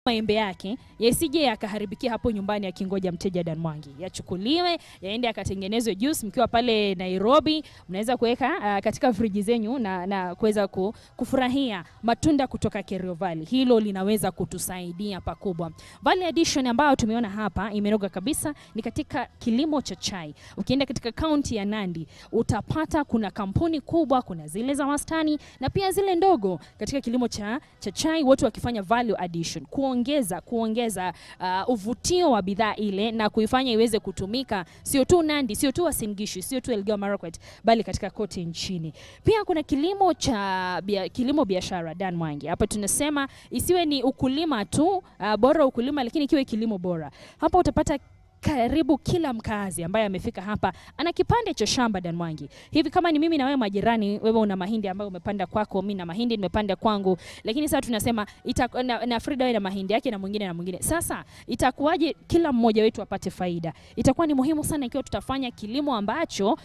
maembe yake yasije yakaharibikia hapo nyumbani akingoja mteja Dan Mwangi. Yachukuliwe, yaende akatengenezwe juice mkiwa pale Nairobi, mnaweza kuweka katika friji zenyu na kuweza kufurahia matunda kutoka Kerio Valley. Hilo linaweza kutusaidia pakubwa. Value addition ambayo tumeona hapa imenoga kabisa ni katika kilimo cha chai. Ukienda katika kaunti ya Nandi, utapata kuna kampuni kubwa, kuna zile za wastani na pia zile ndogo katika kilimo cha chai, watu wakifanya value addition. Kuongeza uvutio wa bidhaa ile na kuifanya iweze kutumika sio tu Nandi, sio tu Uasin Gishu, sio tu Elgeyo Marakwet, bali katika kote nchini. Pia kuna kilimo biashara Dan Mwangi. Hapa tunasema isiwe ni ukulima tu, bora ukulima, lakini kiwe kilimo bora. Hapa utapata karibu kila mkazi ambaye amefika hapa ana kipande cha shamba Dan Mwangi. Hivi kama ni mimi na wewe majirani, wewe una mahindi ambayo umepanda kwako, mimi na mahindi nimepanda kwangu, lakini sasa tunasema na Frida wewe na mahindi yake na mwingine na mwingine. Sasa itakuwaje kila mmoja wetu apate faida? Itakuwa ni muhimu sana ikiwa tutafanya kilimo ambacho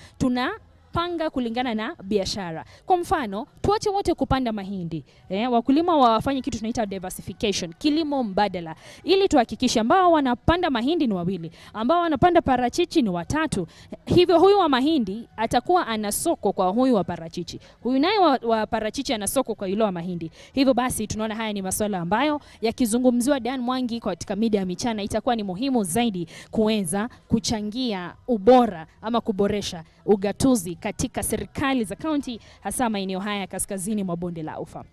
panga kulingana na biashara. Kwa mfano, tuache wote kupanda mahindi. Wakulima wafanye kitu tunaita diversification, kilimo mbadala, ili tuhakikishe ambao wanapanda mahindi ni wawili, ambao wanapanda parachichi ni watatu. Hivyo huyu wa mahindi atakuwa ana soko kwa huyu wa parachichi, huyu naye wa parachichi ana soko kwa yule wa mahindi. Hivyo basi tunaona haya ni masuala ambayo yakizungumziwa Dan Mwangi katika media ya michana itakuwa ni muhimu zaidi kuweza kuchangia ubora ama kuboresha ugatuzi katika serikali za kaunti, hasa maeneo haya kaskazini mwa bonde la Ufa.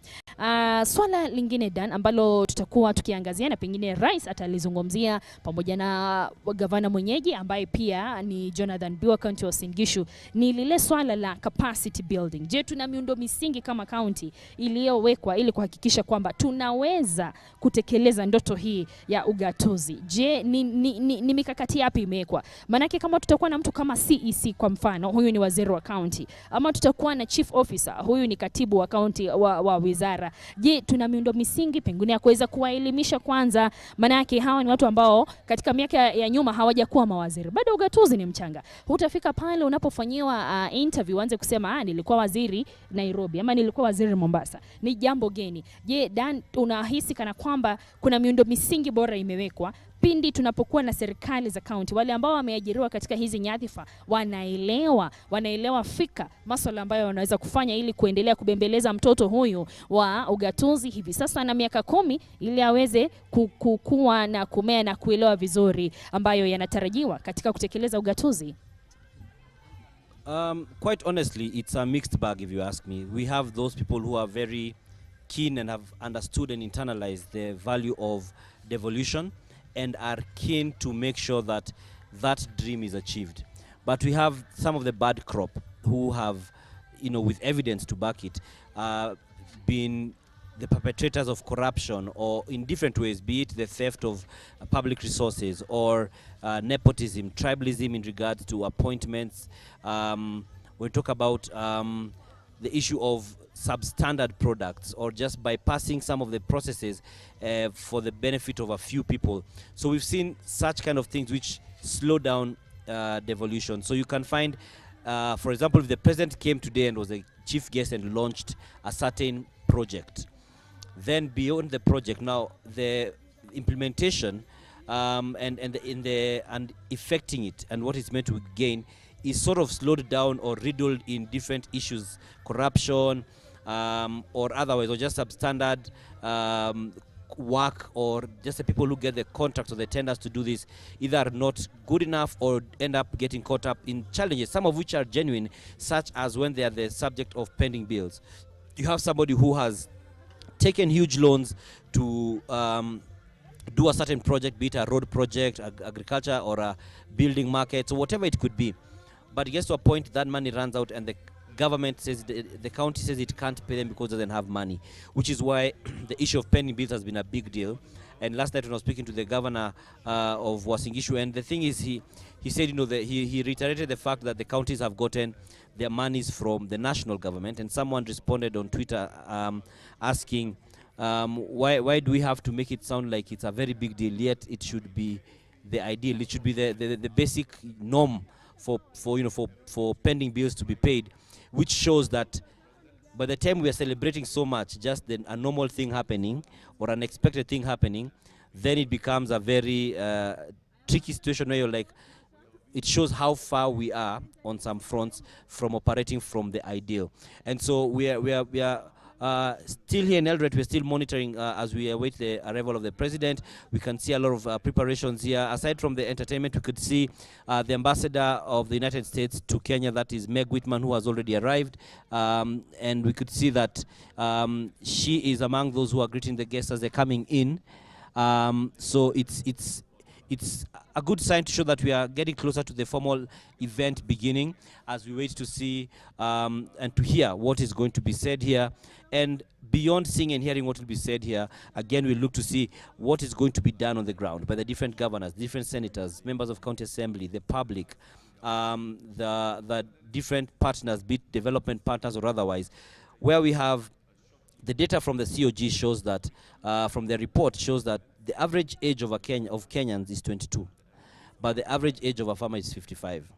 Swala lingine Dan ambalo tutakuwa tukiangazia na pengine rais atalizungumzia pamoja na gavana mwenyeji ambaye pia ni Jonathan Biwa, kaunti ya Uasin Gishu, ni lile swala la capacity building. Je, tuna miundo misingi kama kaunti iliyowekwa ili kuhakikisha kwamba tunaweza kutekeleza ndoto hii ya ugatuzi? Je, ni mikakati yapi imewekwa? Manake kama tutakuwa na mtu kama CEC kwa mfano, huyu ni waziri wa county, ama tutakuwa na chief officer, huyu ni katibu wa county wa wizara. Je, tuna miundo misingi pengine ya kuweza kuwaelimisha kwanza? Manake hawa ni watu ambao katika miaka ya nyuma hawajakuwa mawaziri. Bado ugatuzi ni mchanga. Hutafika pale unapofanyiwa interview uanze kusema nilikuwa waziri Nairobi ama nilikuwa waziri Mombasa. Ni jambo geni. Je, Dan, unahisi kana kwamba kuna miundo misingi bora imewekwa pindi tunapokuwa na serikali za kaunti, wale ambao wameajiriwa katika hizi nyadhifa wanaelewa fika masuala ambayo wanaweza kufanya ili kuendelea kubembeleza mtoto huyu wa ugatuzi hivi sasa na miaka 10 ili aweze kukua na kumea na kuelewa vizuri ambayo yanatarajiwa katika kutekeleza ugatuzi? Quite honestly, it's a mixed bag if you ask me. We have those people who are very keen and have understood and internalized the value of devolution and are keen to make sure that that dream is achieved. But we have some of the bad crop who have, with evidence to back it, been the perpetrators of corruption or in different ways, be it the theft of public resources or nepotism, tribalism in regards to appointments. We talk about the issue of substandard products or just bypassing some of the processes for the benefit of a few people. So we've seen such kind of things which slow down devolution. So you can find, for example, if the president came today and was a chief guest and launched a certain project, then beyond the project, now the implementation and effecting it and what it's meant to gain is sort of slowed down or riddled in different issues, corruption or otherwise, or just substandard work, or just the people who get the contracts or the tenders to do this either are not good enough or end up getting caught up in challenges, some of which are genuine, such as when they are the subject of pending bills. You have somebody who has taken huge loans to do a certain project, be it a road project, agriculture, or a building market, or whatever it could be. But it gets to a point that money runs out and the government says, the county says it can't pay them because it doesn't have money, which is why the issue of pending bills has been a big deal. And last night when I was speaking to the governor of Uasin Gishu, and the thing is he said, he reiterated the fact that the counties have gotten their monies from the national government, and someone responded on Twitter asking, why do we have to make it sound like it's a very big deal, yet it should be the ideal, it should be the basic norm for pending bills to be paid, which shows that by the time we are celebrating so much just a normal thing happening or an unexpected thing happening, then it becomes a very tricky situation where you're like, it shows how far we are on some fronts from operating from the ideal. And so we are still here in Eldoret. We're still monitoring as we await the arrival of the president. We can see a lot of preparations here. Aside from the entertainment, we could see the ambassador of the United States to Kenya, that is Meg Whitman, who has already arrived. And we could see that she is among those who are greeting the guests as they're coming in. So it's a good sign to show that we are getting closer to the formal event beginning, as we wait to see and to hear what is going to be said here. And beyond seeing and hearing what will be said here, again, we look to see what is going to be done on the ground by the different governors, different senators, members of county assembly, the public, the different partners, be it development partners or otherwise, where we have the data from the COG shows that, from the report shows that the average age of Kenyans is 22, but the average age of a farmer is 55.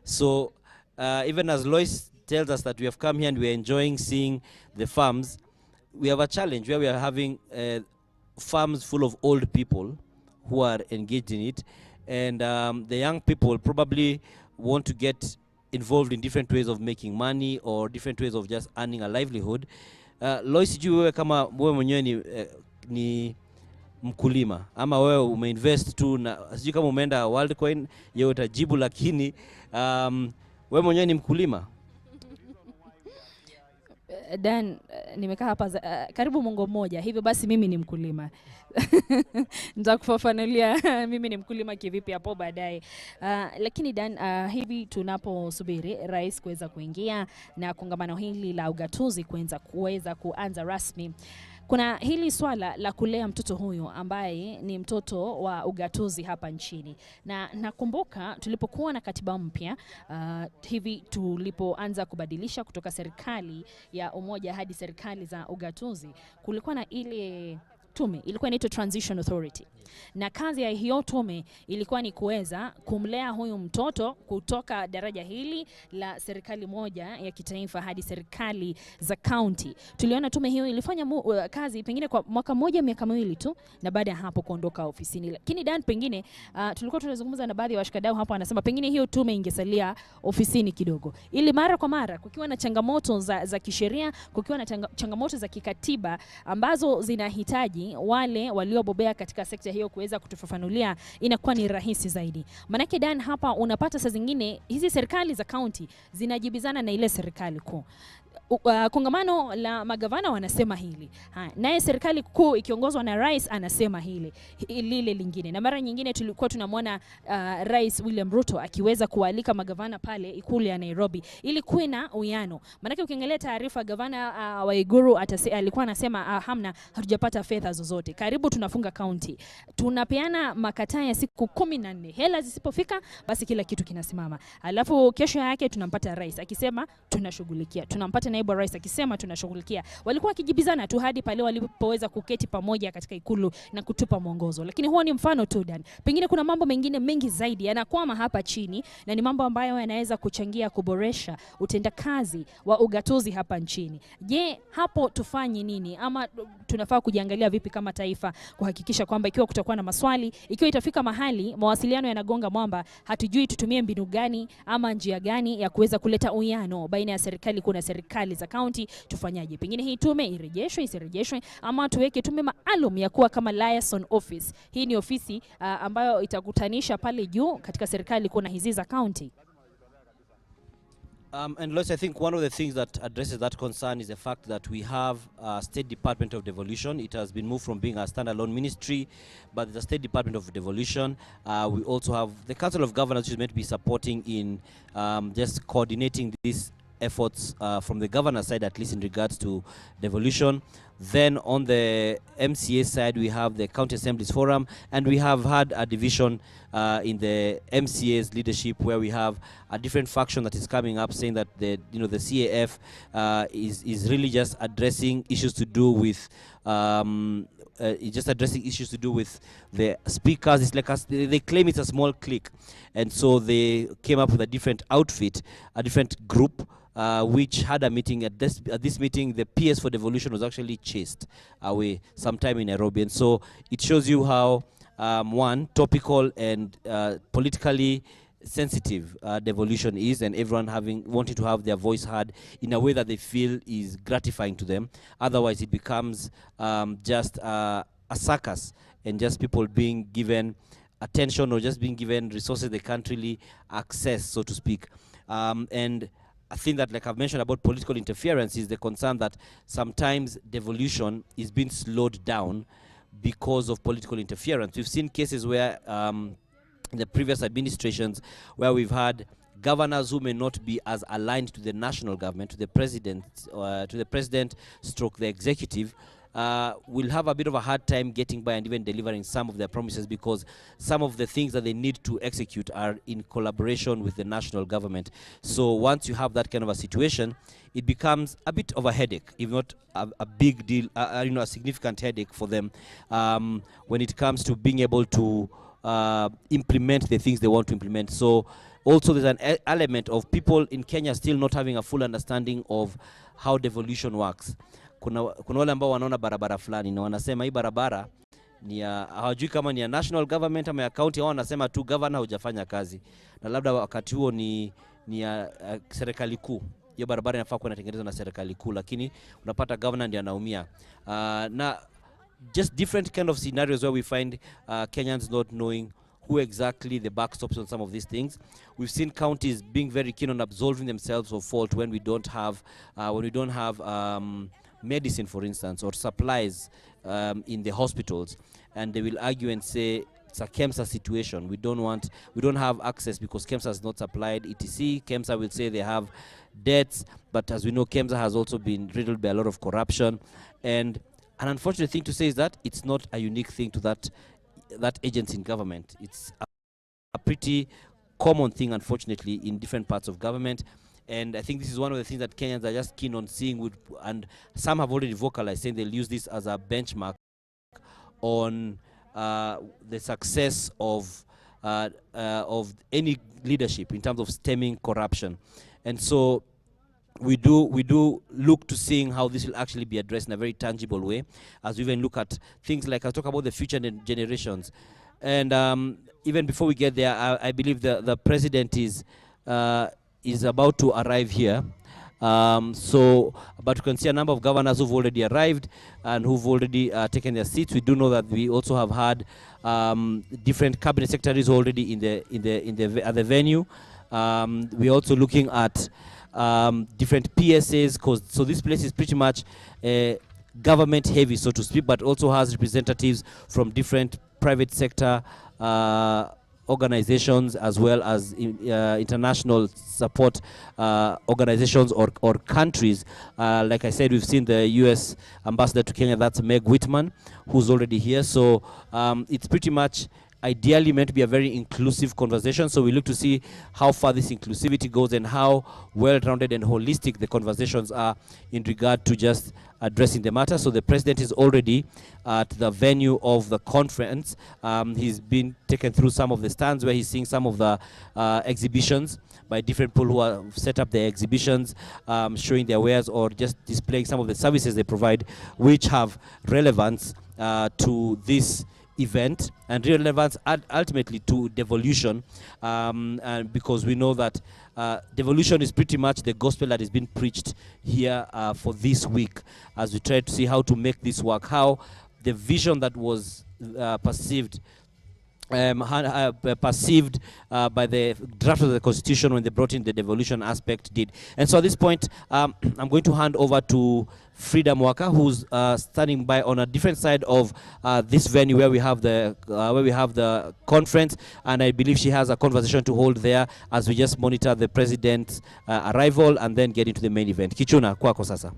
So even as Lois tells us that we have come here and we are enjoying seeing the farms, we have a challenge where we are having farms full of old people who are engaged in it, and the young people probably want to get involved in different ways of making money or different ways of just earning a livelihood. Lois, sijui wewe kama wewe mwenyewe ni mkulima ama wewe umeinvest tu, na sijui kama umeenda Worldcoin yeye utajibu, lakini wewe mwenyewe ni mkulima? Dan, nimekaa hapa karibu mwongo mmoja, hivyo basi mimi ni mkulima. Nitakufafanulia mimi ni mkulima kivipi hapo baadaye. Lakini Dan, hivi tunaposubiri rais kuweza kuingia na kongamano hili la ugatuzi kuweza kuanza rasmi, kuna hili swala la kulea mtoto huyu ambaye ni mtoto wa ugatuzi hapa nchini. Na nakumbuka tulipokuwa na katiba mpya, hivi tulipoanza kubadilisha kutoka serikali ya umoja hadi serikali za ugatuzi, kulikuwa na ile tume ilikuwa inaitwa Transition Authority, na kazi ya hiyo tume ilikuwa ni kuweza kumlea huyu mtoto kutoka daraja hili la serikali moja ya kitaifa hadi serikali za county. Tuliona tume hiyo ilifanya kazi pengine kwa mwaka mmoja, miaka miwili tu, na baada ya hapo kuondoka ofisini. Lakini Dan, pengine tulikuwa tunazungumza na baadhi ya washikadau hapa, wanasema pengine hiyo tume ingesalia ofisini kidogo, ili mara kwa mara kukiwa na changamoto za kisheria, kukiwa na changamoto za kikatiba ambazo zinahitaji wale waliobobea katika sekta hiyo kuweza kutufafanulia, inakuwa ni rahisi zaidi. Manake Dan, hapa unapata saa zingine hizi serikali za county zinajibizana na ile serikali kuu. Kongamano la magavana wanasema hili, naye serikali kuu ikiongozwa na rais anasema lile lingine. Na mara nyingine tulikuwa tunamwona Rais William Ruto akiweza kualika magavana pale ikulu ya Nairobi ili kuwe na uwiano. Manake ukiangalia taarifa, gavana wa Iguru alikuwa anasema hamna, hatujapata fedha zozote, karibu tunafunga county, tunapeana makataa ya siku 14, hela zisipofika basi kila kitu kinasimama. Alafu kesho yake tunampata rais akisema tunashughulikia, tunampata naibu rais akisema tunashughulikia. Walikuwa wakijibizana tu hadi pale walipoweza kuketi pamoja katika ikulu na kutupa mwongozo. Lakini huo ni mfano tu Dan. Pengine kuna mambo mengine mengi zaidi yanakwama hapa chini, na ni mambo ambayo yanaweza kuchangia kuboresha utendakazi wa ugatuzi hapa nchini. Je, hapo tufanye nini, ama tunafaa kujiangalia vipi kama taifa kuhakikisha kwamba ikiwa kutakuwa na maswali, ikiwa itafika mahali mawasiliano yanagonga mwamba, hatujui tutumie mbinu gani ama njia gani ya kuweza kuleta uwiano baina ya serikali kuna serikali za county, tufanyaje? Pengine hii tume irejeshwe, isirejeshwe, ama tuweke tume maalum ya kuwa kama liaison office. Hii ni ofisi ambayo itakutanisha pale juu katika serikali kuna hizi za county. And Lois, I think one of the things that addresses that concern is the fact that we have a State Department of Devolution. It has been moved from being a standalone ministry, but the State Department of Devolution. We also have the Council of Governors, which is meant to be supporting in just coordinating these efforts from the governor side, at least in regards to devolution. Then on the MCA side, we have the County Assemblies Forum, and we have had a division in the MCA's leadership where we have a different faction that is coming up saying that the CAF is really just addressing issues to do with the speakers. It's like they claim it's a small clique, and so they came up with a different outfit, a different group, which had a meeting. At this meeting, the PS for Devolution was actually chased away sometime in Nairobi. And so it shows you how, one, topical and politically sensitive devolution is, and everyone wanting to have their voice heard in a way that they feel is gratifying to them. Otherwise, it becomes just a circus, and just people being given attention or just being given resources they can't really access, so to speak. And I think that, like I've mentioned about political interference, is the concern that sometimes devolution is being slowed down because of political interference. We've seen cases where in the previous administrations where we've had governors who may not be as aligned to the national government, to the president stroke the executive, will have a bit of a hard time getting by and even delivering some of their promises, because some of the things that they need to execute are in collaboration with the national government. So once you have that kind of a situation, it becomes a bit of a headache, if not a big deal, a significant headache for them when it comes to being able to implement the things they want to implement. So also there's an element of people in Kenya still not having a full understanding of how devolution works. Kuna wale ambao wanaona barabara fulani na wanasema hii barabara ni ya, hawajui kama ni ya national government ama ya county, wao wanasema tu governor hujafanya kazi, na labda wakati huo ni ya serikali kuu. Hiyo barabara inafaa kuwa inatengenezwa na serikali kuu, lakini unapata governor ndiye anaumia. Na just different kind of scenarios where we find Kenyans not knowing who exactly the backstops on some of these things. We've seen counties being very keen on absolving themselves of fault when we don't have medicine, for instance, or supplies in the hospitals, and they will argue and say it's a KEMSA situation. We don't have access because KEMSA has not supplied etc. KEMSA will say they have debts, but as we know, KEMSA has also been riddled by a lot of corruption. And an unfortunate thing to say is that it's not a unique thing to that agency in government. It's a pretty common thing, unfortunately, in different parts of government. And I think this is one of the things that Kenyans are just keen on seeing, and some have already vocalized saying they'll use this as a benchmark on the success of any leadership in terms of stemming corruption. And so we do look to seeing how this will actually be addressed in a very tangible way, as we even look at things like, I talk about the future generations. And even before we get there, I believe the president is about to arrive here. But you can see a number of governors who've already arrived and who've already taken their seats. We do know that we also have had different cabinet secretaries already at the venue. We're also looking at different PSAs, so this place is pretty much government heavy, so to speak, but also has representatives from different private sector organizations, as well as international support organizations or countries. Like I said, we've seen the US ambassador to Kenya, that's Meg Whitman, who's already here. So it's pretty much ideally meant to be a very inclusive conversation. So we look to see how far this inclusivity goes and how well-rounded and holistic the conversations are in regard to just addressing the matter. So the president is already at the venue of the conference. He's been taken through some of the stands where he's seeing some of the exhibitions by different people who have set up their exhibitions, showing their wares or just displaying some of the services they provide, which have relevance to this event and relevance ultimately to devolution, and because we know that devolution is pretty much the gospel that has been preached here for this week, as we try to see how to make this work, how the vision that was perceived by the draft of the Constitution when they brought in the devolution aspect did. And so at this point, I'm going to hand over to Frida Mwaka, who's standing by on a different side of this venue where we have the conference, and I believe she has a conversation to hold there as we just monitor the president's arrival and then get into the main event. Kichuna, kwako sasa.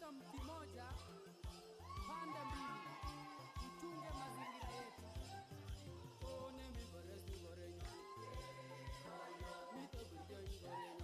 Tukipanda mti moja, pande mbili, tuchunge mazingira yetu. One mi gorenyon, mi to gorenyon.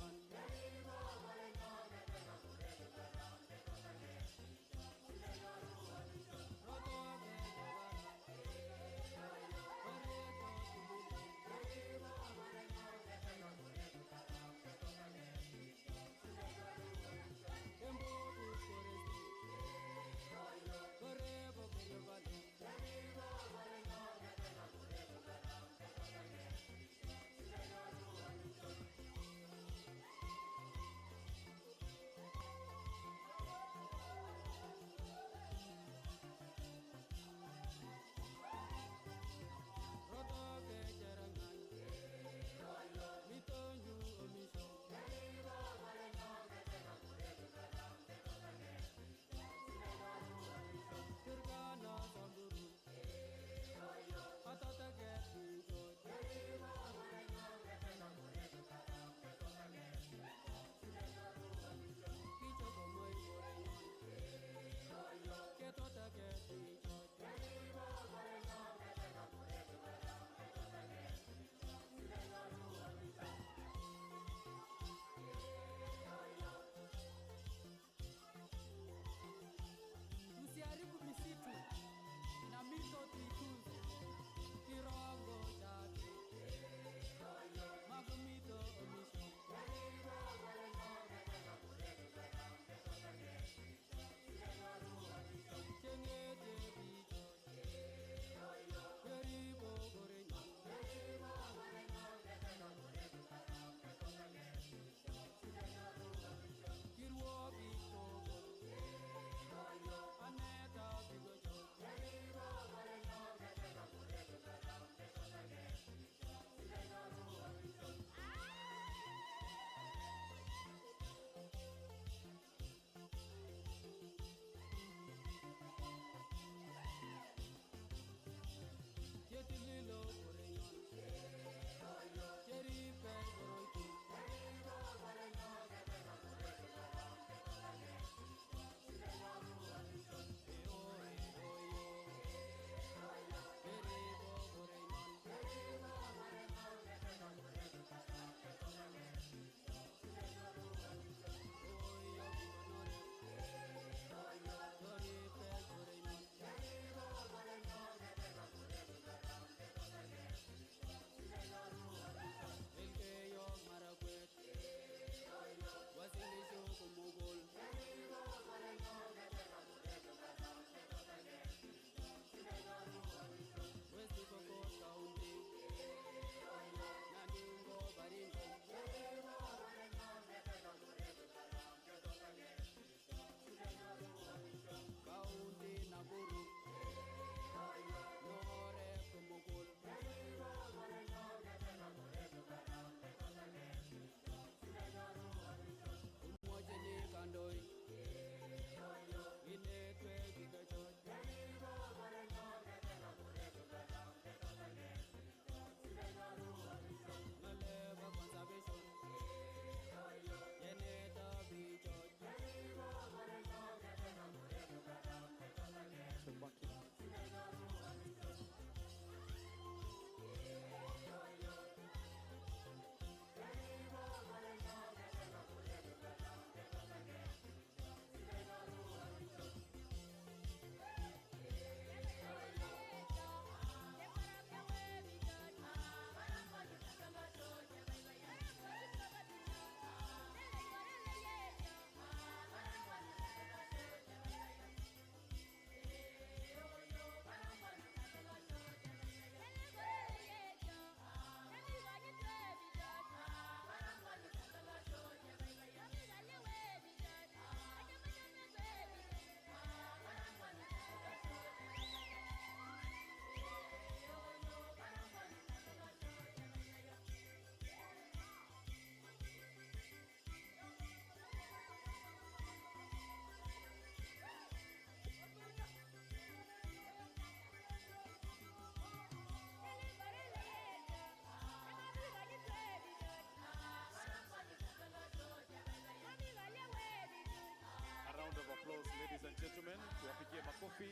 gentlemen, tuwapigie makofi.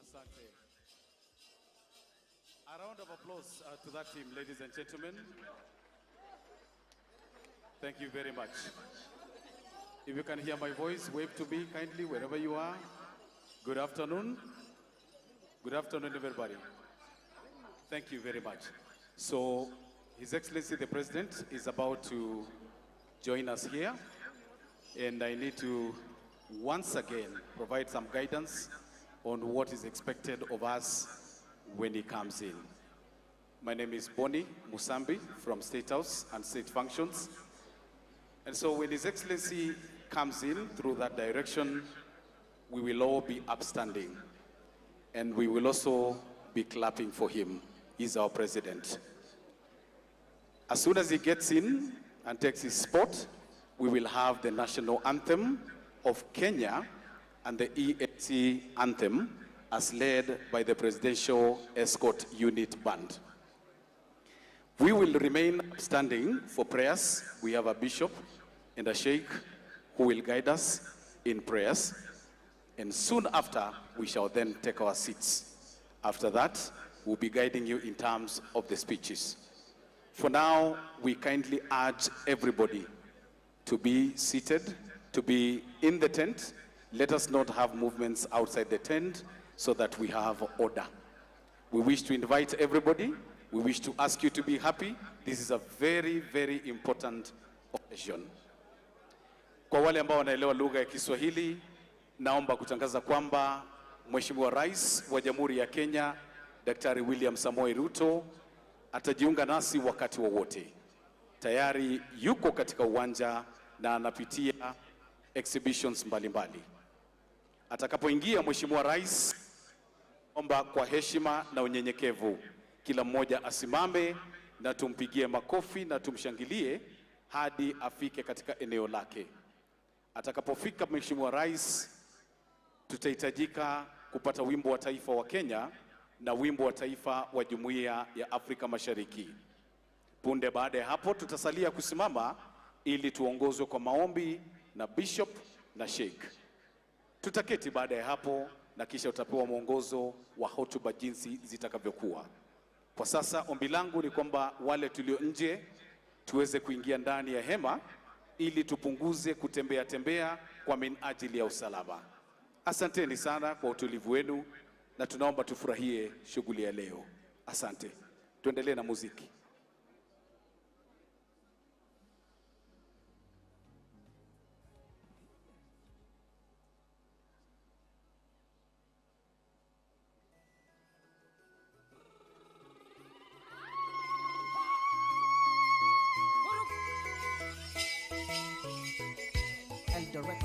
Asante. A round of applause to that team, ladies and gentlemen. Thank you very much. If you can hear my voice, wave to me kindly wherever you are. Good afternoon. Good afternoon, everybody. Thank you very much. So, His Excellency the President is about to join us here, and I need to once again provide some guidance on what is expected of us when he comes in. My name is Boni Musambi from State House and State Functions. And so when His Excellency comes in through that direction, we will all be upstanding. And we will also be clapping for him. He's our president. As soon as he gets in and takes his spot, we will have the national anthem of Kenya and the EAC anthem as led by the Presidential Escort Unit Band. We will remain standing for prayers. We have a bishop and a sheikh who will guide us in prayers. And soon after, we shall then take our seats. After that, we'll be guiding you in terms of the speeches. For now, we kindly urge everybody to be seated, to be in the tent. Let us not have movements outside the tent so that we have order. We wish to invite everybody. We wish to ask you to be happy. This is a very, very important occasion. Kwa wale ambao wanaelewa lugha ya Kiswahili, naomba kutangaza kwamba Mheshimiwa Rais wa Jamhuri ya Kenya, Daktari William Samoei Ruto, atajiunga nasi wakati wowote. Tayari yuko katika uwanja na anapitia exhibitions mbalimbali. Atakapoingia Mheshimiwa Rais, omba kwa heshima na unyenyekevu, kila mmoja asimame na tumpigie makofi na tumshangilie hadi afike katika eneo lake. Atakapofika Mheshimiwa Rais, tutahitajika kupata wimbo wa taifa wa Kenya na wimbo wa taifa wa Jumuiya ya Afrika Mashariki. Punde baada ya hapo tutasalia kusimama ili tuongozwe kwa maombi na bishop na sheikh. Tutaketi baada ya hapo na kisha utapewa mwongozo wa hotuba jinsi zitakavyokuwa. Kwa sasa ombi langu ni kwamba wale tulio nje tuweze kuingia ndani ya hema ili tupunguze kutembea tembea kwa minajili ya usalama. Asanteni sana kwa utulivu wenu na tunaomba tufurahie shughuli ya leo. Asante. Tuendelee na muziki. Eldoret.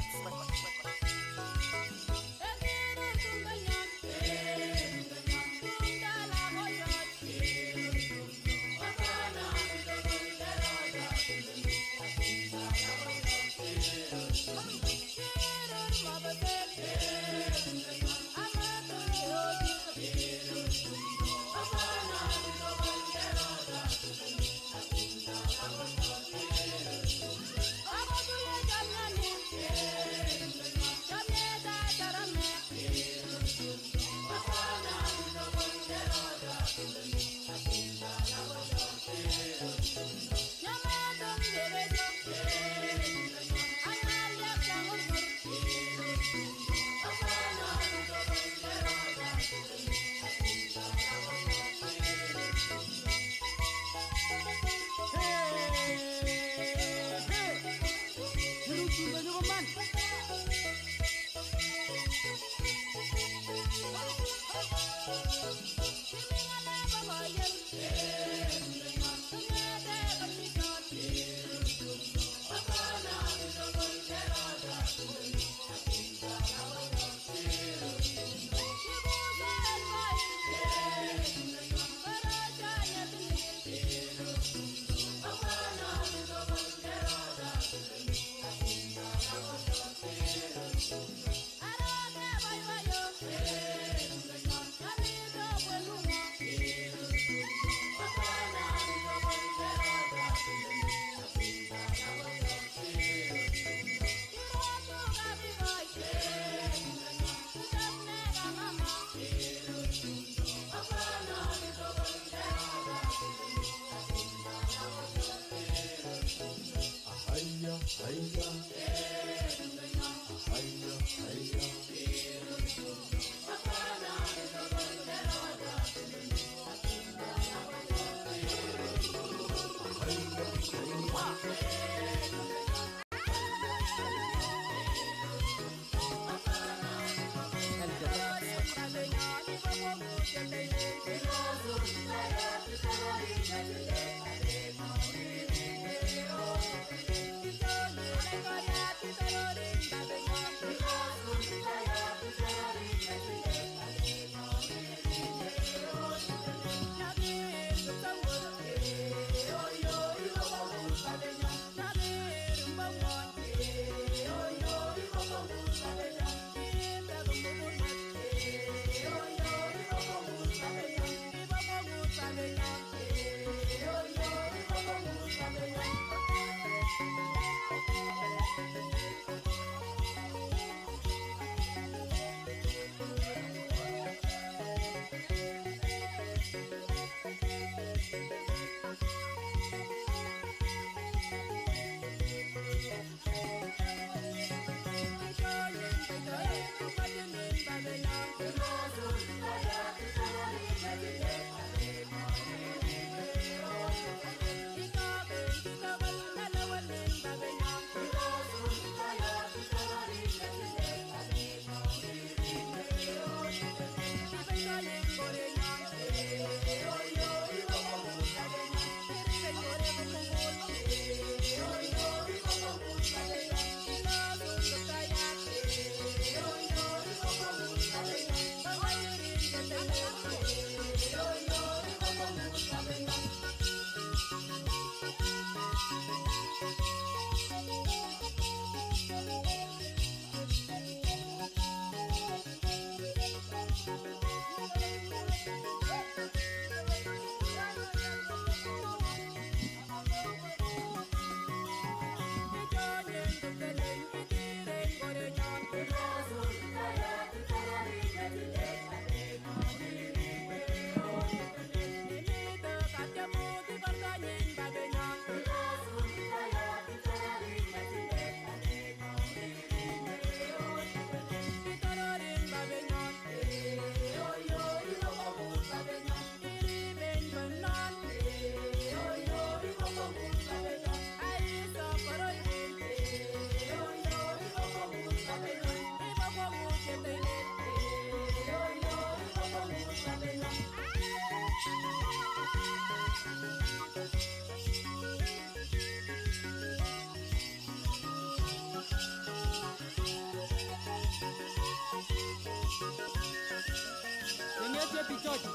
George,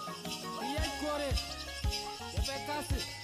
Ian Kore, Yabekasi.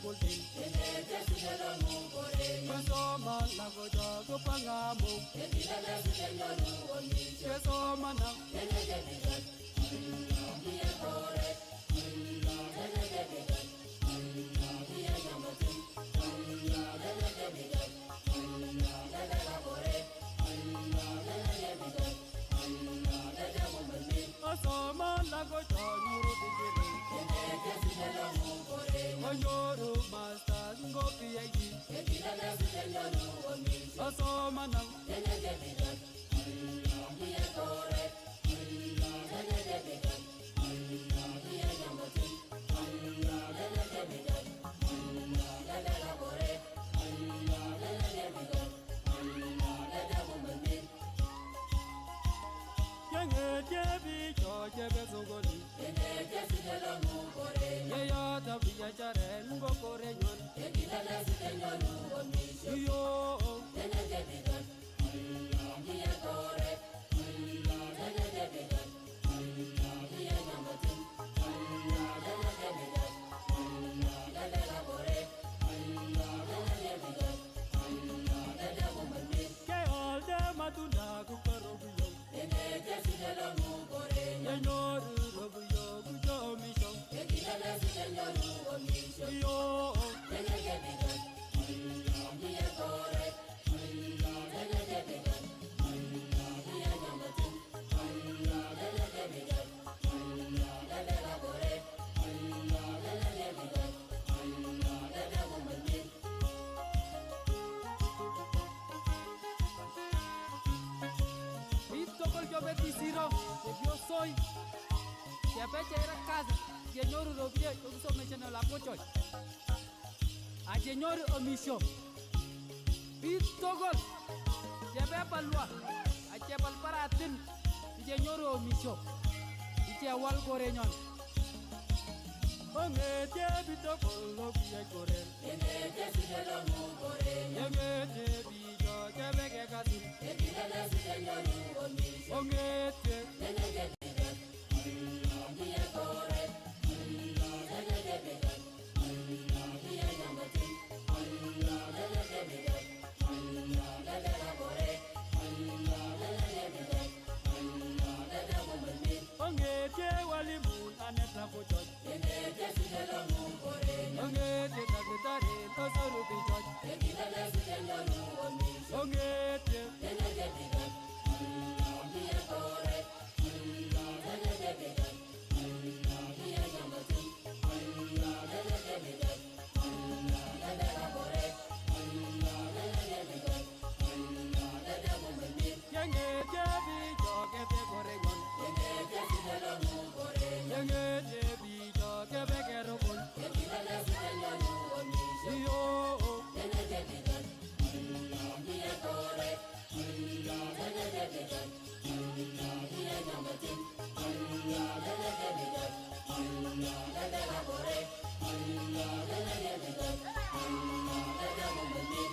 kultin. Kasoma lagoja kupangamo. Kasoma na. Kasoma lagoja nyuru digiri. Nyuru masters ngopi yaji. Kasoma na. Jebe zogoli Yenege sidelo ngukore Yeyo tabiya chare ngokore nyon Yegilele sidelo ngumisho Yo Yenege bigan Ndiye kore Yenege bigan Ndiye nyamatin Yenege bigan Lele labore Yenege bigan Lele gumani Ke olde matunda kukarobiyo Yenege sidelo ngukore Yenyoru robuyo kujomisho Yegilele sidelo ngumisho Yo Yenege bigan Ndiye kore Yenege bigan Ndiye nyamatin Yenege bigan Lele labore Yenege bigan Lele gumani Yo betisiro, yo soy. Que apeche era casa, yenyoru robie, yo so mechana la pocho. A yenyoru omisho. Bitogol. Jebe palwa. A chebal paratin. Yenyoru omisho. Iche wal gorenyon. Ongete bitogol lo biye gorel. Yengete sidelo mu gorel. Yengete bijo kebeke kasin. Yegilele sidelo omisho. Ongete Yenege bigan Ndiye kore Yenege bigan Ndiye nyamatin Yenege bigan Lele labore Yenege bigan Lele gumani Ongete walimun aneta kujoj Yenege sidelo ngukore Ongete takitare tosoru bijoj Yegilele sidelo omisho Ongete Yenege bigan Ndiye kore Yenege bigan Ndiye nyamatin Yenege bigan Lele labore Yenege bigan Lele gumani Yengete bijo kebe kore nyon Yengete sidelo ngukore Yengete bijo kebe kero kon Yegilele sidelo omisho Yo Yenege bigan Ndiye kore Yenege bigan Ndiye nyamatin Yenege bigan Lele labore Yenege bigan Lele gumani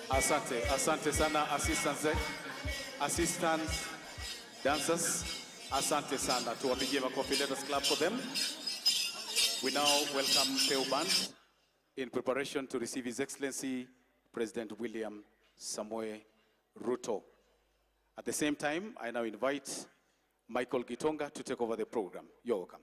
Asante, asante sana assistant dancers. Asante sana. Tuwapigie makofi. Let us clap for them. We now welcome Peu Band in preparation to receive His Excellency President William Samoei Ruto. At the same time, I now invite Michael Gitonga to take over the program. You're welcome.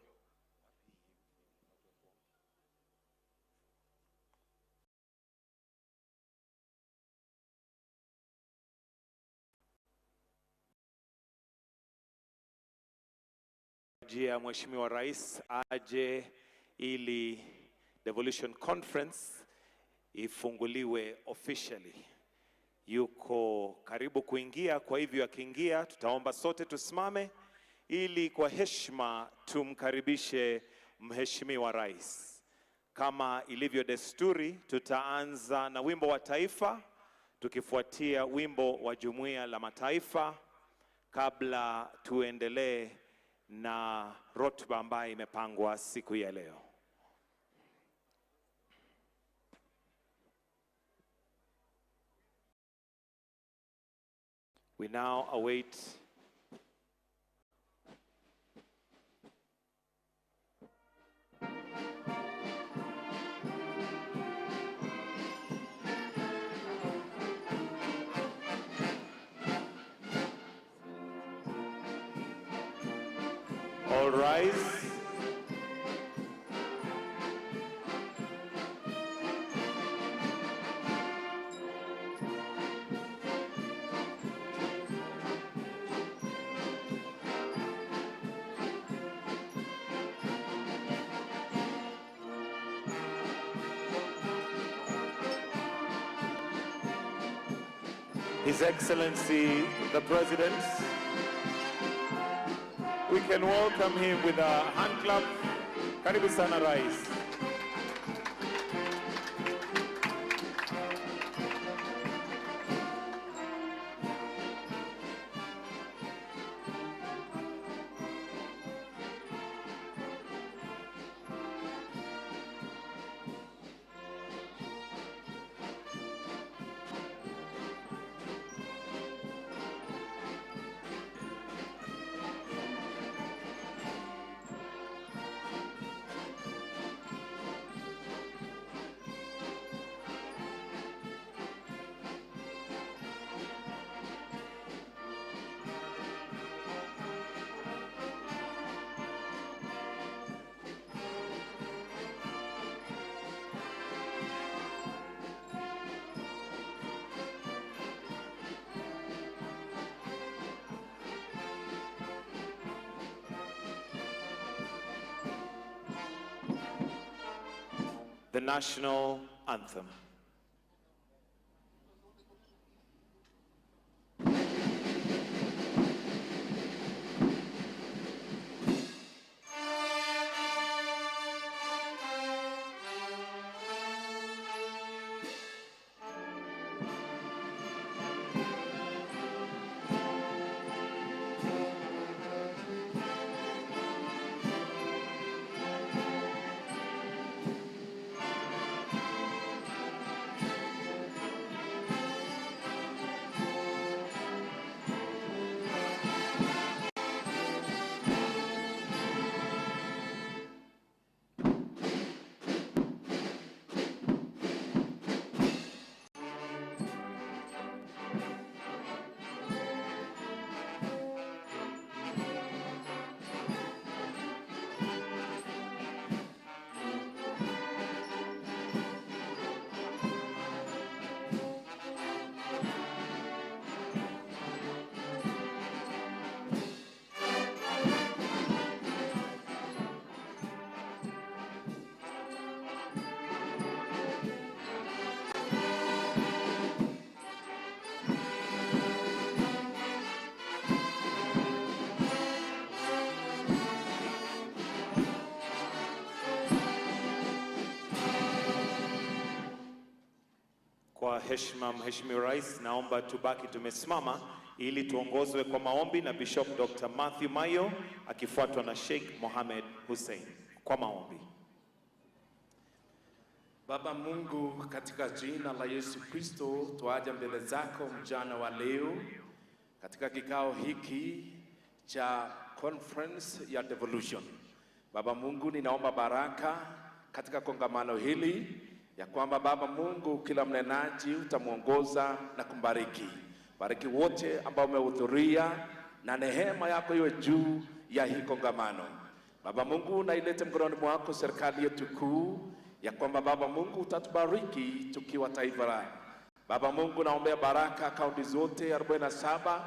Jia Mheshimiwa Rais aje ili Devolution Conference ifunguliwe officially. Yuko karibu kuingia, kwa hivyo akiingia tutaomba sote tusimame ili kwa heshima tumkaribishe Mheshimiwa Rais. Kama ilivyo desturi, tutaanza na wimbo wa taifa tukifuatia wimbo wa Jumuiya la Mataifa kabla tuendelee na rotba ambayo imepangwa siku ya leo. We now await all rise. His Excellency the President. We can welcome him with a hand clap. Karibu sana Rais. The national anthem. Kwa heshima Mheshimiwa Rais, naomba tubaki tumesimama ili tuongozwe kwa maombi na Bishop Dr. Matthew Mayo akifuatwa na Sheikh Mohamed Hussein kwa maombi. Baba Mungu, katika jina la Yesu Kristo, tuaja mbele zako mjana wa leo katika kikao hiki cha conference ya Devolution. Baba Mungu, ninaomba baraka katika kongamano hili, ya kwamba Baba Mungu, kila mnenaji utamuongoza na kumbariki. Bariki wote ambao wamehudhuria, na neema yako iwe juu ya hii kongamano. Baba Mungu, nailete mkononi mwako serikali yetu kuu, ya kwamba Baba Mungu utatubariki tukiwa taifa la. Baba Mungu, naombea baraka kaunti zote 47,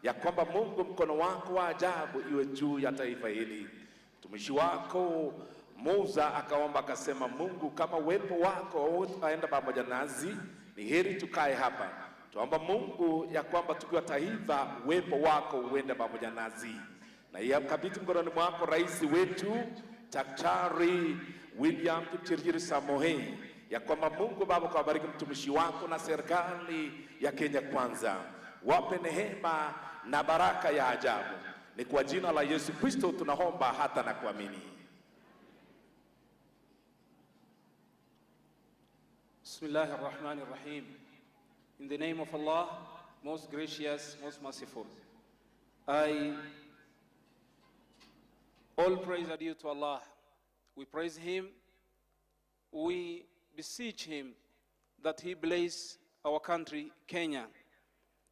ya kwamba Mungu mkono wako wa ajabu iwe juu ya taifa hili. Mtumishi wako Musa akaomba akasema, Mungu, kama uwepo wako aenda pamoja nasi, ni heri tukae hapa. Tuomba Mungu ya kwamba tukiwa taifa, uwepo wako uende pamoja nasi. Na yakabidhi mkononi mwako rais wetu Daktari William Kipchirchir Samoei, ya kwamba Mungu Baba kawabariki mtumishi wako na serikali ya Kenya Kwanza, wape neema na baraka ya ajabu. Ni kwa jina la Yesu Kristo tunaomba hata na kuamini. Bismillahirrahmanirrahim. In the name of Allah, most gracious, most merciful. All praise are due to Allah. We praise Him. We beseech Him that He bless our country, Kenya.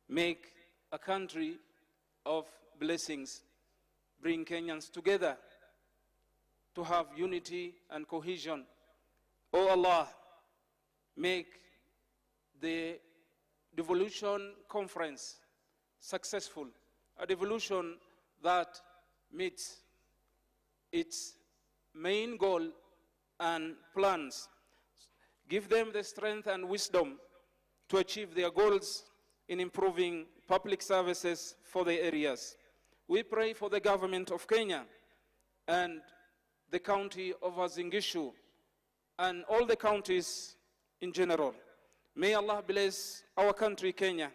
Make a country of blessings. Bring Kenyans together to have unity and cohesion. Oh Allah, make the Devolution conference successful. A devolution that meets its main goal and plans. Give them the strength and wisdom to achieve their goals in improving public services for the areas. We pray for the government of Kenya and the county of Uasin Gishu and all the counties in general. May Allah bless our country, Kenya.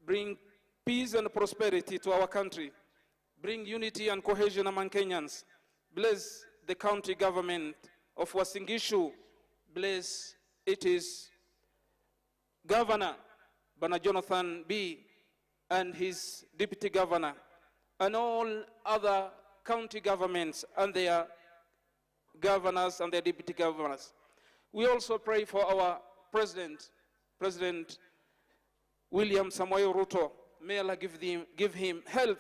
Bring peace and prosperity to our country. Bring unity and cohesion among Kenyans. Bless the county government of Uasin Gishu. Bless its governor, Bana Jonathan B., and his deputy governor, and all other county governments and their governors and their deputy governors. We also pray for our President William Samoei Ruto. May Allah give him health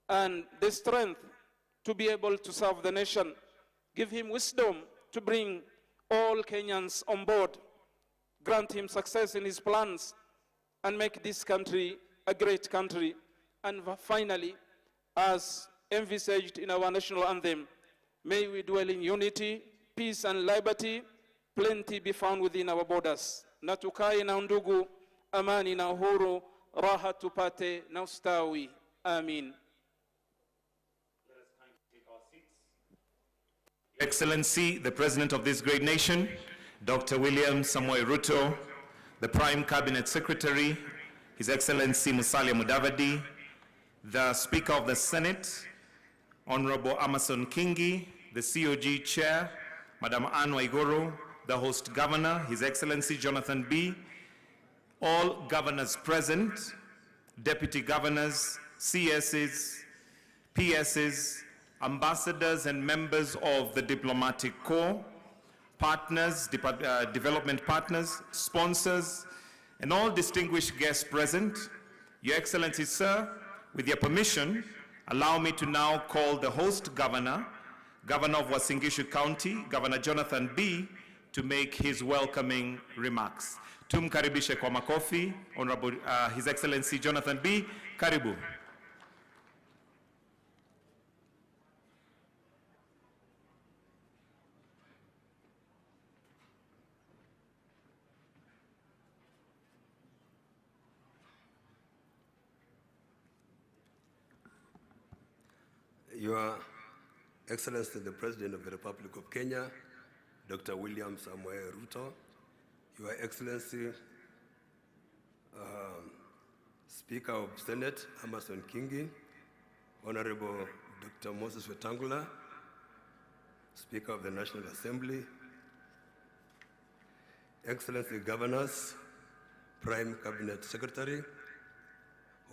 and the strength to be able to serve the nation. Give him wisdom to bring all Kenyans on board. Grant him success in his plans and make this country a great country. And finally, as envisaged in our national anthem, may we dwell in unity, peace and liberty, plenty be found within our borders. Na tukae na undugu, amani na uhuru, raha tupate na ustawi. Amin. Excellency, the President of this great nation, Dr. William Samoei Ruto, the Prime Cabinet Secretary, His Excellency Musalia Mudavadi, the Speaker of the Senate, Honorable Amason Kingi, the COG Chair, Madam Anne Waiguru, the Host Governor, His Excellency Jonathan B., all governors present, deputy governors, CSs, PSs, ambassadors and members of the diplomatic corps, partners, development partners, sponsors, and all distinguished guests present. Your Excellency, sir, with your permission, allow me to now call the host governor, Governor of Uasin Gishu County, Governor Jonathan B., to make his welcoming remarks. Tumkaribishe kwa makofi, Honorable His Excellency Jonathan B. Karibu. Your Excellency, the President of the Republic of Kenya, Dr. William Samoei Ruto, Your Excellency, Speaker of Senate, Amason Kingi, Honorable Dr. Moses Wetangula, Speaker of the National Assembly, Excellency Governors, Prime Cabinet Secretary,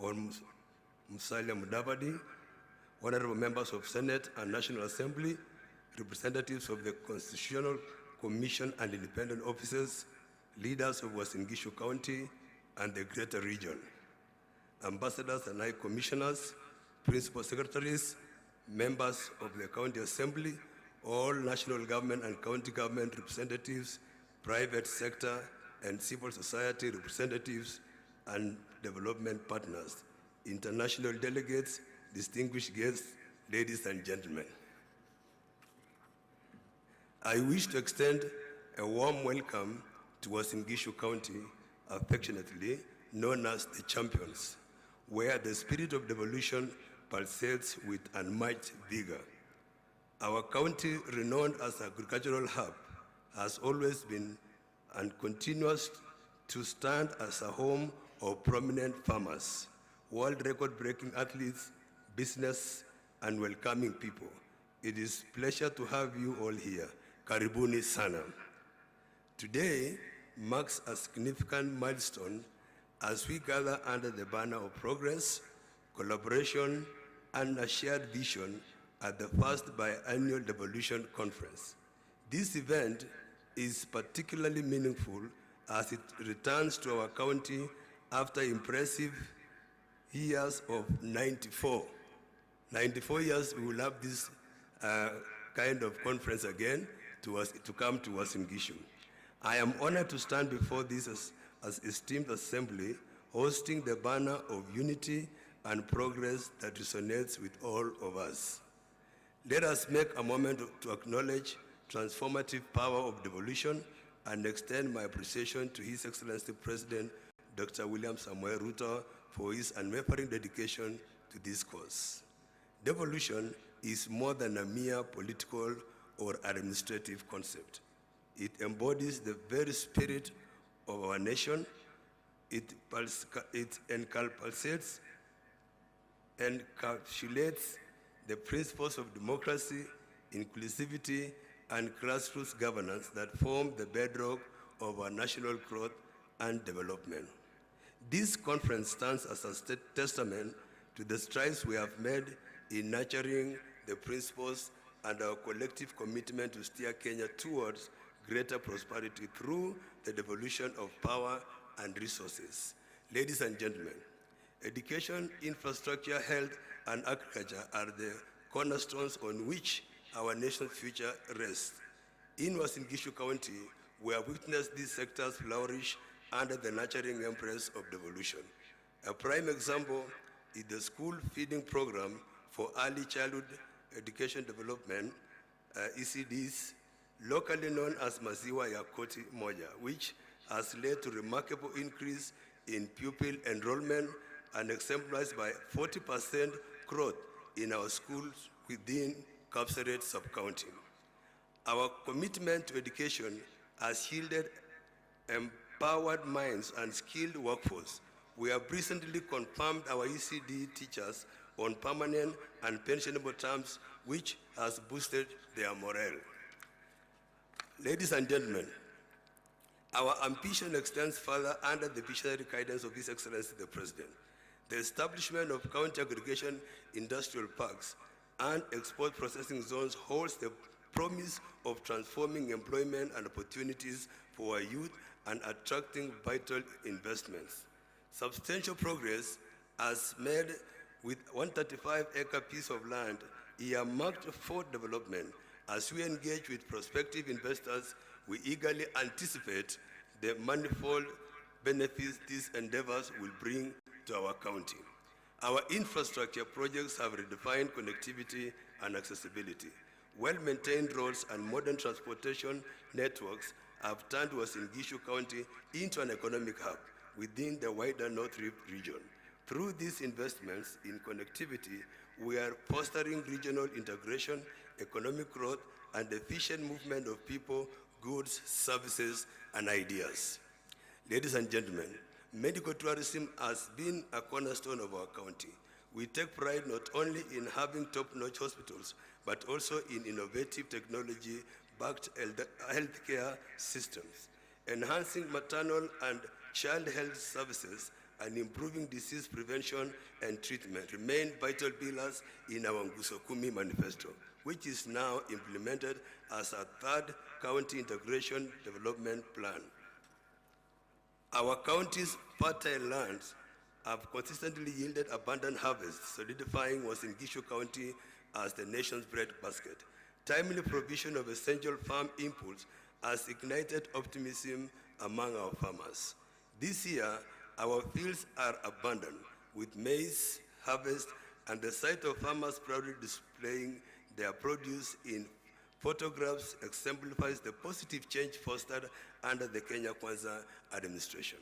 Musalia Mudavadi, honorable members of Senate and National Assembly, representatives of the Constitutional Commission and independent officers, leaders of Uasin Gishu County and the greater region, ambassadors and high commissioners, principal secretaries, members of the County Assembly, all national government and county government representatives, private sector and civil society representatives, and development partners, international delegates, distinguished guests, ladies and gentlemen. I wish to extend a warm welcome to Uasin Gishu County, affectionately known as the Champions, where the spirit of devolution pulsates with unmatched vigor. Our county, renowned as an agricultural hub, has always been and continues to stand as a home of prominent farmers, world record-breaking athletes, business, and welcoming people. It is a pleasure to have you all here. Karibuni sana. Today marks a significant milestone as we gather under the banner of progress, collaboration, and a shared vision at the first biannual Devolution Conference. This event is particularly meaningful as it returns to our county after impressive years of 94. 94 years, we will have this kind of conference again to come to Uasin Gishu. I am honored to stand before this as esteemed assembly, hosting the banner of unity and progress that resonates with all of us. Let us make a moment to acknowledge transformative power of devolution and extend my appreciation to His Excellency President Dr. William Samoei Ruto for his unwavering dedication to this cause. Devolution is more than a mere political or administrative concept. It embodies the very spirit of our nation. It encapsulates the principles of democracy, inclusivity, and grassroots governance that form the bedrock of our national growth and development. This conference stands as a testament to the strides we have made in nurturing the principles and our collective commitment to steer Kenya towards greater prosperity through the devolution of power and resources. Ladies and gentlemen, education, infrastructure, health, and agriculture are the cornerstones on which our nation's future rests. In Uasin Gishu County, we have witnessed these sectors flourish under the nurturing embrace of devolution. A prime example is the school feeding program for early childhood education development, ECDs, locally known as Maziwa ya Koti Moja, which has led to remarkable increase in pupil enrollment and exemplified by 40% growth in our schools within Kapseret sub-county. Our commitment to education has yielded empowered minds and skilled workforce. We have recently confirmed our ECD teachers on permanent and pensionable terms, which has boosted their morale. Ladies and gentlemen, our ambition extends further under the visionary guidance of His Excellency the President. The establishment of county aggregation industrial parks and export processing zones holds the promise of transforming employment and opportunities for our youth and attracting vital investments. Substantial progress has made with 135-acre piece of land earmarked for development. As we engage with prospective investors, we eagerly anticipate the manifold benefits these endeavors will bring to our county. Our infrastructure projects have redefined connectivity and accessibility. Well-maintained roads and modern transportation networks have turned Uasin Gishu County into an economic hub within the wider North Rift region. Through these investments in connectivity, we are fostering regional integration, economic growth, and efficient movement of people, goods, services, and ideas. Ladies and gentlemen, medical tourism has been a cornerstone of our county. We take pride not only in having top-notch hospitals, but also in innovative technology-backed healthcare systems. enhancing maternal and child health services, and improving disease prevention and treatment remain vital pillars in our Nguzo Kumi manifesto, which is now implemented as a third county integration development plan. Our county's fertile lands have consistently yielded abundant harvests, solidifying Uasin Gishu County as the nation's breadbasket. Timely provision of essential farm inputs has ignited optimism among our farmers. This year, our fields are abundant with maize harvest and the sight of farmers proudly displaying their produce in photographs exemplifies the positive change fostered under the Kenya Kwanza administration.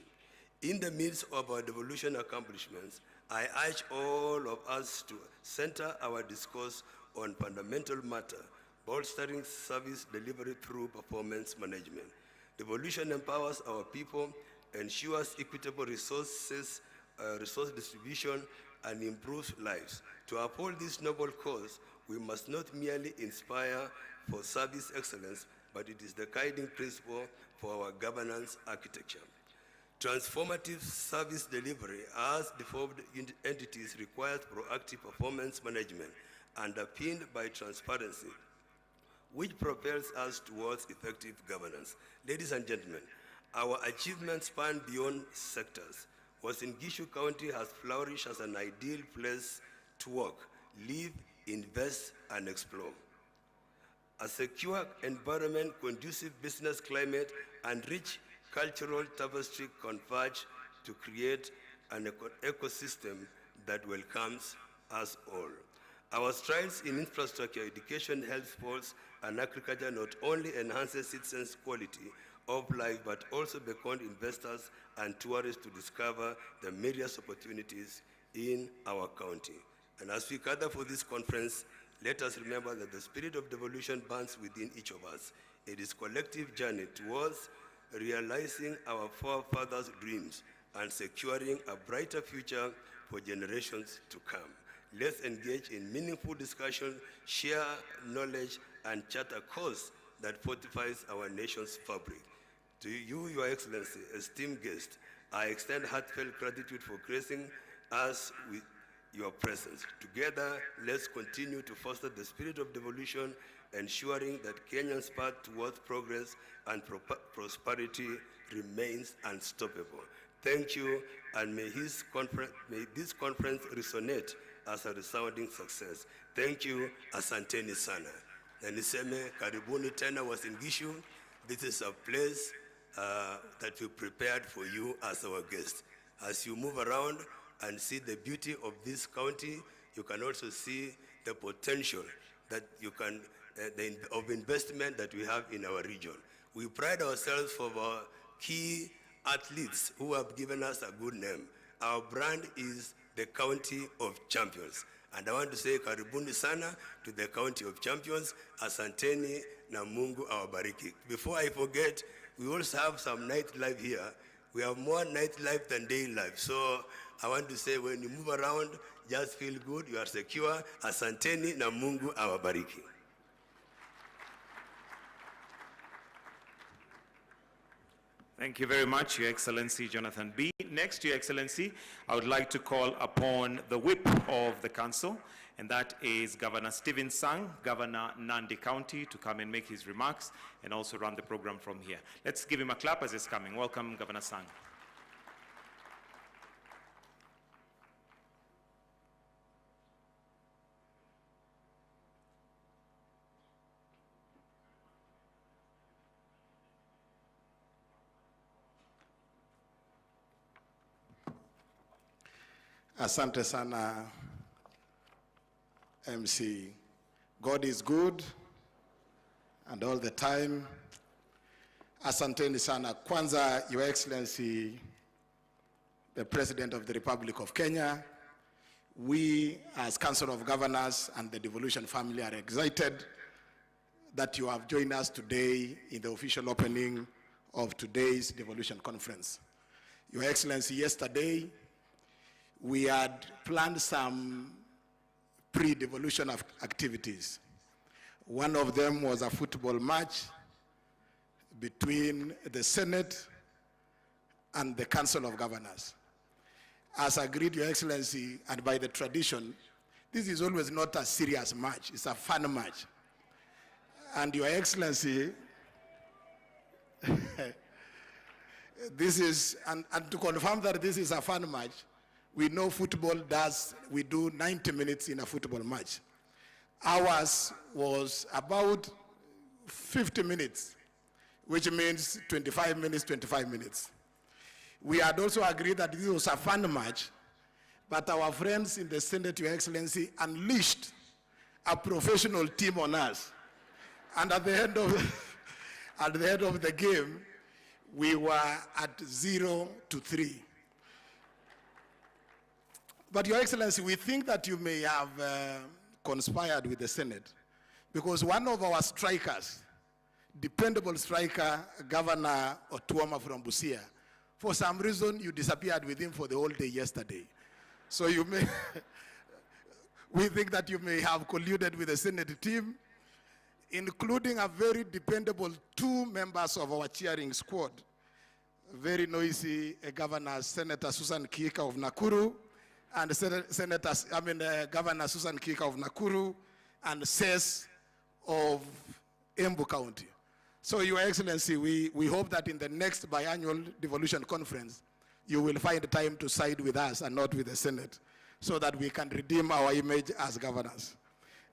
In the midst of our devolution accomplishments, I urge all of us to center our discourse on fundamental matter, bolstering service delivery through performance management. Devolution empowers our people, ensures equitable resource distribution, and improves lives. To uphold this noble cause, we must not merely inspire for service excellence, but it is the guiding principle for our governance architecture. Transformative service delivery as devolved entities requires proactive performance management underpinned by transparency, which propels us towards effective governance. Ladies and gentlemen, our achievements span beyond sectors. Uasin Gishu County has flourished as an ideal place to work, live, invest, and explore. A secure environment, conducive business climate, and rich cultural tapestry converge to create an ecosystem that welcomes us all. Our strides in infrastructure, education, health, sports, and agriculture not only enhances citizens' quality of life, but also beckon investors and tourists to discover the myriad opportunities in our county. And as we gather for this conference, let us remember that the spirit of devolution burns within each of us. It is a collective journey towards realizing our forefathers' dreams and securing a brighter future for generations to come. Let's engage in meaningful discussion, share knowledge, and chart a course that fortifies our nation's fabric. To you, Your Excellency, esteemed guest, I extend heartfelt gratitude for gracing us with your presence. Together, let's continue to foster the spirit of devolution, ensuring that Kenya's path towards progress and prosperity remains unstoppable. Thank you, and may this conference resonate as a resounding success. Thank you, asanteni sana. Na niseme karibuni tena Uasin Gishu. This is a place that we prepared for you as our guest. As you move around and see the beauty of this county, you can also see the potential that you can, of investment that we have in our region. We pride ourselves for our key athletes who have given us a good name. Our brand is the County of Champions. And I want to say karibuni sana to the County of Champions. Asanteni na Mungu awabariki. Before I forget, we also have some nightlife here. We have more nightlife than day life. So I want to say when you move around, just feel good, you are secure. Asanteni na Mungu awabariki. Thank you very much, Your Excellency Jonathan B. Next, Your Excellency, I would like to call upon the whip of the council, and that is Governor Stephen Sang, Governor Nandi County, to come and make his remarks and also run the program from here. Let's give him a clap as he's coming. Welcome, Governor Sang. Asante sana, MC. God is good and all the time. Asanteni sana. Kwanza, Your Excellency, the President of the Republic of Kenya, we as Council of Governors and the Devolution family are excited that you have joined us today in the official opening of today's Devolution Conference. Your Excellency, yesterday, we had planned some pre-devolution activities. One of them was a football match between the Senate and the Council of Governors. As agreed, Your Excellency, and by the tradition, this is always not a serious match, it's a fun match. And Your Excellency, this is, and to confirm that this is a fun match, we know football we do 90 minutes in a football match. Ours was about 50 minutes, which means 25 minutes, 25 minutes. We had also agreed that this was a fun match, but our friends in the Senate, Your Excellency, unleashed a professional team on us. And at the end of the game, we were at 0-3. But Your Excellency, we think that you may have conspired with the Senate, because one of our strikers, dependable striker, Governor Otuoma from Busia, for some reason you disappeared with him for the whole day yesterday. So you may, we think that you may have colluded with the Senate team, including a very dependable 2 members of our cheering squad, very noisy Governor Senator Susan Kika of Nakuru, and Governor Susan Kika of Nakuru, and SES of Embu County. So, Your Excellency, we hope that in the next biannual devolution conference, you will find time to side with us and not with the Senate, so that we can redeem our image as governors.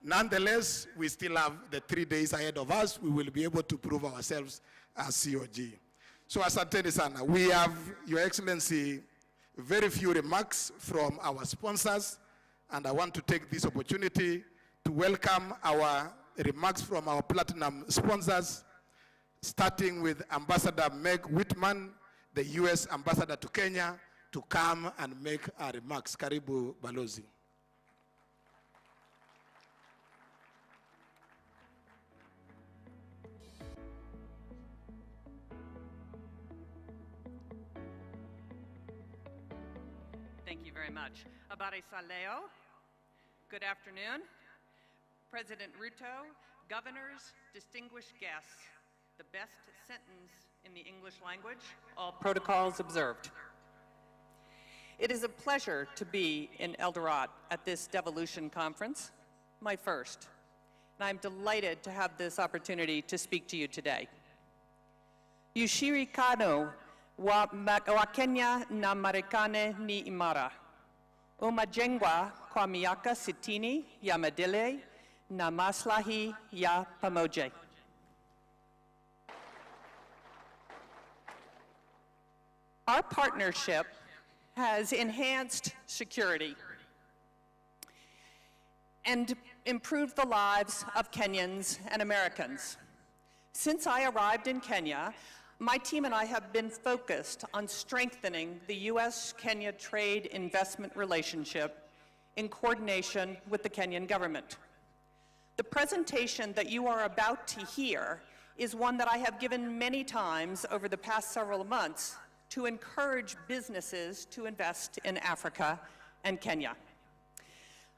Nonetheless, we still have the 3 days ahead of us. We will be able to prove ourselves as COG. So, asanteni sana. We have, Your Excellency, very few remarks from our sponsors, and I want to take this opportunity to welcome our remarks from our platinum sponsors, starting with Ambassador Meg Whitman, the U.S. Ambassador to Kenya, to come and make our remarks. Karibu, Balozi. Thank you very much. Abare Saleo, good afternoon. President Ruto, governors, distinguished guests, the best sentence in the English language, all protocols observed. It is a pleasure to be in Eldoret at this Devolution conference, my first, and I'm delighted to have this opportunity to speak to you today. Ushirikano wa Kenya na Marekani ni imara. Umajengwa kwa miaka 60 ya maadili na maslahi ya pamoja. Our partnership has enhanced security and improved the lives of Kenyans and Americans. Since I arrived in Kenya, my team and I have been focused on strengthening the U.S.-Kenya trade investment relationship in coordination with the Kenyan government. The presentation that you are about to hear is one that I have given many times over the past several months to encourage businesses to invest in Africa and Kenya.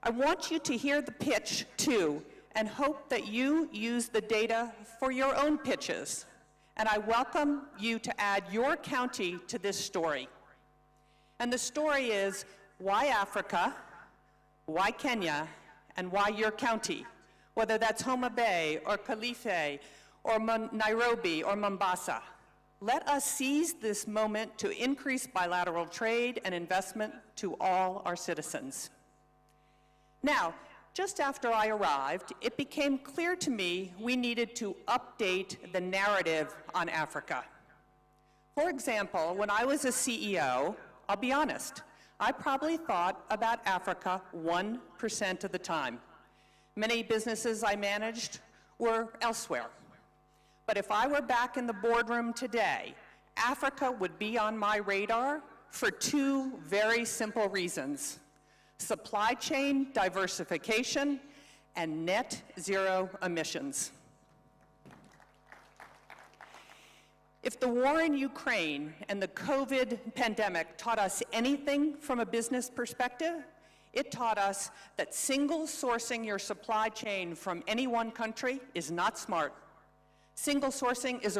I want you to hear the pitch too, and hope that you use the data for your own pitches. And I welcome you to add your county to this story. And the story is, why Africa, why Kenya, and why your county? Whether that's Homa Bay, or Kilifi, or Nairobi, or Mombasa. Let us seize this moment to increase bilateral trade and investment to all our citizens. Now, just after I arrived, it became clear to me we needed to update the narrative on Africa. For example, when I was a CEO, I'll be honest, I probably thought about Africa 1% of the time. Many businesses I managed were elsewhere. But if I were back in the boardroom today, Africa would be on my radar for 2 very simple reasons: supply chain diversification and net zero emissions. If the war in Ukraine and the COVID pandemic taught us anything from a business perspective, it taught us that single sourcing your supply chain from any one country is not smart. Single sourcing is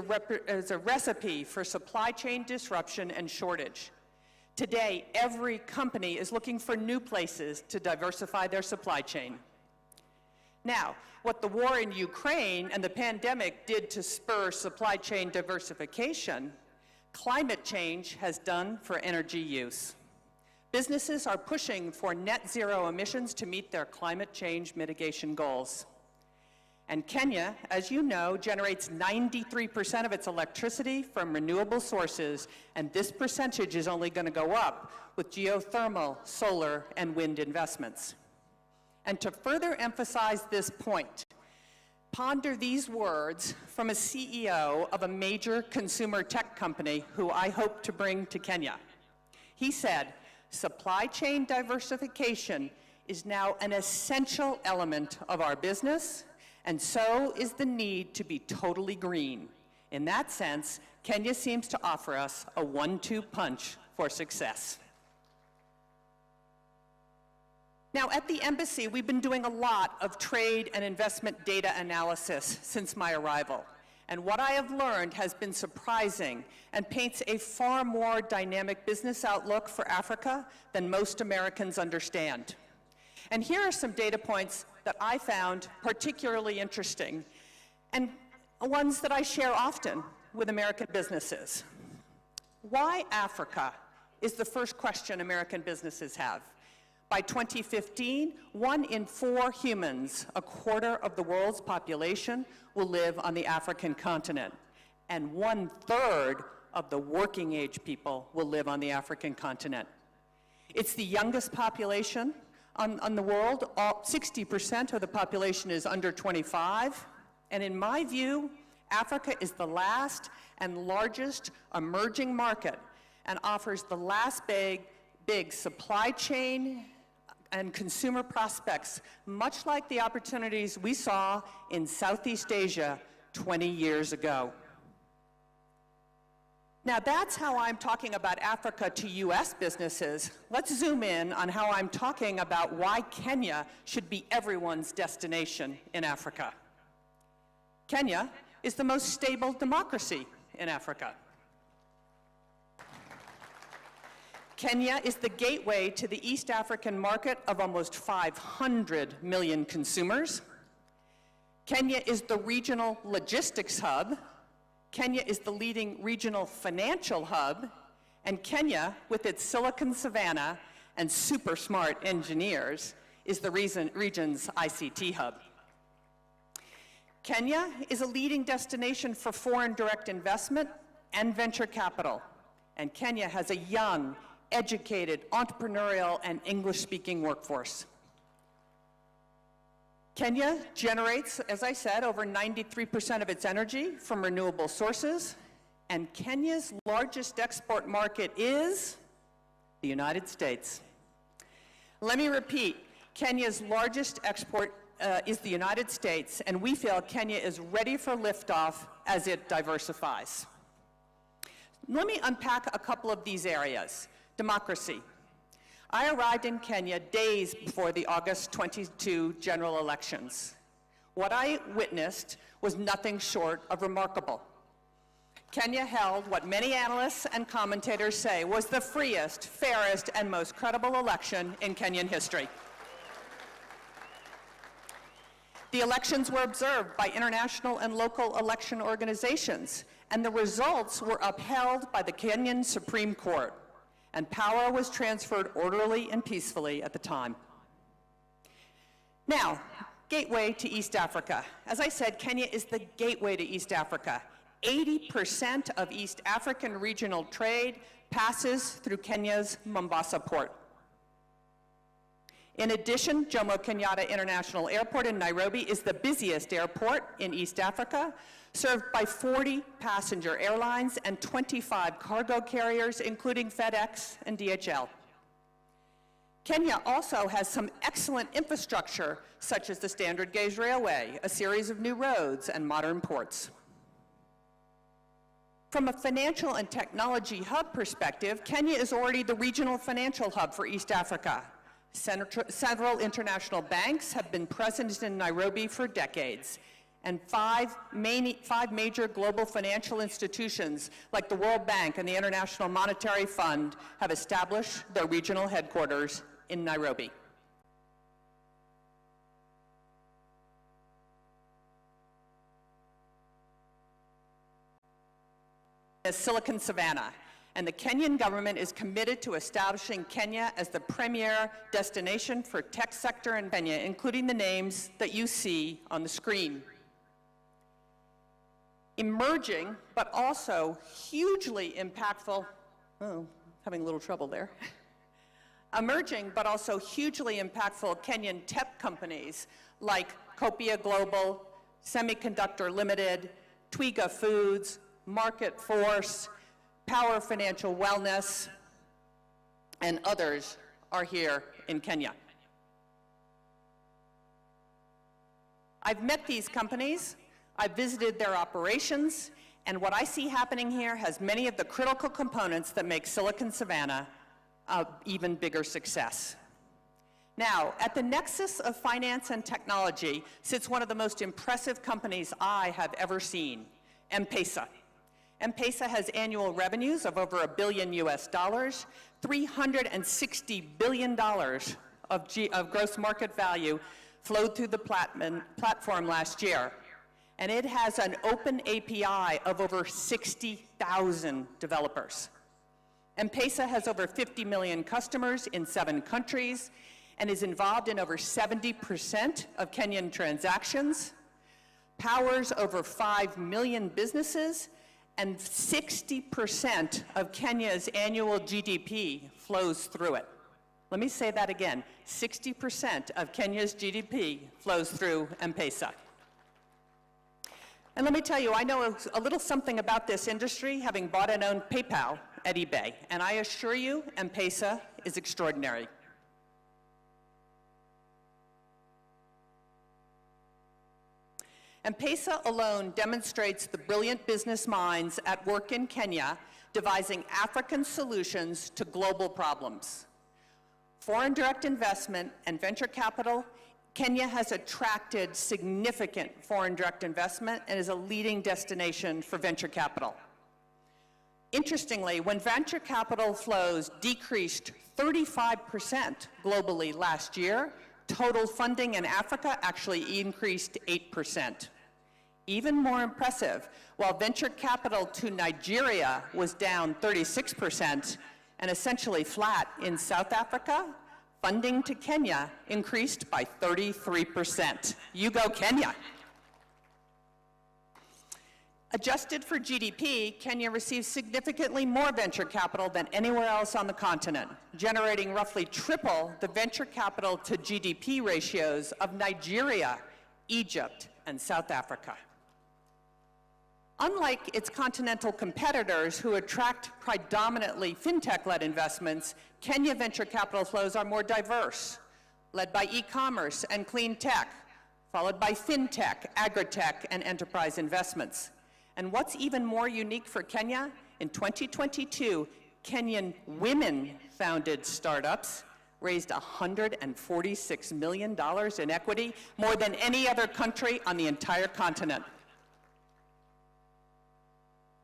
a recipe for supply chain disruption and shortage. Today, every company is looking for new places to diversify their supply chain. Now, what the war in Ukraine and the pandemic did to spur supply chain diversification, climate change has done for energy use. Businesses are pushing for net zero emissions to meet their climate change mitigation goals. And Kenya, as you know, generates 93% of its electricity from renewable sources, and this percentage is only going to go up with geothermal, solar, and wind investments. And to further emphasize this point, ponder these words from a CEO of a major consumer tech company who I hope to bring to Kenya. He said, "Supply chain diversification is now an essential element of our business, and so is the need to be totally green. In that sense, Kenya seems to offer us a 1-2 punch for success." Now, at the embassy, we've been doing a lot of trade and investment data analysis since my arrival. And what I have learned has been surprising and paints a far more dynamic business outlook for Africa than most Americans understand. And here are some data points that I found particularly interesting, and ones that I share often with American businesses. Why Africa is the first question American businesses have. By 2015, 1 in 4 humans, a quarter of the world's population, will live on the African continent, and 1/3 of the working age people will live on the African continent. It's the youngest population on the world. 60% of the population is under 25, and in my view, Africa is the last and largest emerging market and offers the last big supply chain and consumer prospects, much like the opportunities we saw in Southeast Asia 20 years ago. Now, that's how I'm talking about Africa to US businesses. Let's zoom in on how I'm talking about why Kenya should be everyone's destination in Africa. Kenya is the most stable democracy in Africa. Kenya is the gateway to the East African market of almost 500 million consumers. Kenya is the regional logistics hub. Kenya is the leading regional financial hub. And Kenya, with its Silicon Savannah and super smart engineers, is the region's ICT hub. Kenya is a leading destination for foreign direct investment and venture capital. And Kenya has a young, educated, entrepreneurial, and English-speaking workforce. Kenya generates, as I said, over 93% of its energy from renewable sources, and Kenya's largest export market is the United States. Let me repeat, Kenya's largest export is the United States, and we feel Kenya is ready for liftoff as it diversifies. Let me unpack a couple of these areas. Democracy. I arrived in Kenya days before the August 22 general elections. What I witnessed was nothing short of remarkable. Kenya held what many analysts and commentators say was the freest, fairest, and most credible election in Kenyan history. The elections were observed by international and local election organizations, and the results were upheld by the Kenyan Supreme Court, and power was transferred orderly and peacefully at the time. Now, gateway to East Africa. As I said, Kenya is the gateway to East Africa. 80% of East African regional trade passes through Kenya's Mombasa port. In addition, Jomo Kenyatta International Airport in Nairobi is the busiest airport in East Africa, served by 40 passenger airlines and 25 cargo carriers, including FedEx and DHL. Kenya also has some excellent infrastructure, such as the Standard Gauge Railway, a series of new roads, and modern ports. From a financial and technology hub perspective, Kenya is already the regional financial hub for East Africa. Several international banks have been present in Nairobi for decades, and five major global financial institutions like the World Bank and the International Monetary Fund have established their regional headquarters in Nairobi. Silicon Savannah, and the Kenyan government is committed to establishing Kenya as the premier destination for tech sector in Kenya, including the names that you see on the screen. Emerging, but also hugely impactful, having a little trouble there. Emerging, but also hugely impactful Kenyan tech companies like Copia Global, Semiconductor Limited, Twiga Foods, Market Force, Power Financial Wellness, and others are here in Kenya. I've met these companies, I've visited their operations, and what I see happening here has many of the critical components that make Silicon Savannah an even bigger success. Now, at the nexus of finance and technology sits one of the most impressive companies I have ever seen, M-Pesa. M-Pesa has annual revenues of over $1 billion US, $360 billion of gross market value flowed through the platform last year. And it has an open API of over 60,000 developers. M-Pesa has over 50 million customers in 7 countries and is involved in over 70% of Kenyan transactions, powers over 5 million businesses, and 60% of Kenya's annual GDP flows through it. Let me say that again. 60% of Kenya's GDP flows through M-Pesa. And let me tell you, I know a little something about this industry, having bought and owned PayPal at eBay, and I assure you, M-Pesa is extraordinary. M-Pesa alone demonstrates the brilliant business minds at work in Kenya devising African solutions to global problems. Foreign direct investment and venture capital, Kenya has attracted significant foreign direct investment and is a leading destination for venture capital. Interestingly, when venture capital flows decreased 35% globally last year, total funding in Africa actually increased 8%. Even more impressive, while venture capital to Nigeria was down 36% and essentially flat in South Africa, funding to Kenya increased by 33%. You go, Kenya. Adjusted for GDP, Kenya receives significantly more venture capital than anywhere else on the continent, generating roughly triple the venture capital to GDP ratios of Nigeria, Egypt, and South Africa. Unlike its continental competitors who attract predominantly fintech-led investments, Kenya venture capital flows are more diverse, led by e-commerce and clean tech, followed by fintech, agri-tech, and enterprise investments. And what's even more unique for Kenya, in 2022, Kenyan women-founded startups raised $146 million in equity, more than any other country on the entire continent.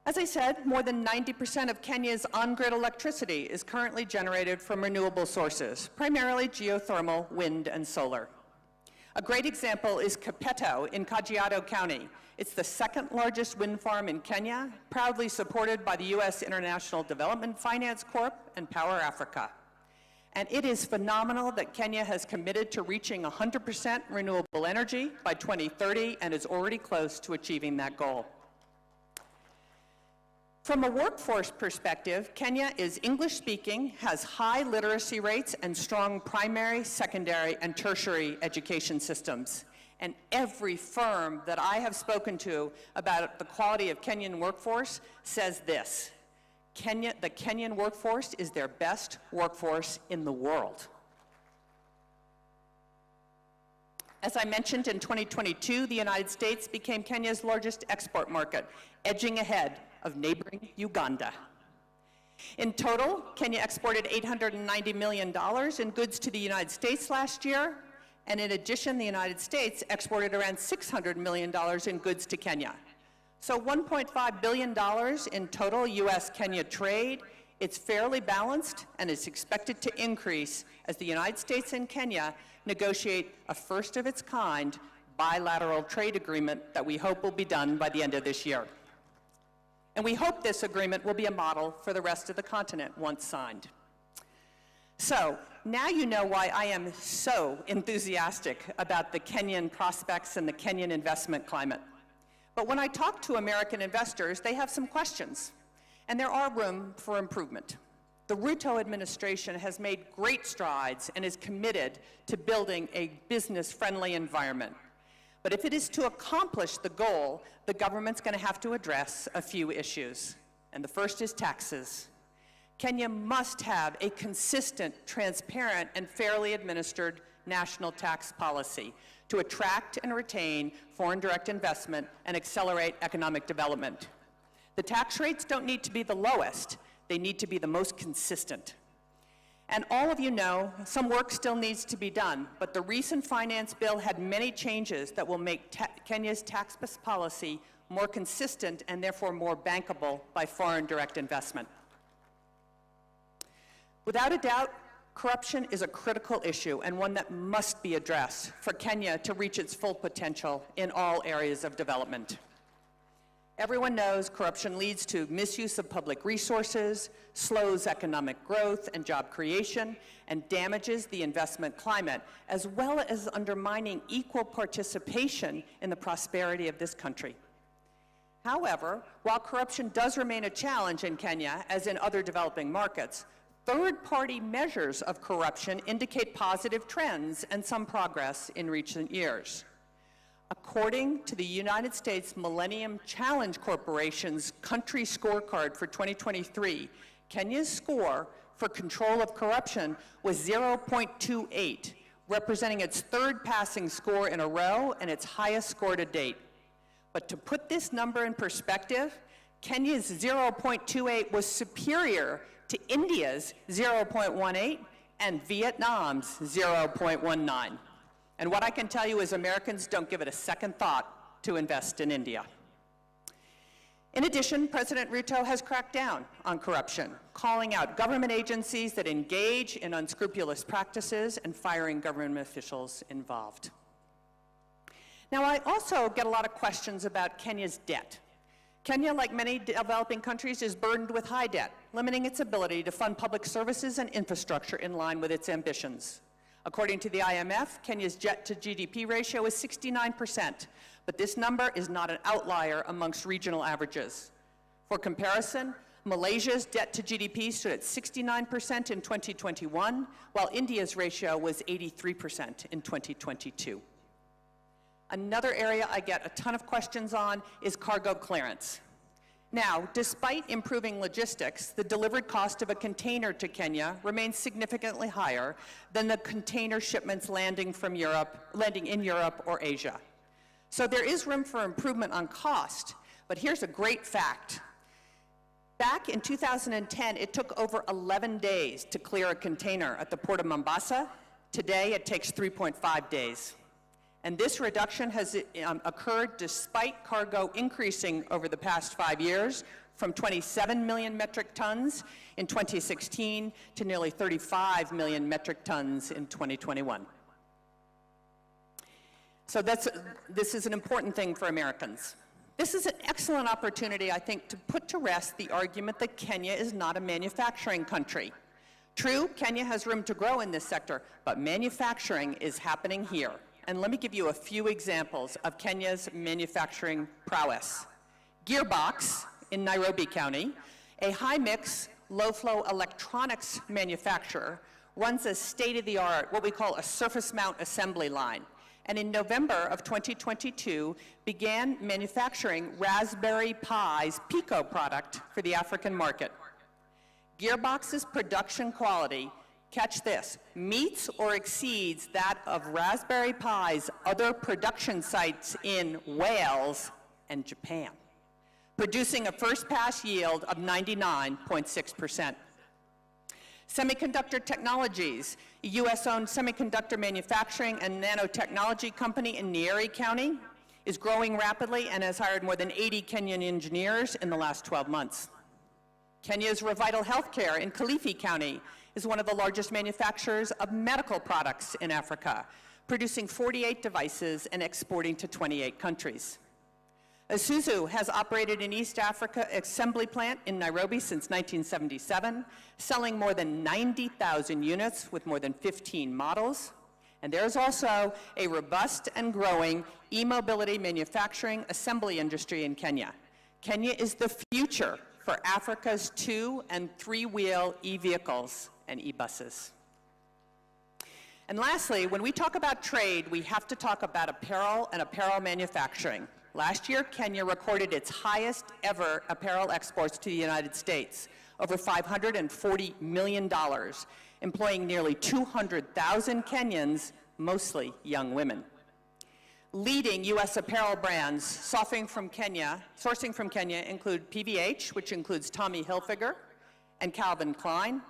As I said, more than 90% of Kenya's on-grid electricity is currently generated from renewable sources, primarily geothermal, wind, and solar. A great example is Kapeto in Kajiado County. It's the second largest wind farm in Kenya, proudly supported by the U.S. International Development Finance Corp. And Power Africa. And it is phenomenal that Kenya has committed to reaching 100% renewable energy by 2030 and is already close to achieving that goal. From a workforce perspective, Kenya is English-speaking, has high literacy rates, and strong primary, secondary, and tertiary education systems. And every firm that I have spoken to about the quality of Kenyan workforce says this: the Kenyan workforce is their best workforce in the world. As I mentioned, in 2022, the United States became Kenya's largest export market, edging ahead of neighboring Uganda. In total, Kenya exported $890 million in goods to the United States last year, And in addition, the United States exported around $600 million in goods to Kenya. So $1.5 billion in total US-Kenya trade. It's fairly balanced, and it's expected to increase as the United States and Kenya negotiate a first-of-its-kind bilateral trade agreement that we hope will be done by the end of this year. And we hope this agreement will be a model for the rest of the continent once signed. So now you know why I am so enthusiastic about the Kenyan prospects and the Kenyan investment climate. But when I talk to American investors, they have some questions, and there are room for improvement. The Ruto administration has made great strides and is committed to building a business-friendly environment. But if it is to accomplish the goal, the government's going to have to address a few issues. And the first is taxes. Kenya must have a consistent, transparent, and fairly administered national tax policy to attract and retain foreign direct investment and accelerate economic development. The tax rates don't need to be the lowest. They need to be the most consistent. And all of you know, some work still needs to be done, but the recent finance bill had many changes that will make Kenya's tax policy more consistent and therefore more bankable by foreign direct investment. Without a doubt, corruption is a critical issue and one that must be addressed for Kenya to reach its full potential in all areas of development. Everyone knows corruption leads to misuse of public resources, slows economic growth and job creation, and damages the investment climate, as well as undermining equal participation in the prosperity of this country. However, while corruption does remain a challenge in Kenya, as in other developing markets, third-party measures of corruption indicate positive trends and some progress in recent years. According to the United States Millennium Challenge Corporation's country scorecard for 2023, Kenya's score for control of corruption was 0.28, representing its third passing score in a row and its highest score to date. But to put this number in perspective, Kenya's 0.28 was superior to India's 0.18 and Vietnam's 0.19. And what I can tell you is Americans don't give it a second thought to invest in India. In addition, President Ruto has cracked down on corruption, calling out government agencies that engage in unscrupulous practices and firing government officials involved. Now, I also get a lot of questions about Kenya's debt. Kenya, like many developing countries, is burdened with high debt, limiting its ability to fund public services and infrastructure in line with its ambitions. According to the IMF, Kenya's debt-to-GDP ratio is 69%, but this number is not an outlier amongst regional averages. For comparison, Malaysia's debt-to-GDP stood at 69% in 2021, while India's ratio was 83% in 2022. Another area I get a ton of questions on is cargo clearance. Now, despite improving logistics, the delivered cost of a container to Kenya remains significantly higher than the container shipments landing in Europe or Asia. So there is room for improvement on cost, but here's a great fact. Back in 2010, it took over 11 days to clear a container at the port of Mombasa. Today, it takes 3.5 days. And this reduction has occurred despite cargo increasing over the past 5 years from 27 million metric tons in 2016 to nearly 35 million metric tons in 2021. So this is an important thing for Americans. This is an excellent opportunity, I think, to put to rest the argument that Kenya is not a manufacturing country. True, Kenya has room to grow in this sector, but manufacturing is happening here. And let me give you a few examples of Kenya's manufacturing prowess. Gearbox in Nairobi County, a high-mix, low-flow electronics manufacturer, runs a state-of-the-art, what we call a surface mount assembly line. And in November of 2022, began manufacturing Raspberry Pi's Pico product for the African market. Gearbox's production quality, catch this, meets or exceeds that of Raspberry Pi's other production sites in Wales and Japan, producing a first pass yield of 99.6%. Semiconductor Technologies, a US-owned semiconductor manufacturing and nanotechnology company in Nyeri County, is growing rapidly and has hired more than 80 Kenyan engineers in the last 12 months. Kenya's Revital Healthcare in Kilifi County is one of the largest manufacturers of medical products in Africa, producing 48 devices and exporting to 28 countries. Isuzu has operated an East Africa assembly plant in Nairobi since 1977, selling more than 90,000 units with more than 15 models. And there's also a robust and growing e-mobility manufacturing assembly industry in Kenya. Kenya is the future for Africa's 2- and 3-wheel e-vehicles and e-buses. And lastly, when we talk about trade, we have to talk about apparel and apparel manufacturing. Last year, Kenya recorded its highest ever apparel exports to the United States, over $540 million, employing nearly 200,000 Kenyans, mostly young women. Leading U.S. apparel brands sourcing from Kenya include PVH, which includes Tommy Hilfiger and Calvin Klein,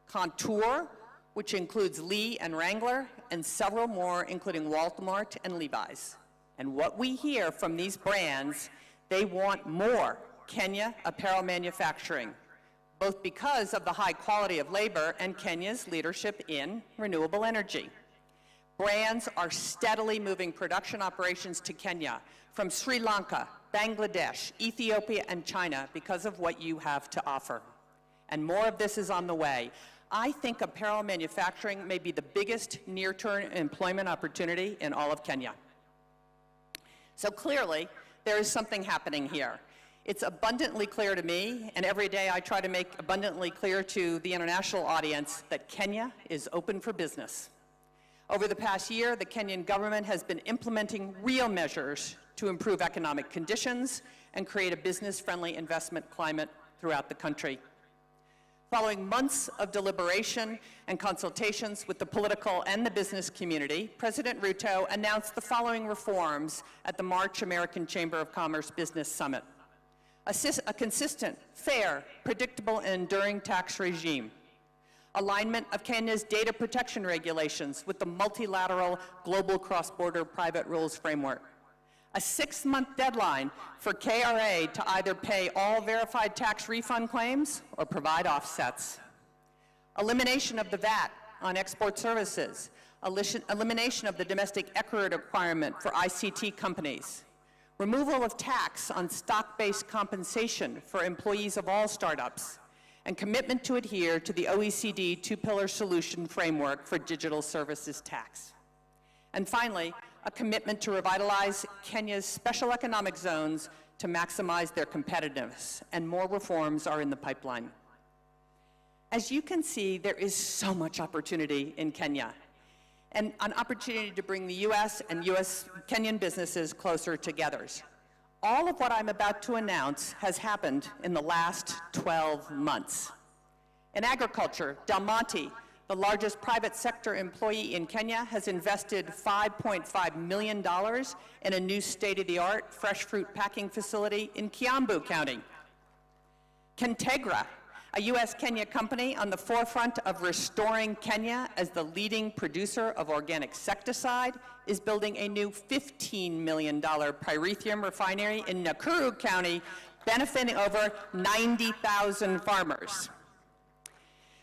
Contour, which includes Lee and Wrangler, and several more, including Walmart and Levi's. And what we hear from these brands, they want more Kenya apparel manufacturing, both because of the high quality of labor and Kenya's leadership in renewable energy. Brands are steadily moving production operations to Kenya from Sri Lanka, Bangladesh, Ethiopia, and China because of what you have to offer. And more of this is on the way. I think apparel manufacturing may be the biggest near-term employment opportunity in all of Kenya. So clearly, there is something happening here. It's abundantly clear to me, and every day I try to make abundantly clear to the international audience that Kenya is open for business. Over the past year, the Kenyan government has been implementing real measures to improve economic conditions and create a business-friendly investment climate throughout the country. Following months of deliberation and consultations with the political and the business community, President Ruto announced the following reforms at the March American Chamber of Commerce Business Summit. A consistent, fair, predictable, and enduring tax regime. Alignment of Kenya's data protection regulations with the multilateral global cross-border private rules framework. A 6-month deadline for KRA to either pay all verified tax refund claims or provide offsets. Elimination of the VAT on export services. Elimination of the domestic equity requirement for ICT companies. Removal of tax on stock-based compensation for employees of all startups. And commitment to adhere to the OECD 2-pillar solution framework for digital services tax. And finally, a commitment to revitalize Kenya's special economic zones to maximize their competitiveness, and more reforms are in the pipeline. As you can see, there is so much opportunity in Kenya, and an opportunity to bring the US and Kenyan businesses closer together. All of what I'm about to announce has happened in the last 12 months. In agriculture, Del Monte, the largest private sector employee in Kenya, has invested $5.5 million in a new state-of-the-art fresh fruit packing facility in Kiambu County. Kentegra, a US-Kenya company on the forefront of restoring Kenya as the leading producer of organic insecticide, is building a new $15 million pyrethrum refinery in Nakuru County, benefiting over 90,000 farmers.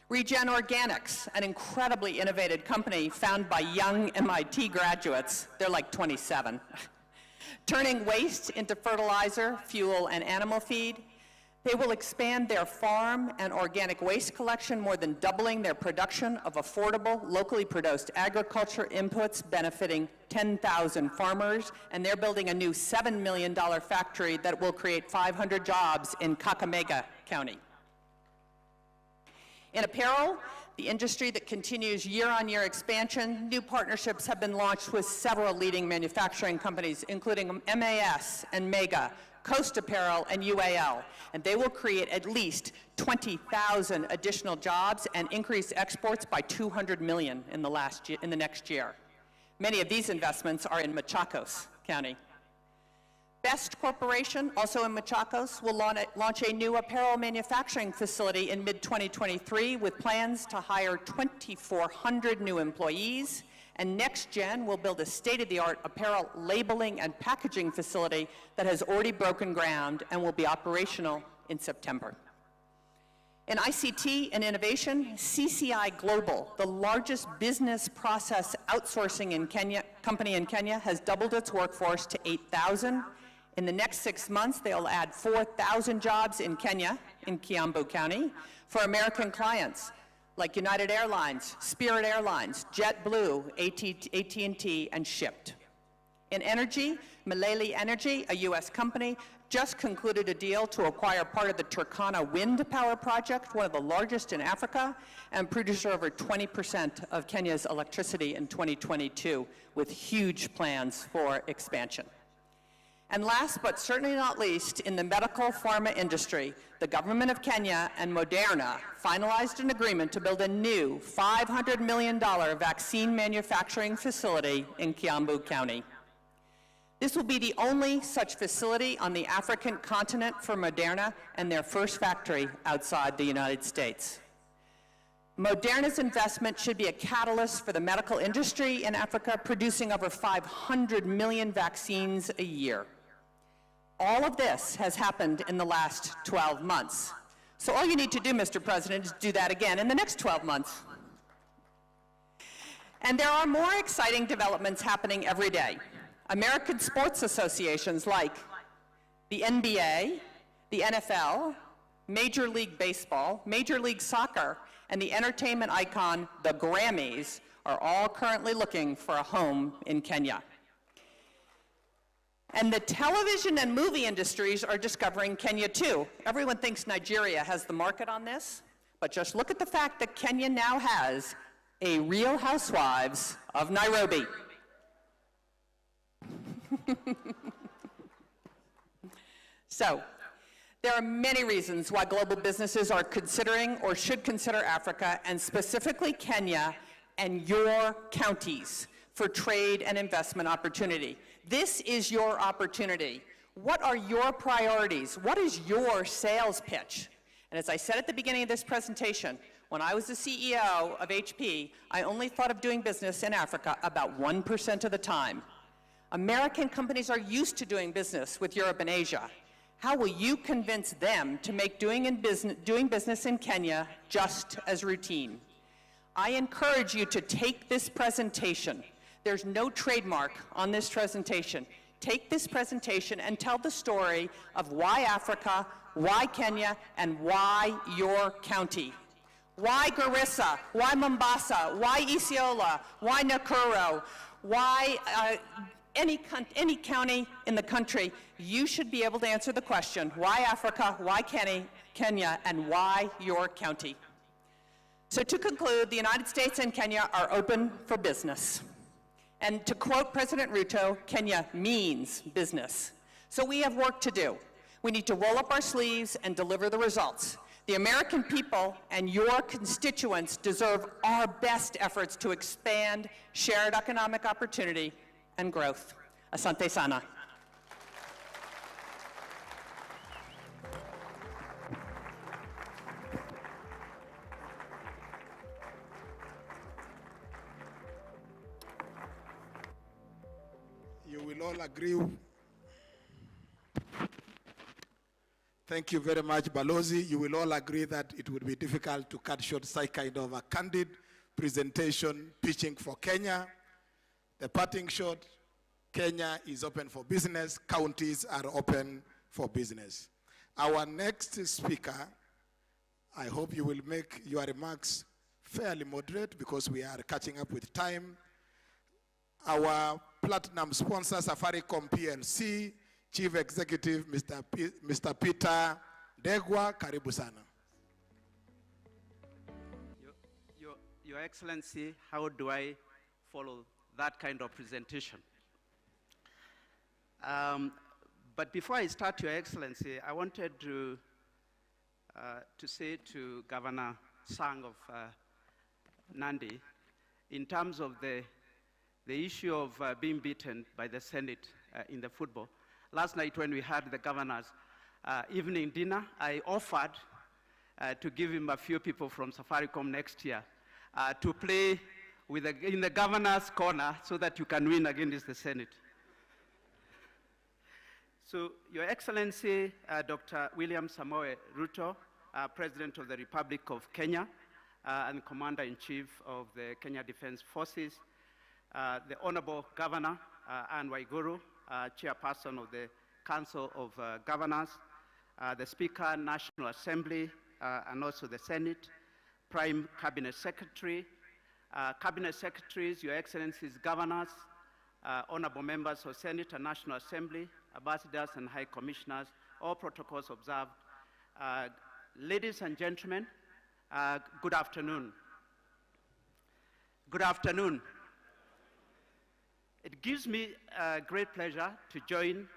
Regen Organics, an incredibly innovative company founded by young MIT graduates, they're like 27, turning waste into fertilizer, fuel, and animal feed. They will expand their farm and organic waste collection, more than doubling their production of affordable, locally produced agriculture inputs, benefiting 10,000 farmers, and they're building a new $7 million factory that will create 500 jobs in Kakamega County. In apparel, the industry that continues year-on-year expansion, new partnerships have been launched with several leading manufacturing companies, including MAS and Mega, Coast Apparel, and UAL, and they will create at least 20,000 additional jobs and increase exports by 200 million in the next year. Many of these investments are in Machakos County. Best Corporation, also in Machakos, will launch a new apparel manufacturing facility in mid-2023 with plans to hire 2,400 new employees. And NextGen will build a state-of-the-art apparel labeling and packaging facility that has already broken ground and will be operational in September. In ICT and innovation, CCI Global, the largest business process outsourcing company in Kenya, has doubled its workforce to 8,000. In the next 6 months, they'll add 4,000 jobs in Kenya, in Kiambu County, for American clients like United Airlines, Spirit Airlines, JetBlue, AT&T, and Shipt. In energy, Malele Energy, a US company, just concluded a deal to acquire part of the Turkana wind power project, one of the largest in Africa, and producer over 20% of Kenya's electricity in 2022, with huge plans for expansion. And last but certainly not least, in the medical pharma industry, the government of Kenya and Moderna finalized an agreement to build a new $500 million vaccine manufacturing facility in Kiambu County. This will be the only such facility on the African continent for Moderna and their first factory outside the United States. Moderna's investment should be a catalyst for the medical industry in Africa, producing over 500 million vaccines a year. All of this has happened in the last 12 months. So all you need to do, Mr. President, is do that again in the next 12 months. And there are more exciting developments happening every day. American sports associations like the NBA, the NFL, Major League Baseball, Major League Soccer, and the entertainment icon, the Grammys, are all currently looking for a home in Kenya. And the television and movie industries are discovering Kenya too. Everyone thinks Nigeria has the market on this, but just look at the fact that Kenya now has a Real Housewives of Nairobi. So, there are many reasons why global businesses are considering or should consider Africa, and specifically Kenya and your counties, for trade and investment opportunity. This is your opportunity. What are your priorities? What is your sales pitch? And as I said at the beginning of this presentation, when I was the CEO of HP, I only thought of doing business in Africa about 1% of the time. American companies are used to doing business with Europe and Asia. How will you convince them to make doing business in Kenya just as routine? I encourage you to take this presentation. There's no trademark on this presentation. Take this presentation and tell the story of why Africa, why Kenya, and why your county. Why Garissa? Why Mombasa? Why Isiolo? Why Nakuru? Why any county in the country? You should be able to answer the question, why Africa, why Kenya, and why your county? So to conclude, the United States and Kenya are open for business. And to quote President Ruto, Kenya means business. So we have work to do. We need to roll up our sleeves and deliver the results. The American people and your constituents deserve our best efforts to expand shared economic opportunity and growth. Asante sana. You will all agree. Thank you very much, Balozi. You will all agree that it would be difficult to cut short such kind of a candid presentation pitching for Kenya. The parting shot, Kenya is open for business, counties are open for business. Our next speaker, I hope you will make your remarks fairly moderate because we are catching up with time. Our platinum sponsor, Safaricom PLC, Chief Executive, Mr. Peter Degwa, karibu sana. Your Excellency, how do I follow that kind of presentation? But before I start, Your Excellency, I wanted to say to Governor Sang of Nandi, in terms of the issue of being beaten by the Senate in the football, Last night when we had the governor's evening dinner, I offered to give him a few people from Safaricom next year to play in the governor's corner so that you can win against the Senate. So, Your Excellency, Dr. William Samoei Ruto, President of the Republic of Kenya and Commander-in-Chief of the Kenya Defense Forces, the Honorable Governor, Anne Waiguru, Chairperson of the Council of Governors, the Speaker, National Assembly, and also the Senate, Prime Cabinet Secretary, Cabinet Secretaries, Your Excellencies, Governors, Honorable Members of Senate and National Assembly, Ambassadors and High Commissioners, all protocols observed. Ladies and gentlemen, good afternoon. Good afternoon. It gives me great pleasure to join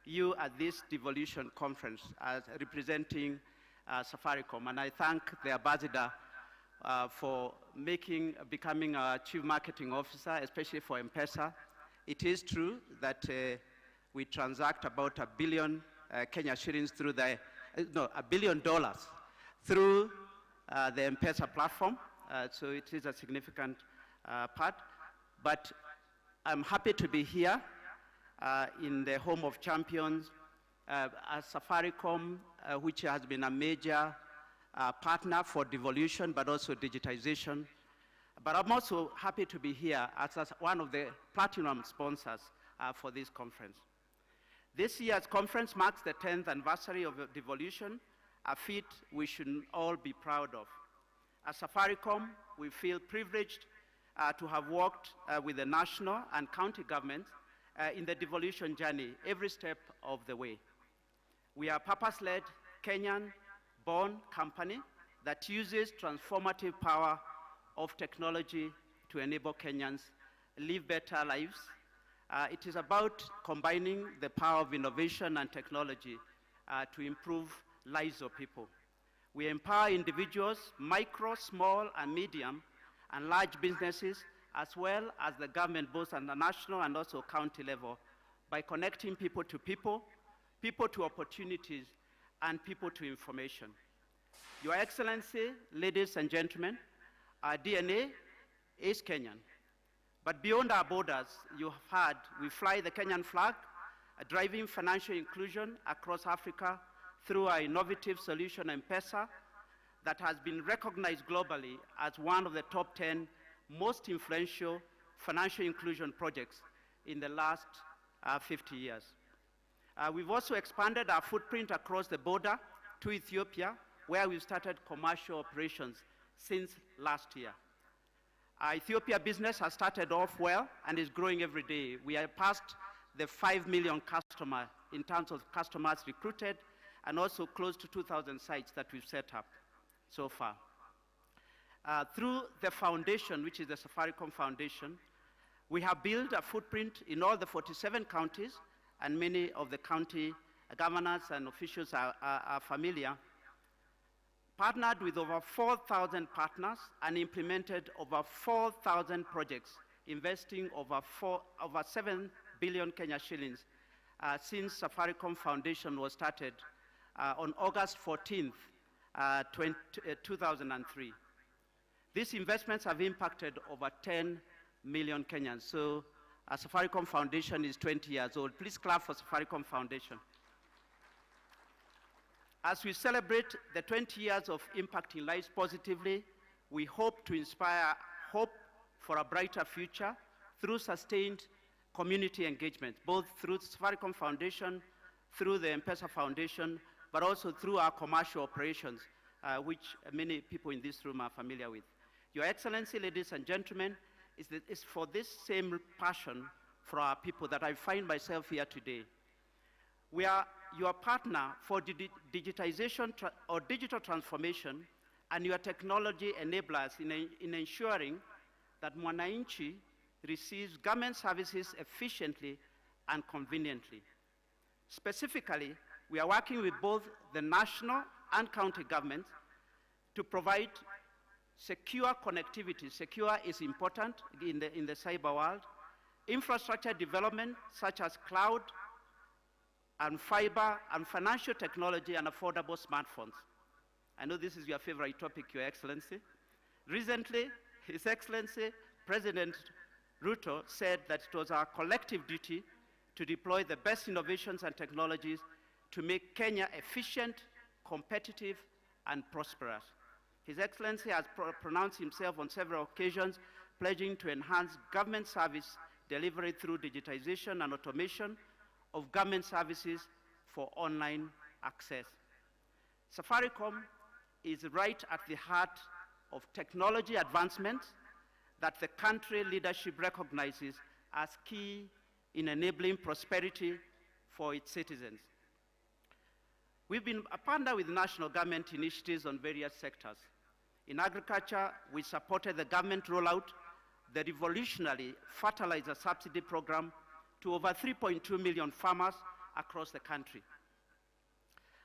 you at this Devolution conference as representing Safaricom, and I thank the ambassador for becoming a chief marketing officer, especially for M-Pesa. It is true that we transact about $1 billion Kenya shillings through $1 billion through the M-Pesa platform, so it is a significant part. But I'm happy to be here in the home of champions, as Safaricom, which has been a major partner for devolution, but also digitization. But I'm also happy to be here as one of the platinum sponsors for this conference. This year's conference marks the 10th anniversary of devolution, a feat we should all be proud of. As Safaricom, we feel privileged to have worked with the national and county governments in the devolution journey every step of the way. We are a purpose-led, Kenyan-born company that uses transformative power of technology to enable Kenyans live better lives. It is about combining the power of innovation and technology to improve lives of people. We empower individuals, micro, small, and medium, and large businesses, as well as the government, both at the national and also county level, by connecting people to people, people to opportunities, and people to information. Your Excellency, ladies and gentlemen, our DNA is Kenyan. But beyond our borders, you have heard, we fly the Kenyan flag, driving financial inclusion across Africa through our innovative solution, M-Pesa, that has been recognized globally as one of the top 10 most influential financial inclusion projects in the last 50 years. We've also expanded our footprint across the border to Ethiopia, where we've started commercial operations since last year. Our Ethiopia business has started off well and is growing every day. We are past the 5 million customer in terms of customers recruited, and also close to 2,000 sites that we've set up so far. Through the foundation, which is the Safaricom Foundation, we have built a footprint in all the 47 counties, and many of the county governors and officials are familiar, partnered with over 4,000 partners and implemented over 4,000 projects, investing over 7 billion Kenya shillings since Safaricom Foundation was started on August 14th, 2003. These investments have impacted over 10 million Kenyans. So Safaricom Foundation is 20 years old. Please clap for Safaricom Foundation. As we celebrate the 20 years of impacting lives positively, we hope to inspire hope for a brighter future through sustained community engagement, both through Safaricom Foundation, through the M-Pesa Foundation, but also through our commercial operations, which many people in this room are familiar with. Your Excellency, ladies and gentlemen, it's for this same passion for our people that I find myself here today. We are your partner for digitization or digital transformation, and your technology enablers in ensuring that Mwananchi receives government services efficiently and conveniently. Specifically, we are working with both the national and county governments to provide secure connectivity. Secure is important in the cyber world. Infrastructure development, such as cloud, and fiber, and financial technology and affordable smartphones. I know this is your favorite topic, Your Excellency. Recently, His Excellency, President Ruto said that it was our collective duty to deploy the best innovations and technologies to make Kenya efficient, competitive, and prosperous. His Excellency has pronounced himself on several occasions, pledging to enhance government service delivery through digitization and automation of government services for online access. Safaricom is right at the heart of technology advancements that the country leadership recognizes as key in enabling prosperity for its citizens. We've been a partner with national government initiatives on various sectors. In agriculture, we supported the government rollout, the revolutionary fertilizer subsidy program to over 3.2 million farmers across the country.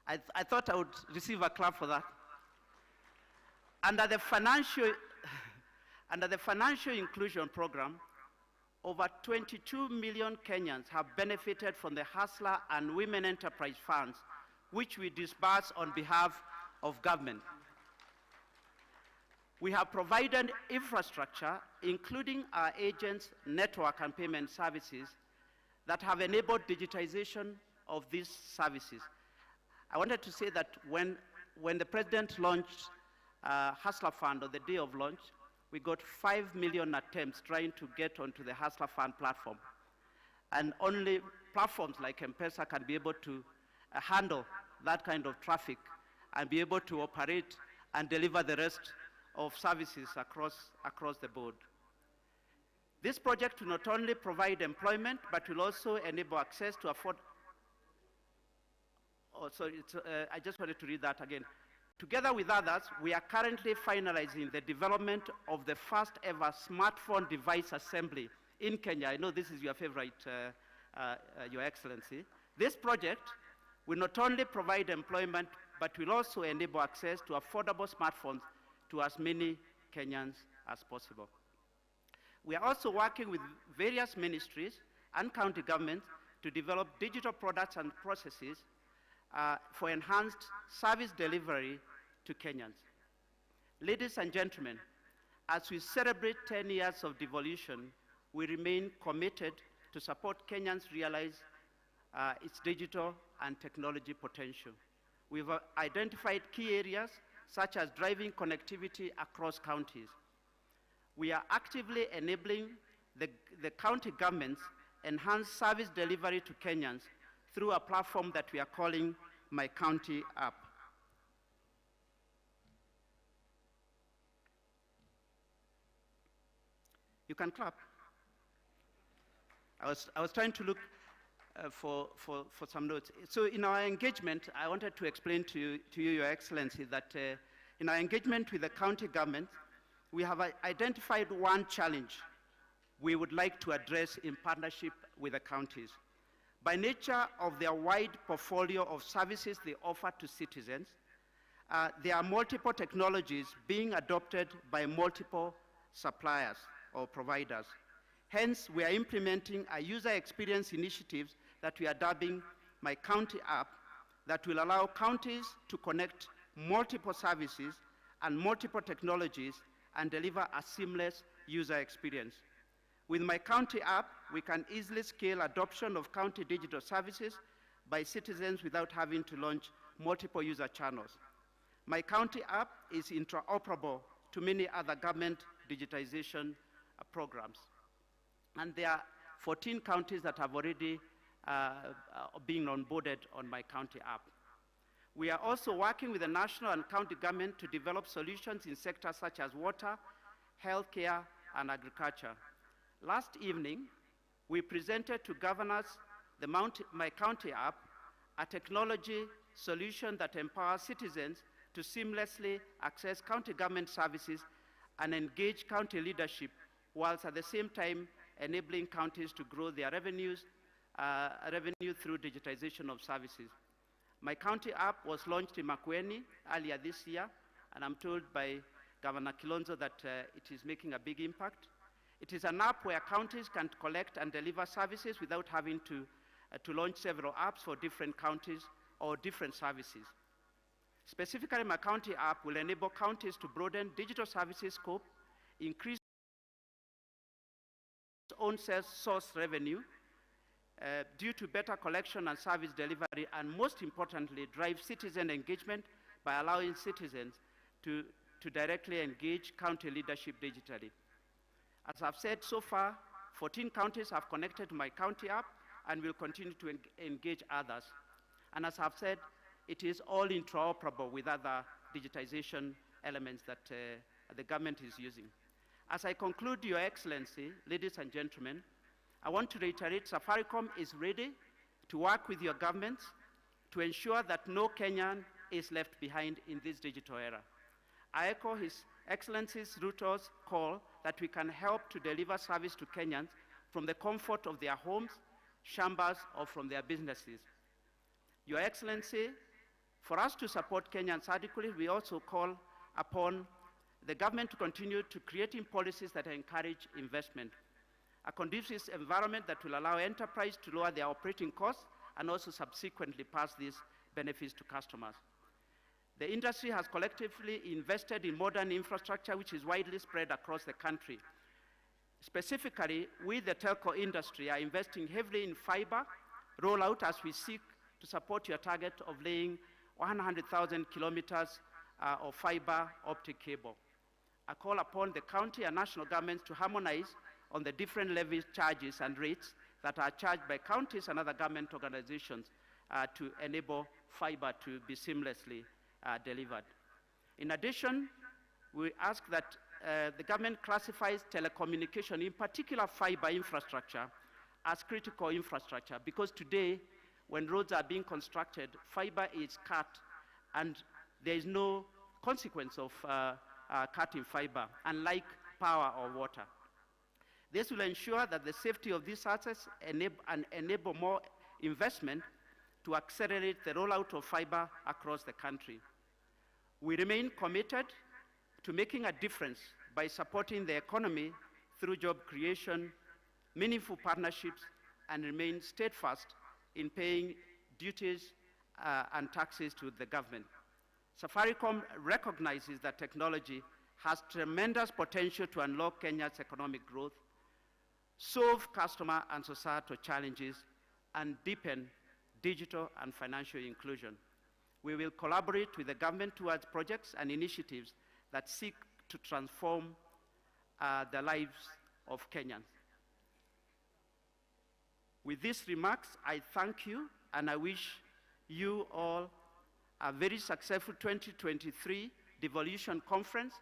I thought I would receive a clap for that. Under the financial inclusion program, over 22 million Kenyans have benefited from the Hustler and Women Enterprise Funds, which we disburse on behalf of government. We have provided infrastructure, including our agents' network and payment services, that have enabled digitization of these services. I wanted to say that when the President launched Hustler Fund on the day of launch, we got 5 million attempts trying to get onto the Hustler Fund platform. And only platforms like M-Pesa can be able to handle that kind of traffic and be able to operate and deliver the rest of services across the board. This project will not only provide employment, but will also enable access to afford. Oh, sorry, I just wanted to read that again. Together with others, we are currently finalizing the development of the first ever smartphone device assembly in Kenya. I know this is your favorite, Your Excellency. This project will not only provide employment, but will also enable access to affordable smartphones to as many Kenyans as possible. We are also working with various ministries and county governments to develop digital products and processes for enhanced service delivery to Kenyans. Ladies and gentlemen, as we celebrate 10 years of devolution, we remain committed to support Kenyans realize its digital and technology potential. We've identified key areas such as driving connectivity across counties. We are actively enabling the county governments enhance service delivery to Kenyans through a platform that we are calling My County App. You can clap. I was trying to look for some notes. So in our engagement, I wanted to explain to you, Your Excellency, that in our engagement with the county government, we have identified one challenge we would like to address in partnership with the counties. By nature of their wide portfolio of services they offer to citizens, there are multiple technologies being adopted by multiple suppliers or providers. Hence, we are implementing a user experience initiatives that we are dubbing My County App that will allow counties to connect multiple services and multiple technologies and deliver a seamless user experience. With My County App, we can easily scale adoption of county digital services by citizens without having to launch multiple user channels. My County App is interoperable to many other government digitization programs. And there are 14 counties that have already been onboarded on My County App. We are also working with the national and county government to develop solutions in sectors such as water, healthcare, and agriculture. Last evening, we presented to governors the My County App, a technology solution that empowers citizens to seamlessly access county government services and engage county leadership, whilst at the same time enabling counties to grow their revenue through digitization of services. My County App was launched in Makueni earlier this year, and I'm told by Governor Kilonzo that it is making a big impact. It is an app where counties can collect and deliver services without having to to launch several apps for different counties or different services. Specifically, my county app will enable counties to broaden digital services scope, increase own sales source revenue due to better collection and service delivery, and most importantly, drive citizen engagement by allowing citizens to directly engage county leadership digitally. As I've said so far, 14 counties have connected to my county app and will continue to engage others. And as I've said, it is all interoperable with other digitization elements that the government is using. As I conclude, Your Excellency, ladies and gentlemen, I want to reiterate Safaricom is ready to work with your governments to ensure that no Kenyan is left behind in this digital era. I echo His Excellency's Ruto's call that we can help to deliver service to Kenyans from the comfort of their homes, chambers, or from their businesses. Your Excellency, for us to support Kenyans adequately, we also call upon the government to continue to creating policies that encourage investment, a conducive environment that will allow enterprise to lower their operating costs and also subsequently pass these benefits to customers. The industry has collectively invested in modern infrastructure which is widely spread across the country. Specifically, we, the telco industry, are investing heavily in fiber rollout as we seek to support your target of laying 100,000 kilometers of fiber optic cable. I call upon the county and national governments to harmonize on the different levy charges and rates that are charged by counties and other government organizations to enable fiber to be seamlessly delivered. In addition, we ask that the government classifies telecommunication, in particular fiber infrastructure, as critical infrastructure, because today, when roads are being constructed, fiber is cut and there is no consequence of cutting fiber, unlike power or water. This will ensure that the safety of these assets enable more investment to accelerate the rollout of fiber across the country. We remain committed to making a difference by supporting the economy through job creation, meaningful partnerships, and remain steadfast in paying duties and taxes to the government. Safaricom recognizes that technology has tremendous potential to unlock Kenya's economic growth, solve customer and societal challenges, and deepen digital and financial inclusion. We will collaborate with the government towards projects and initiatives that seek to transform the lives of Kenyans. With these remarks, I thank you and I wish you all a very successful 2023 Devolution Conference.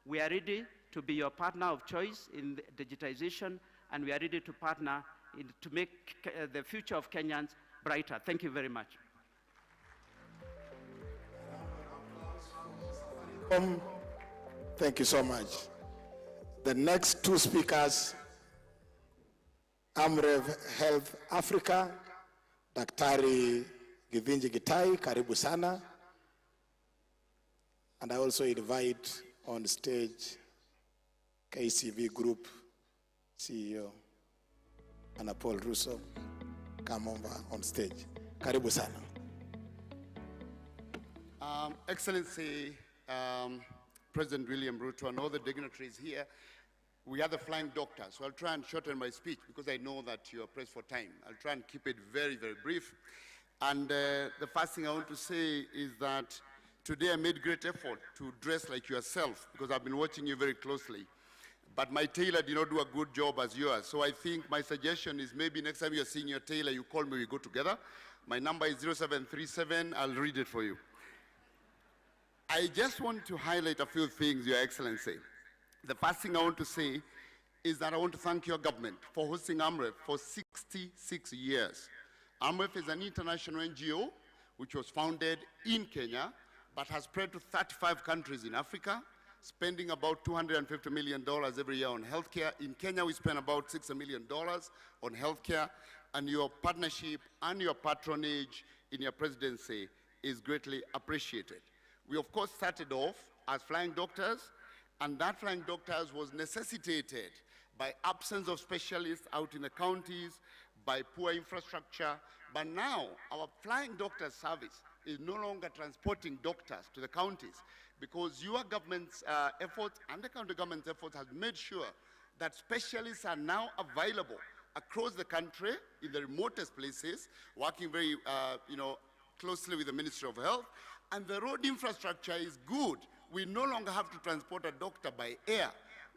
We are ready to be your partner of choice in digitization, and we are ready to partner to make the future of Kenyans brighter. Thank you very much. Thank you so much. The next two speakers, Amref Health Africa, Daktari Githinji Gitai, karibu sana. And I also invite on stage KCV Group CEO, Anna Paul Russo, come over on stage. Karibu sana. Excellency, President William Ruto and all the dignitaries here, we are the flying doctors, so I'll try and shorten my speech because I know that you are pressed for time. I'll try and keep it very, very brief. And the first thing I want to say is that today I made great effort to dress like yourself because I've been watching you very closely. But my tailor did not do a good job as yours. So I think my suggestion is maybe next time you're seeing your tailor, you call me, we go together. My number is 0737, I'll read it for you. I just want to highlight a few things, Your Excellency. The first thing I want to say is that I want to thank your government for hosting AMREF for 66 years. AMREF is an international NGO which was founded in Kenya, but has spread to 35 countries in Africa, spending about $250 million every year on healthcare. In Kenya, we spend about $60 million on healthcare, and your partnership and your patronage in your presidency is greatly appreciated. We, of course, started off as flying doctors, and that flying doctors was necessitated by absence of specialists out in the counties, by poor infrastructure. But now our flying doctor service is no longer transporting doctors to the counties, because your government's efforts and the county government's efforts has made sure that specialists are now available across the country in the remotest places, working very closely with the Ministry of Health. And the road infrastructure is good. We no longer have to transport a doctor by air.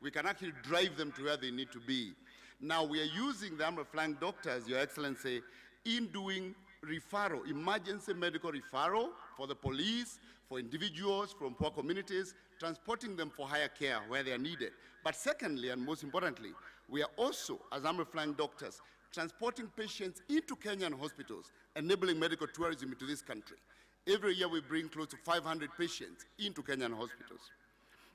We can actually drive them to where they need to be. Now we are using the arm of flying doctors, Your Excellency, in doing referral, emergency medical referral for the police, for individuals from poor communities, transporting them for higher care where they are needed. But secondly, and most importantly, we are also, as arm of flying doctors, transporting patients into Kenyan hospitals, enabling medical tourism into this country. Every year we bring close to 500 patients into Kenyan hospitals.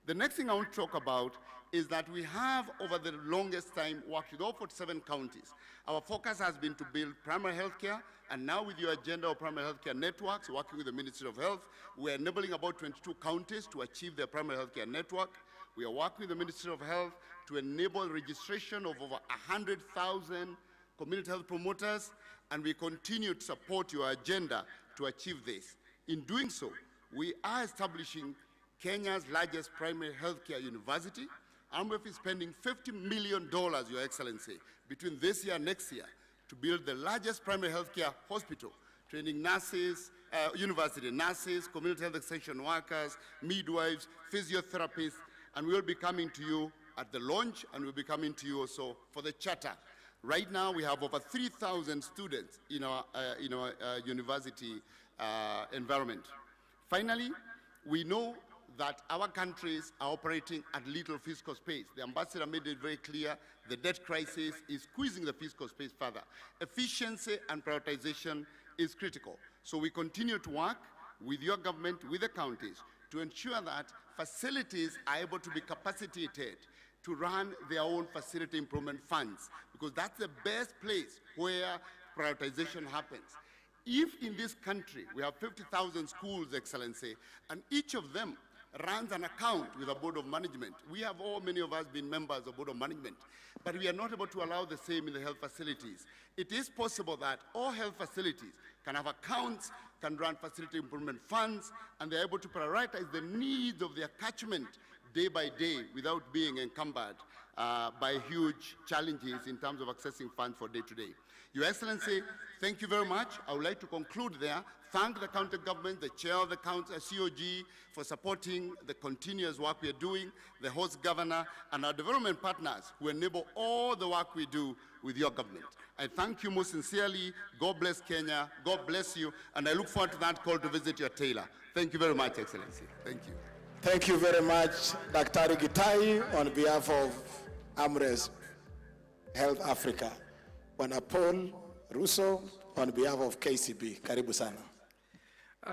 The next thing I want to talk about is that we have, over the longest time, worked with all 47 counties. Our focus has been to build primary health care, and now with your agenda of primary health care networks, working with the Ministry of Health, we're enabling about 22 counties to achieve their primary health care network. We are working with the Ministry of Health to enable registration of over 100,000 community health promoters, and we continue to support your agenda to achieve this. In doing so, we are establishing Kenya's largest primary healthcare university. AMREF is spending $50 million, Your Excellency, between this year and next year to build the largest primary healthcare hospital, training nurses, university nurses, community health extension workers, midwives, physiotherapists, and we will be coming to you at the launch, and we'll be coming to you also for the charter. Right now, we have over 3,000 students in our university environment. Finally, we know that our countries are operating at little fiscal space. The ambassador made it very clear the debt crisis is squeezing the fiscal space further. Efficiency and prioritization is critical. So we continue to work with your government, with the counties, to ensure that facilities are able to be capacitated to run their own facility improvement funds, because that's the best place where prioritization happens. If in this country we have 50,000 schools, Excellency, and each of them runs an account with a board of management, we have many of us been members of board of management, but we are not able to allow the same in the health facilities. It is possible that all health facilities can have accounts, can run facility improvement funds, and they're able to prioritize the needs of their catchment day by day without being encumbered by huge challenges in terms of accessing funds for day to day. Your Excellency, thank you very much. I would like to conclude there. Thank the county government, the chair of the county, COG, for supporting the continuous work we are doing, the host governor, and our development partners who enable all the work we do with your government. I thank you most sincerely. God bless Kenya. God bless you. And I look forward to that call to visit your tailor. Thank you very much, Excellency. Thank you. Thank you very much, Dr. Gitai, on behalf of AMRES Health Africa. Bwana Paul Russo, on behalf of KCB. Karibu sana.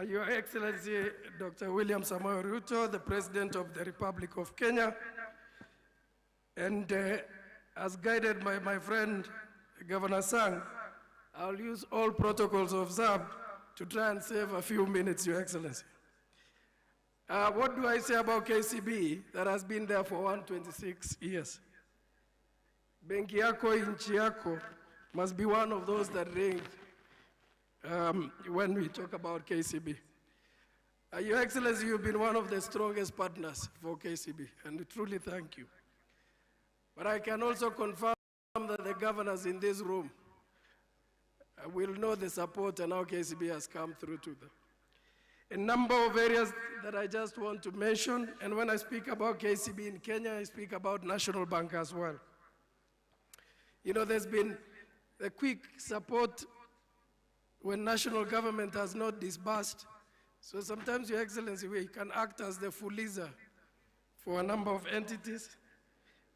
Your Excellency, Dr. William Samoei Ruto, the President of the Republic of Kenya, and as guided by my friend, Governor Sang, I'll use all protocols observed to try and save a few minutes, Your Excellency. What do I say about KCB that has been there for 126 years? Benki yako, inchi yako must be one of those that ring when we talk about KCB. Your Excellency, you've been one of the strongest partners for KCB, and truly thank you. But I can also confirm that the governors in this room will know the support and how KCB has come through to them. A number of areas that I just want to mention, and when I speak about KCB in Kenya, I speak about National Bank as well. You know, there's been a quick support when national government has not disbursed. So sometimes, Your Excellency, we can act as the fuliza for a number of entities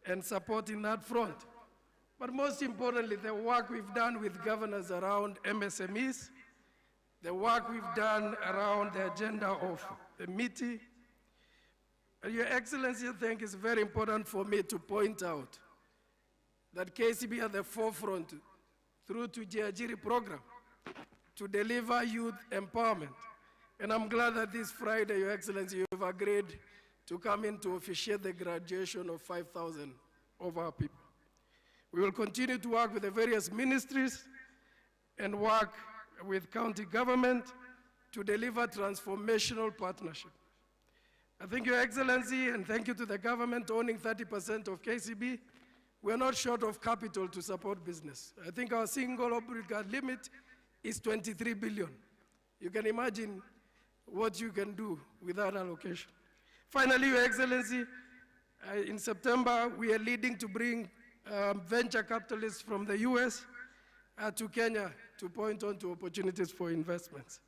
and support in that front. But most importantly, the work we've done with governors around MSMEs, the work we've done around the agenda of the MITI. And Your Excellency, I think it's very important for me to point out that KCB at the forefront through to Jiajiri program to deliver youth empowerment. And I'm glad that this Friday, Your Excellency, you've agreed to come in to officiate the graduation of 5,000 of our people. We will continue to work with the various ministries and work with county government to deliver transformational partnership. I thank Your Excellency, and thank you to the government owning 30% of KCB. We are not short of capital to support business. I think our single obligor limit is 23 billion. You can imagine what you can do with that allocation. Finally, Your Excellency, in September, we are leading to bring venture capitalists from the US to Kenya to point on to opportunities for investments.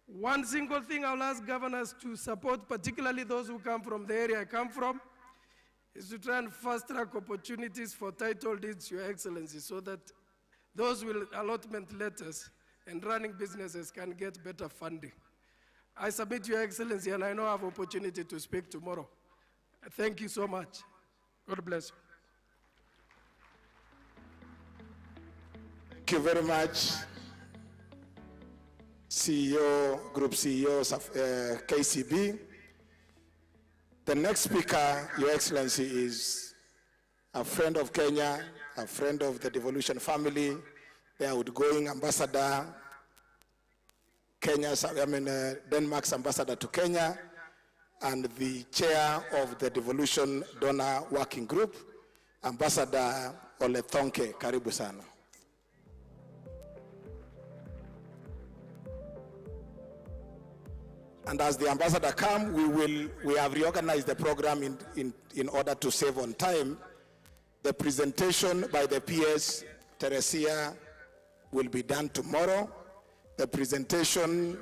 One single thing I'll ask governors to support, particularly those who come from the area I come from, is to try and fast-track opportunities for title deeds, Your Excellency, so that those with allotment letters and running businesses can get better funding. I submit, Your Excellency, and I know I have opportunity to speak tomorrow. Thank you so much. God bless you. Thank you very much, CEO, Group CEOs of KCB. The next speaker, Your Excellency, is a friend of Kenya, a friend of the Devolution family, the outgoing ambassador, Denmark's ambassador to Kenya, and the chair of the Devolution Donor Working Group, Ambassador Ole Thonke. Karibu sana. And as the ambassador comes, we have reorganized the program in order to save on time. The presentation by the PS, Teresia, will be done tomorrow. The presentation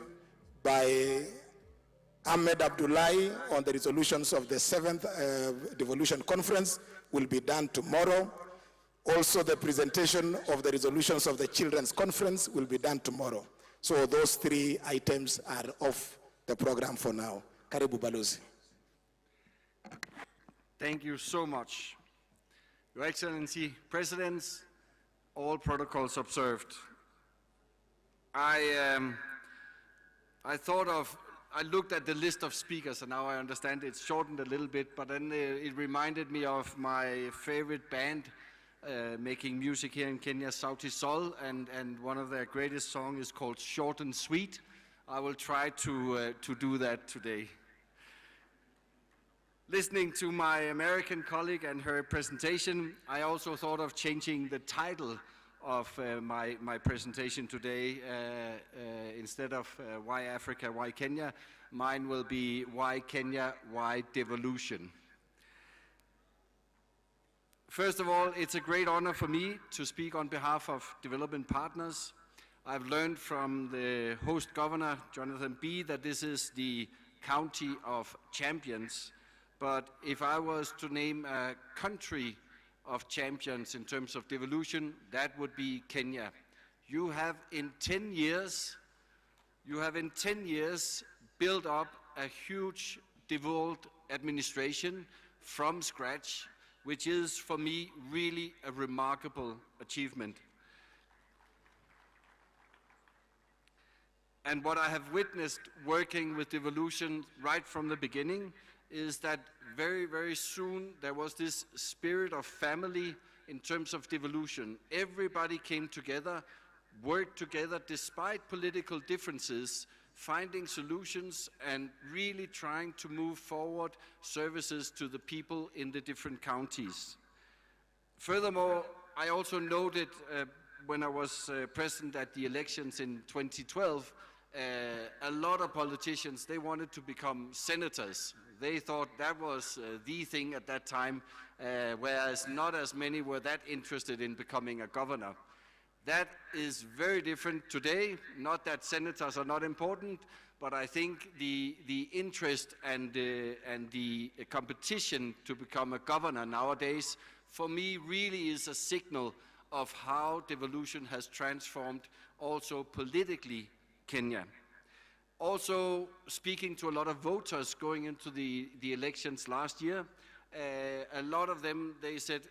by Ahmed Abdullahi on the resolutions of the 7th Devolution Conference will be done tomorrow. Also, the presentation of the resolutions of the Children's Conference will be done tomorrow. So those 3 items are off the program for now. Karibu Balozi. Thank you so much. Your Excellency, Presidents, all protocols observed. I looked at the list of speakers, and now I understand it's shortened a little bit, but then it reminded me of my favorite band making music here in Kenya, Sauti Sol, and one of their greatest songs is called Short and Sweet. I will try to do that today. Listening to my American colleague and her presentation, I also thought of changing the title of my presentation today. Instead of Why Africa, Why Kenya, mine will be Why Kenya, Why Devolution. First of all, it's a great honor for me to speak on behalf of development partners. I've learned from the host governor, Jonathan B., that this is the county of champions. But if I was to name a country of champions in terms of devolution, that would be Kenya. You have in 10 years built up a huge devolved administration from scratch, which is for me really a remarkable achievement. And what I have witnessed working with devolution right from the beginning is that very, very soon there was this spirit of family in terms of devolution. Everybody came together, worked together despite political differences, finding solutions and really trying to move forward services to the people in the different counties. Furthermore, I also noted when I was present at the elections in 2012, a lot of politicians, they wanted to become senators. They thought that was the thing at that time, whereas not as many were that interested in becoming a governor. That is very different today. Not that senators are not important, but I think the interest and the competition to become a governor nowadays, for me, really is a signal of how devolution has transformed also politically Kenya. Also, speaking to a lot of voters going into the elections last year, a lot of them, they said,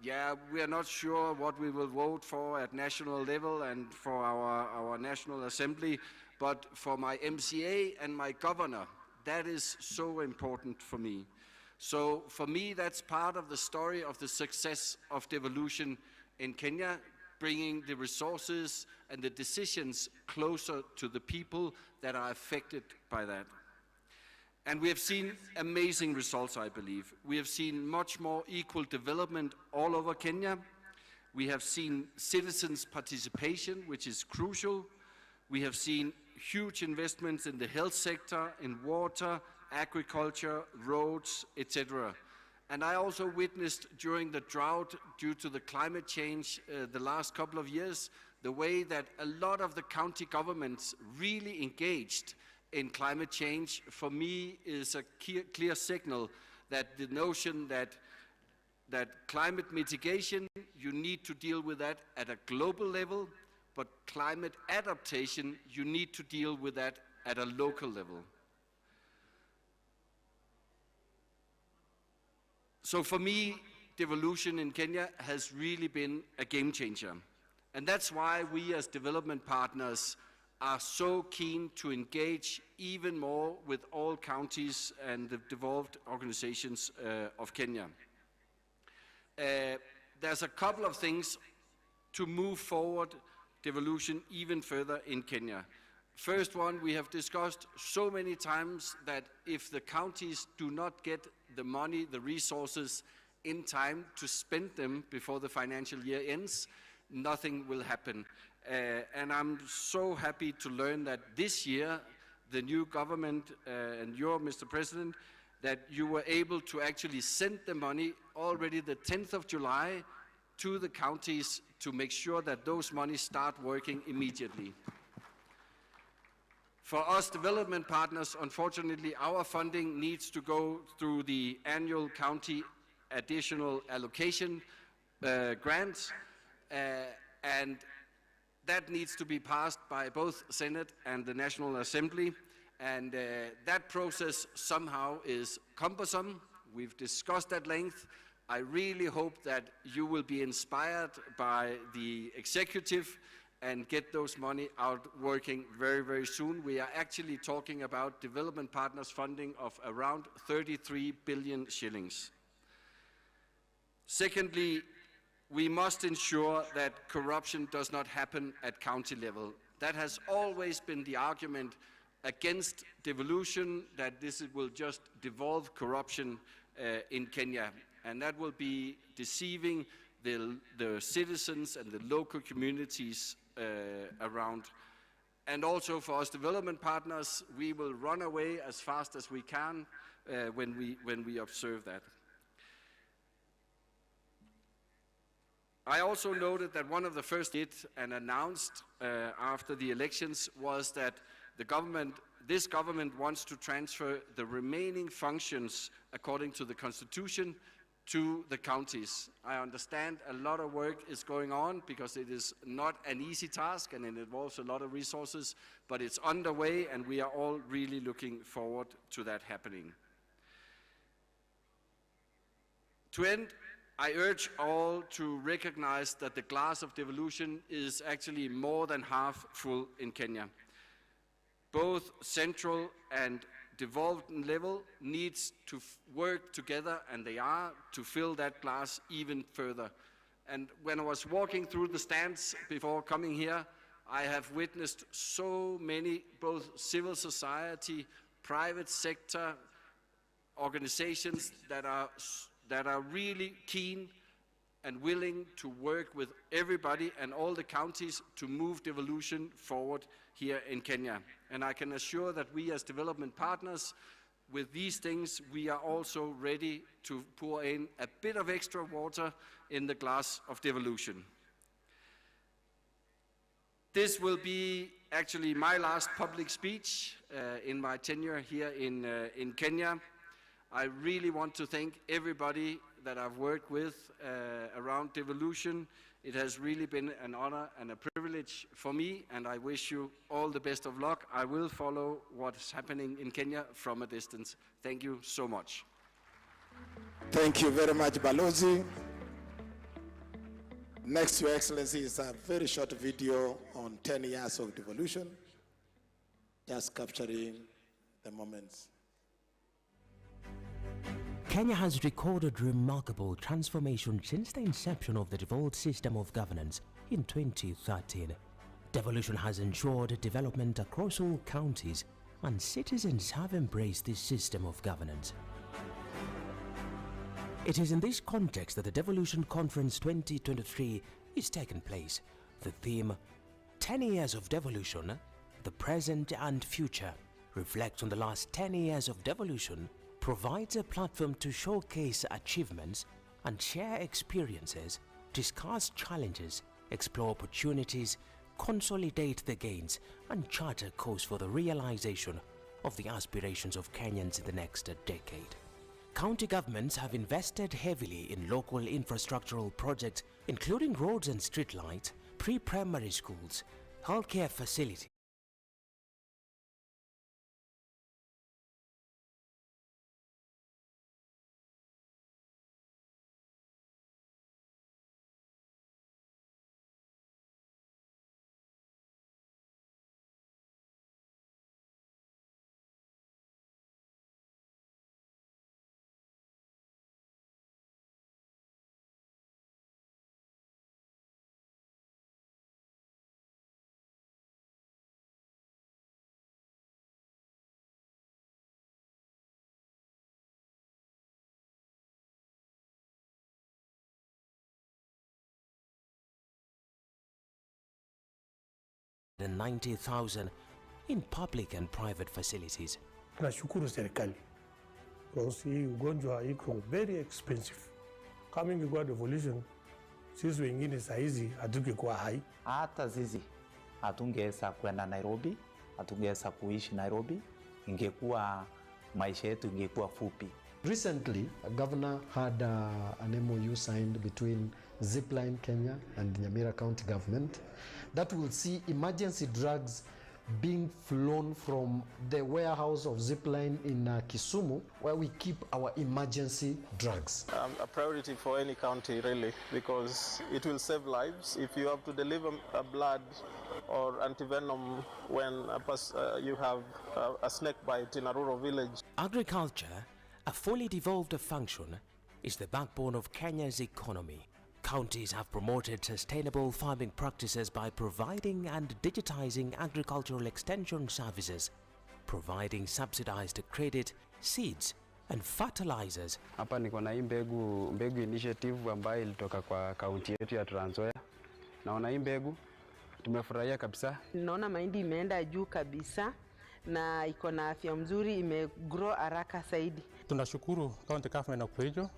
yeah, we are not sure what we will vote for at national level and for our National Assembly, but for my MCA and my governor, that is so important for me. So for me, that's part of the story of the success of devolution in Kenya, bringing the resources and the decisions closer to the people that are affected by that. And we have seen amazing results, I believe. We have seen much more equal development all over Kenya. We have seen citizens' participation, which is crucial. We have seen huge investments in the health sector, in water, agriculture, roads, etc. And I also witnessed during the drought due to the climate change the last couple of years, the way that a lot of the county governments really engaged in climate change, for me, is a clear signal that the notion that climate mitigation, you need to deal with that at a global level, but climate adaptation, you need to deal with that at a local level. So for me, devolution in Kenya has really been a game changer. And that's why we as development partners are so keen to engage even more with all counties and the devolved organizations of Kenya. There's a couple of things to move forward devolution even further in Kenya. First one, we have discussed so many times that if the counties do not get the money, the resources in time to spend them before the financial year ends, nothing will happen. And I'm so happy to learn that this year, the new government and you, Mr. President, that you were able to actually send the money already the 10th of July to the counties to make sure that those monies start working immediately. For us development partners, unfortunately, our funding needs to go through the annual county additional allocation grants, and that needs to be passed by both Senate and the National Assembly, and that process somehow is cumbersome. We've discussed at length. I really hope that you will be inspired by the executive and get those money out working very, very soon. We are actually talking about development partners funding of around 33 billion shillings. Secondly, we must ensure that corruption does not happen at county level. That has always been the argument against devolution, that this will just devolve corruption in Kenya. And that will be deceiving the citizens and the local communities around. And also for us development partners, we will run away as fast as we can when we observe that. I also noted that one of the first did and announced after the elections was that this government wants to transfer the remaining functions according to the Constitution to the counties. I understand a lot of work is going on because it is not an easy task and it involves a lot of resources, but it's underway and we are all really looking forward to that happening. To end, I urge all to recognize that the glass of devolution is actually more than half full in Kenya. Both central and devolved level needs to work together, and they are, to fill that glass even further. And when I was walking through the stands before coming here, I have witnessed so many, both civil society, private sector organizations that are really keen and willing to work with everybody and all the counties to move devolution forward here in Kenya. And I can assure that we as development partners, with these things, we are also ready to pour in a bit of extra water in the glass of devolution. This will be actually my last public speech in my tenure here in Kenya. I really want to thank everybody that I've worked with around devolution. It has really been an honor and a privilege for me, and I wish you all the best of luck. I will follow what's happening in Kenya from a distance. Thank you so much. Thank you very much, Balozi. Next, Your Excellency, is a very short video on 10 years of devolution, just capturing the moments. Kenya has recorded remarkable transformation since the inception of the devolved system of governance in 2013. Devolution has ensured development across all counties, and citizens have embraced this system of governance. It is in this context that the Devolution Conference 2023 is taking place. The theme, 10 Years of Devolution, the Present and Future, reflects on the last 10 years of devolution, provides a platform to showcase achievements and share experiences, discuss challenges, explore opportunities, consolidate the gains, and chart a course for the realization of the aspirations of Kenyans in the next decade. County governments have invested heavily in local infrastructural projects, including roads and streetlights, pre-primary schools, healthcare facilities, and 90,000 in public and private facilities. Tunashukuru serikali because hii ugonjwa iko very expensive. Kama ingekuwa devolution, sisi wengine saizi hatungekuwa hai. Hata sisi hatungeweza kwenda Nairobi, hatungeweza kuishi Nairobi, ingekuwa maisha yetu ingekuwa fupi. Recently, a governor had an MOU signed between Zipline Kenya and Nyamira County government that will see emergency drugs being flown from the warehouse of Zipline in Kisumu, where we keep our emergency drugs. A priority for any county, really, because it will save lives. If you have to deliver blood or antivenom when you have a snake bite in a rural village. Agriculture, a fully devolved function, is the backbone of Kenya's economy. Counties have promoted sustainable farming practices by providing and digitizing agricultural extension services, providing subsidized credit, seeds, and fertilizers. Hapa niko na hii mbegu initiative ambayo ilitoka kwa kaunti yetu ya Trans Nzoia. Naona hii mbegu tumefurahia kabisa. Naona mahindi imeenda juu kabisa na iko na afya mzuri, imegrow haraka zaidi. Tunashukuru county government of Kericho.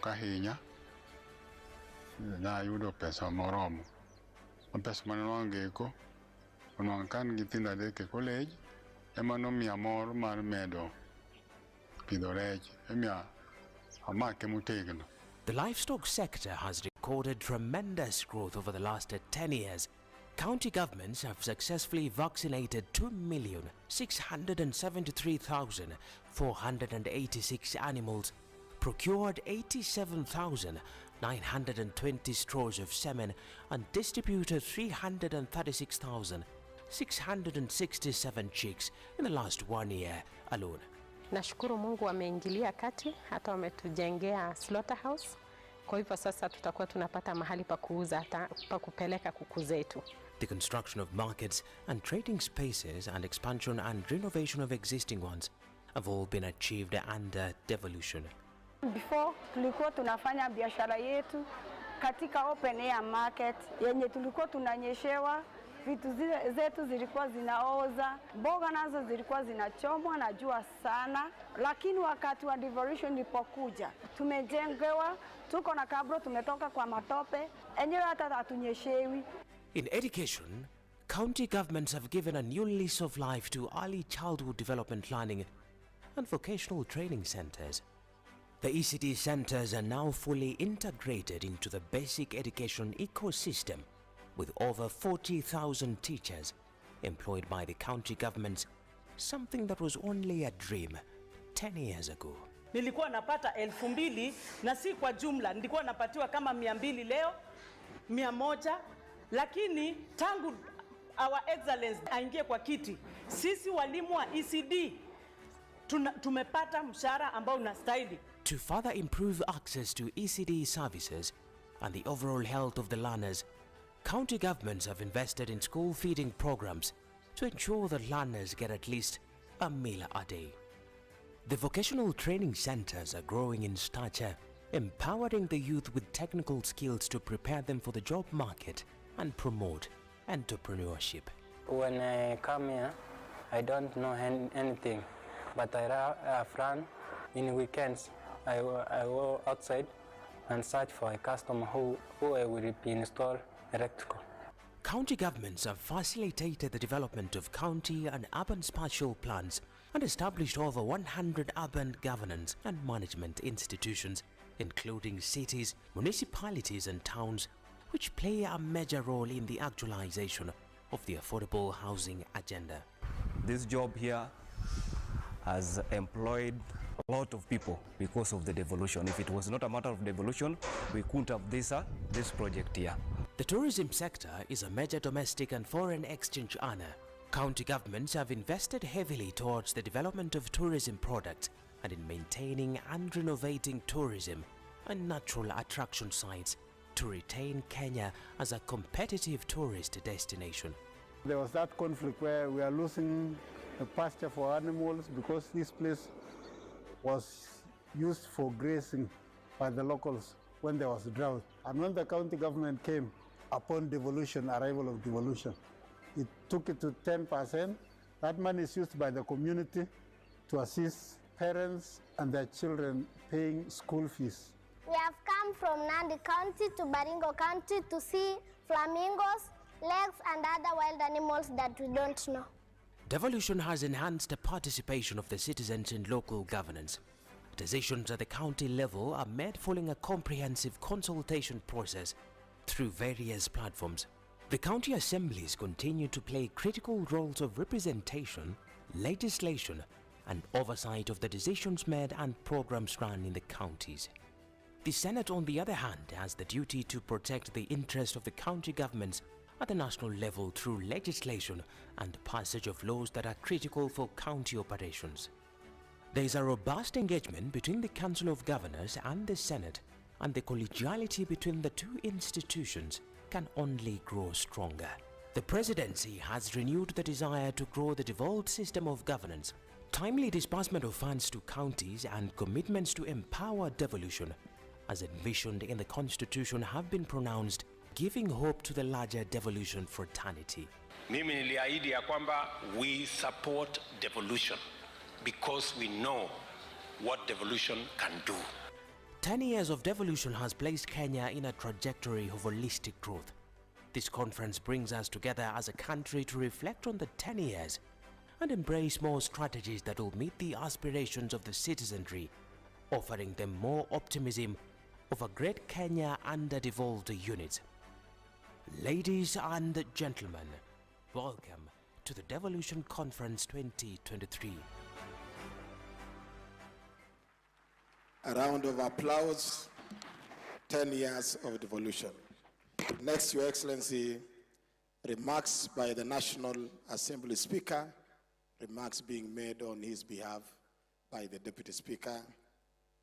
Kahinya na yudo pesa moromo pesa manongeko kan githinda deke college emano mia mor mar medo pidho rech emia amake mutegno. The livestock sector has recorded tremendous growth over the last 10 years. County governments have successfully vaccinated 2,673,486 animals, procured 87,920 straws of semen, and distributed 336,667 chicks in the last 1 year alone. Nashukuru Mungu ameingilia kati, hata wametujengea slaughterhouse. Kwa hivyo sasa tutakuwa tunapata mahali pa kuuza, pa kupeleka kuku zetu. The construction of markets and trading spaces and expansion and renovation of existing ones have all been achieved under devolution. Before tulikuwa tunafanya biashara yetu katika open air market yenye tulikuwa tunanyeshewa, vitu zetu zilikuwa zinaoza, mboga nazo zilikuwa zinachomwa na jua sana, lakini wakati wa devolution ilipokuja tumejengewa, tuko na kabro, tumetoka kwa matope, enyewe hata hatunyeshewi. In education, County governments have given a new lease of life to early childhood development learning and vocational training centers. The ECD centers are now fully integrated into the basic education ecosystem, with over 40,000 teachers employed by the county governments, something that was only a dream 10 years ago. Nilikuwa napata 2,000 na si kwa jumla, nilikuwa napatiwa kama 200 leo, 100, lakini tangu our excellence aingie kwa kiti, sisi walimu wa ECD tumepata mshahara ambao unastahili. To further improve access to ECD services and the overall health of the learners, county governments have invested in school feeding programs to ensure that learners get at least a meal a day. The vocational training centers are growing in stature, empowering the youth with technical skills to prepare them for the job market and promote entrepreneurship. When I come here, I don't know anything, but I have fun. In weekends, I go outside and search for a customer who will be installed electrical. County governments have facilitated the development of county and urban spatial plans and established over 100 urban governance and management institutions, including cities, municipalities and towns, which play a major role in the actualization of the affordable housing agenda. This job here has employed a lot of people because of the devolution. If it was not a matter of devolution, we couldn't have this project here. The tourism sector is a major domestic and foreign exchange earner. County governments have invested heavily towards the development of tourism products and in maintaining and renovating tourism and natural attraction sites to retain Kenya as a competitive tourist destination. There was that conflict where we are losing the pasture for animals because this place was used for grazing by the locals when there was a drought. And when the county government came upon devolution, arrival of devolution, it took it to 10%. That money is used by the community to assist parents and their children paying school fees. We have come from Nandi County to Baringo County to see flamingos, lakes and other wild animals that we don't know. Devolution has enhanced the participation of the citizens in local governance. Decisions at the county level are made following a comprehensive consultation process through various platforms. The county assemblies continue to play critical roles of representation, legislation, and oversight of the decisions made and programs run in the counties. The Senate, on the other hand, has the duty to protect the interest of the county governments at the national level through legislation and passage of laws that are critical for county operations. There is a robust engagement between the Council of Governors and the Senate, and the collegiality between the two institutions can only grow stronger. The presidency has renewed the desire to grow the devolved system of governance. Timely disbursement of funds to counties and commitments to empower devolution, as envisioned in the Constitution, have been pronounced, giving hope to the larger devolution fraternity. Mimi niliahidi ya kwamba we support devolution because we know what devolution can do. 10 years of devolution has placed Kenya in a trajectory of holistic growth. This conference brings us together as a country to reflect on the 10 years and embrace more strategies that will meet the aspirations of the citizenry, offering them more optimism of a great Kenya under devolved units. Ladies and gentlemen, welcome to the Devolution Conference 2023. A round of applause. 10 years of devolution. Next, Your Excellency, remarks by the National Assembly Speaker, remarks being made on his behalf by the Deputy Speaker,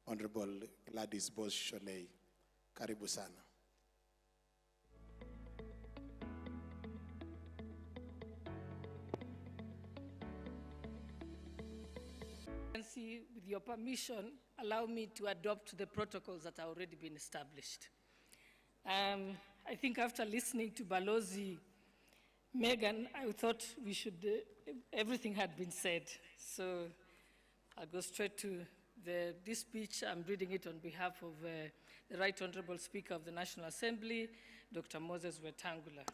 Honorable Gladys Bosch-Shonei. Karibu sana. With your permission, allow me to adopt the protocols that have already been established. I think after listening to Balozi Megan, I thought we should, everything had been said. So I'll go straight to this speech. I'm reading it on behalf of the Right Honorable Speaker of the National Assembly, Dr. Moses Wetangula.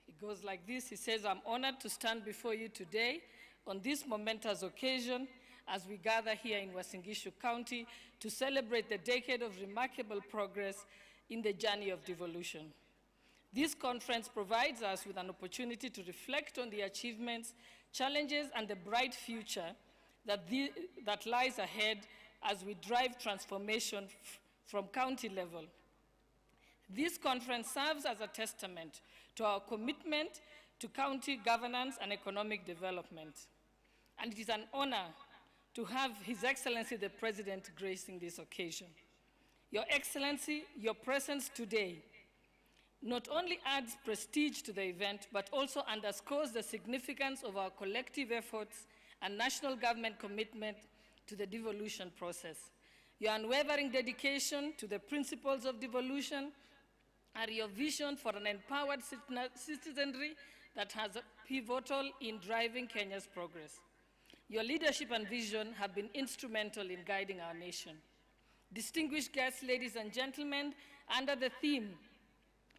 It goes like this. He says, I'm honored to stand before you today on this momentous occasion as we gather here in Uasin Gishu County to celebrate the decade of remarkable progress in the journey of devolution. This conference provides us with an opportunity to reflect on the achievements, challenges, and the bright future that lies ahead as we drive transformation from county level. This conference serves as a testament to our commitment to county governance and economic development. And it is an honor to have His Excellency the President gracing this occasion. Your Excellency, your presence today not only adds prestige to the event, but also underscores the significance of our collective efforts and national government commitment to the devolution process. Your unwavering dedication to the principles of devolution are your vision for an empowered citizenry that has a pivotal in driving Kenya's progress. Your leadership and vision have been instrumental in guiding our nation. Distinguished guests, ladies and gentlemen, under the theme,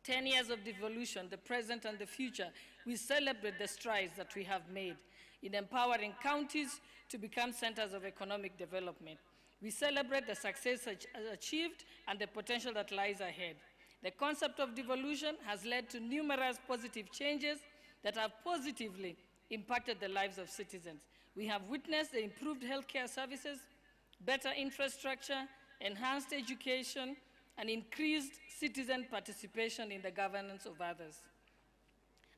10 years of devolution, the present and the future, we celebrate the strides that we have made in empowering counties to become centers of economic development. We celebrate the success achieved and the potential that lies ahead. The concept of devolution has led to numerous positive changes that have positively impacted the lives of citizens. We have witnessed the improved healthcare services, better infrastructure, enhanced education, and increased citizen participation in the governance of others.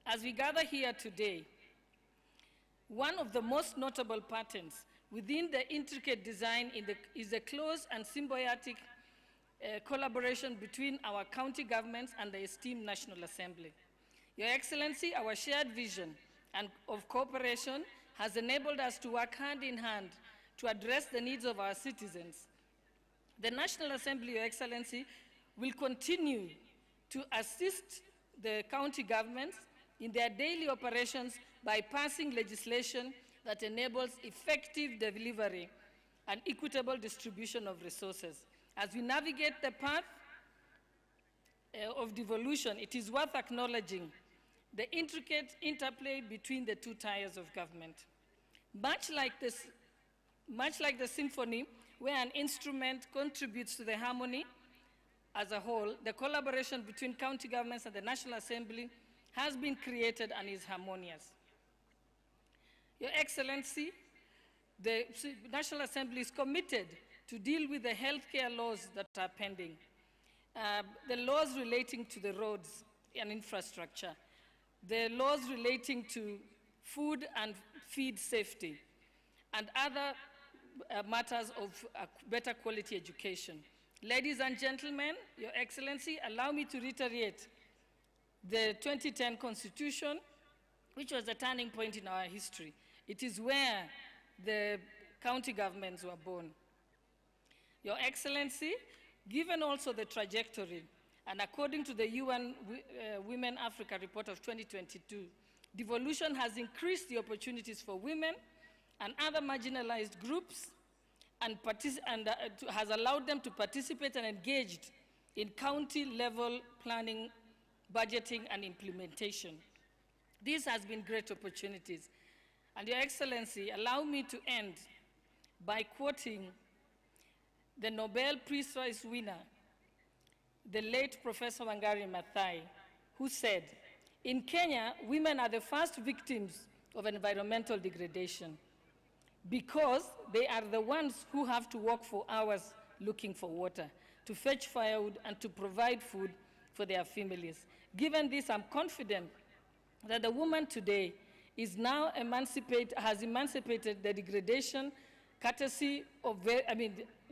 As we gather here today, one of the most notable patterns within the intricate design is the close and symbiotic collaboration between our county governments and the esteemed National Assembly. Your Excellency, our shared vision and of cooperation has enabled us to work hand in hand to address the needs of our citizens. The National Assembly, Your Excellency, will continue to assist the county governments in their daily operations by passing legislation that enables effective delivery and equitable distribution of resources. As we navigate the path of devolution, it is worth acknowledging the intricate interplay between the two tiers of government. Much like the symphony, where an instrument contributes to the harmony as a whole, the collaboration between county governments and the National Assembly has been created and is harmonious. Your Excellency, the National Assembly is committed to deal with the healthcare laws that are pending, the laws relating to the roads and infrastructure, the laws relating to food and feed safety, and other matters of better quality education. Ladies and gentlemen, Your Excellency, allow me to reiterate the 2010 Constitution, which was a turning point in our history. It is where the county governments were born. Your Excellency, given also the trajectory, and according to the UN Women Africa report of 2022, devolution has increased the opportunities for women and other marginalized groups and has allowed them to participate and engage in county-level planning, budgeting, and implementation. This has been great opportunities. And Your Excellency, allow me to end by quoting the Nobel Peace Prize winner, the late Professor Wangari Maathai, who said, "In Kenya, women are the first victims of environmental degradation because they are the ones who have to walk for hours looking for water, to fetch firewood, and to provide food for their families. Given this, I'm confident that the woman today is now has emancipated the degradation courtesy of,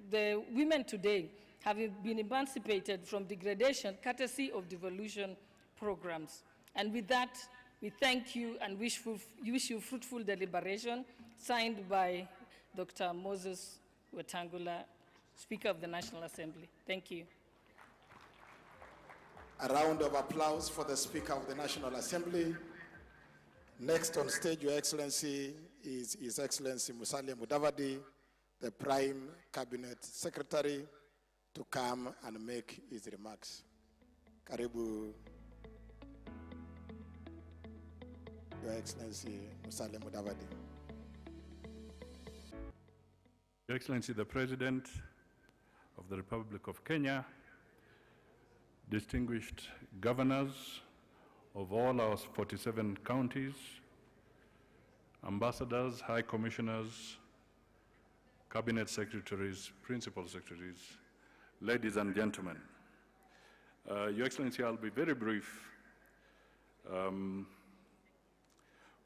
the women today have been emancipated from degradation courtesy of devolution programs. And with that, we thank you and wish you fruitful deliberation, signed by Dr. Moses Wetangula, Speaker of the National Assembly. Thank you. A round of applause for the Speaker of the National Assembly. Next on stage, Your Excellency, is His Excellency Musalia Mudavadi, the Prime Cabinet Secretary, to come and make his remarks. Karibu. Your Excellency Musalia Mudavadi. Your Excellency, the President of the Republic of Kenya, distinguished governors of all our 47 counties, ambassadors, high commissioners, cabinet secretaries, principal secretaries, ladies and gentlemen. Your Excellency, I'll be very brief.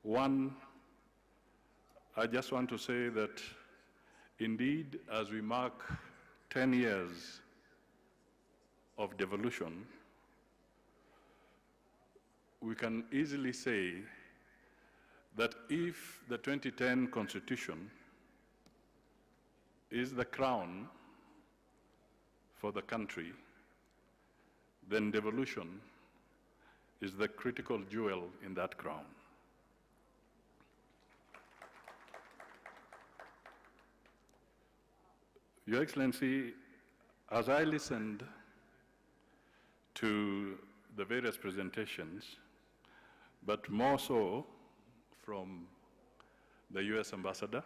One, I just want to say that indeed, as we mark 10 years of devolution, we can easily say that if the 2010 Constitution is the crown for the country, then devolution is the critical jewel in that crown. Your Excellency, as I listened to the various presentations, but more so from the US Ambassador,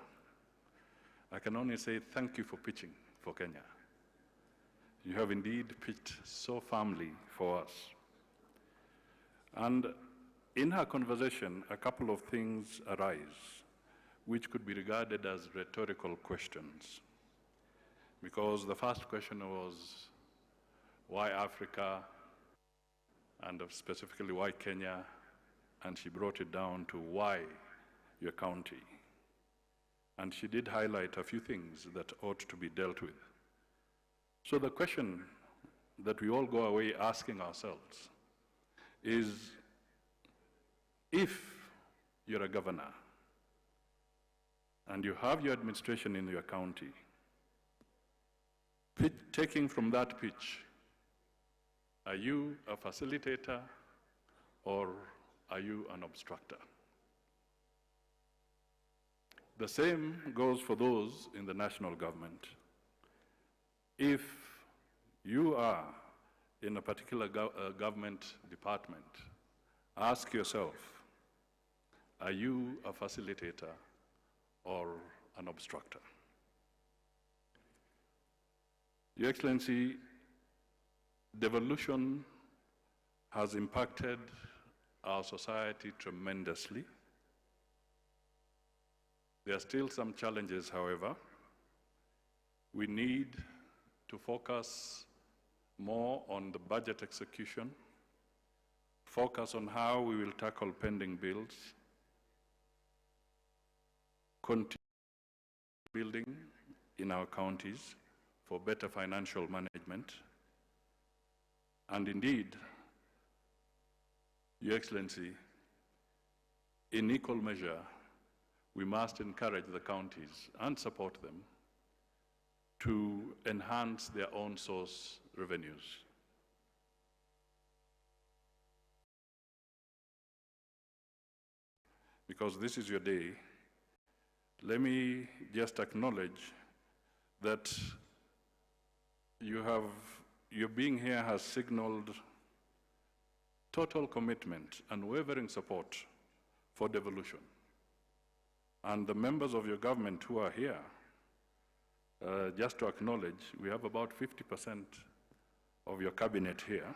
I can only say thank you for pitching for Kenya. You have indeed pitched so firmly for us. And in her conversation, a couple of things arise which could be regarded as rhetorical questions. Because the first question was, why Africa, and specifically why Kenya, and she brought it down to why your county. And she did highlight a few things that ought to be dealt with. So the question that we all go away asking ourselves is, if you're a governor and you have your administration in your county, taking from that pitch, are you a facilitator or are you an obstructor? The same goes for those in the national government. If you are in a particular government department, ask yourself, are you a facilitator or an obstructor? Your Excellency, devolution has impacted our society tremendously. There are still some challenges, however. We need to focus more on the budget execution, focus on how we will tackle pending bills, continue building in our counties for better financial management, and indeed, Your Excellency, in equal measure, we must encourage the counties and support them to enhance their own source revenues. Because this is your day, let me just acknowledge that your being here has signaled total commitment and unwavering support for devolution. And the members of your government who are here, just to acknowledge, we have about 50% of your cabinet here.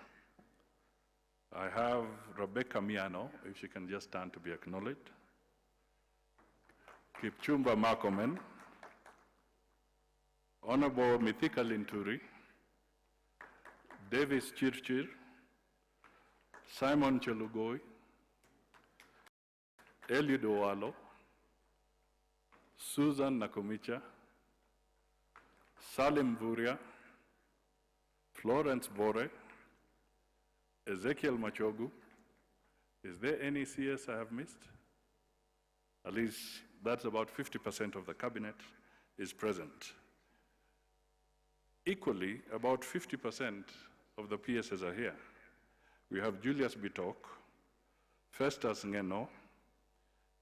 I have Rebecca Miano, if she can just stand to be acknowledged. Kipchumba Makomen, Honorable Mithika Linturi, Davis Chirchir, Simon Chelugoi, Eliud Owalo, Susan Nakumicha, Salim Vuria, Florence Bore, Ezekiel Machogu. Is there any CS I have missed? At least that's about 50% of the cabinet is present. Equally, about 50% of the PSs are here. We have Julius Bitok, Festus Ngeno,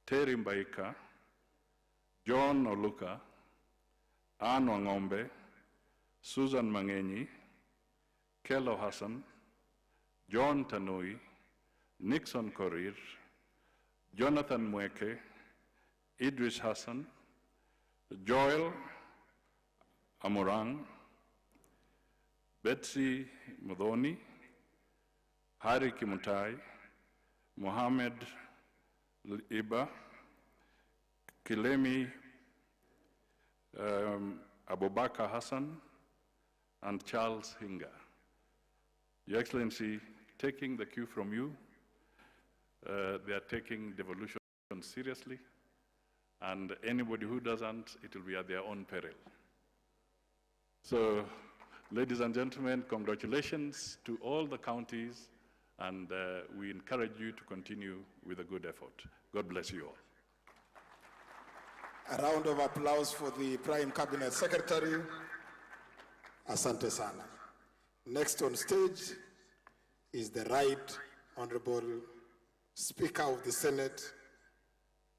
Terry Mbaika, John Oluka, Anne Wangombe, Susan Mangenyi, Kello Hassan, John Tanui, Nixon Korir, Jonathan Mweke, Idris Hassan, Joel Amorang, Betsy Mudhoni, Hari Kimutai, Mohammed Iba, Kilemi Abubakar Hassan, and Charles Hinga. Your Excellency, taking the cue from you, they are taking devolution seriously, and anybody who doesn't, it will be at their own peril. So, ladies and gentlemen, congratulations to all the counties, and we encourage you to continue with a good effort. God bless you all. A round of applause for the Prime Cabinet Secretary. Asante sana. Next on stage is the Right Honorable Speaker of the Senate,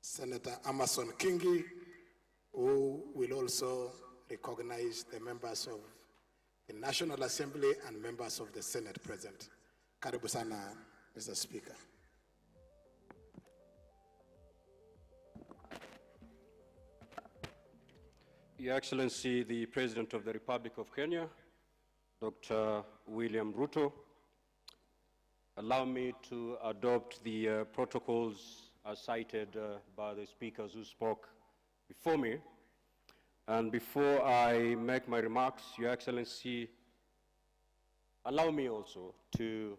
Senator Amason Kingi, who will also recognize the members of the National Assembly and members of the Senate present. Karibu sana, Mr. Speaker. Your Excellency, the President of the Republic of Kenya, Dr. William Ruto, allow me to adopt the protocols as cited by the speakers who spoke before me. And before I make my remarks, Your Excellency, allow me also to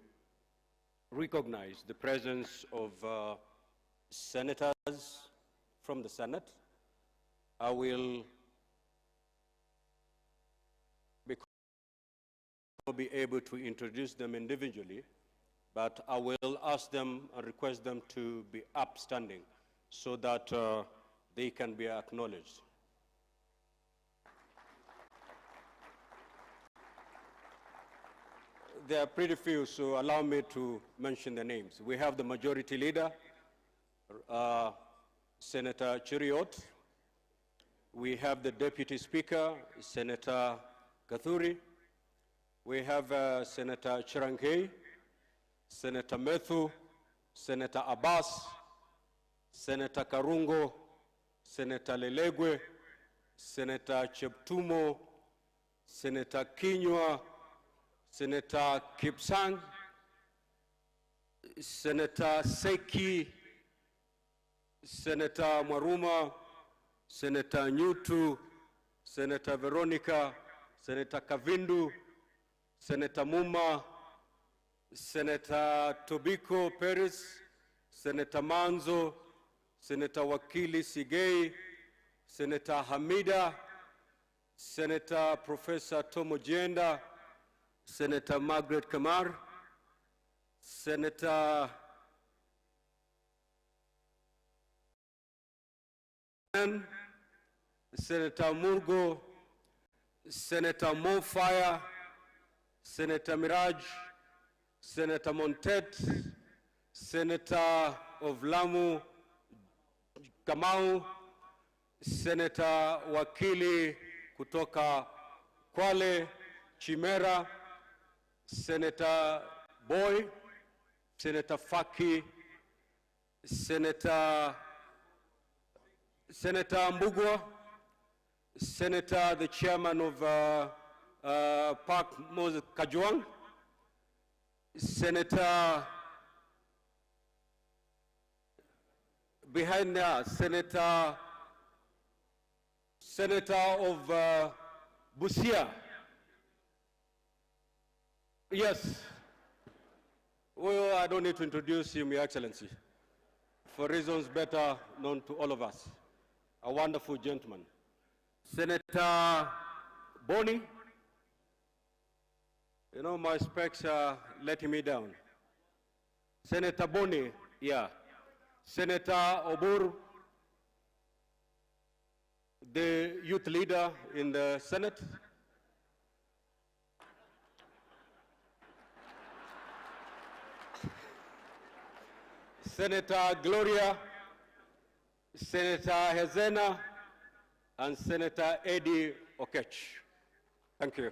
recognize the presence of senators from the Senate. I will be able to introduce them individually, but I will ask them and request them to be upstanding so that they can be acknowledged. There are pretty few, so allow me to mention the names. We have the Majority Leader, Senator Cheriot. We have the Deputy Speaker, Senator Gathuri. We have Senator Chirangei, Senator Methu, Senator Abbas, Senator Karungo, Senator Lelegwe, Senator Cheptumo, Senator Kinyua, Senator Kipsang, Senator Seki, Senator Maruma, Senator Nyutu, Senator Veronica, Senator Kavindu, Senator Muma, Senator Tobiko Perez, Senator Manzo, Senator Wakili Sigei, Senator Hamida, Senator Professor Tomo Jenda, Senator Margaret Kamar, Senator Senator Murgo, Senator Mofire, Senator Miraj, Senator Montet, Senator of Lamu Kamau, Senator Wakili kutoka Kwale Chimera, Senator Boy, Senator Faki, Senator Mbugwa, Senator, the chairman of Park Moses Kajwang, Senator behind there, Senator of Busia. Yes. Well, I don't need to introduce him, Your Excellency, for reasons better known to all of us. A wonderful gentleman. Senator Boni. You know, my specs are letting me down. Senator Boni, yeah. Senator Oburu, the youth leader in the Senate. Senator Gloria, Senator Hezena, and Senator Eddie Okech. Thank you.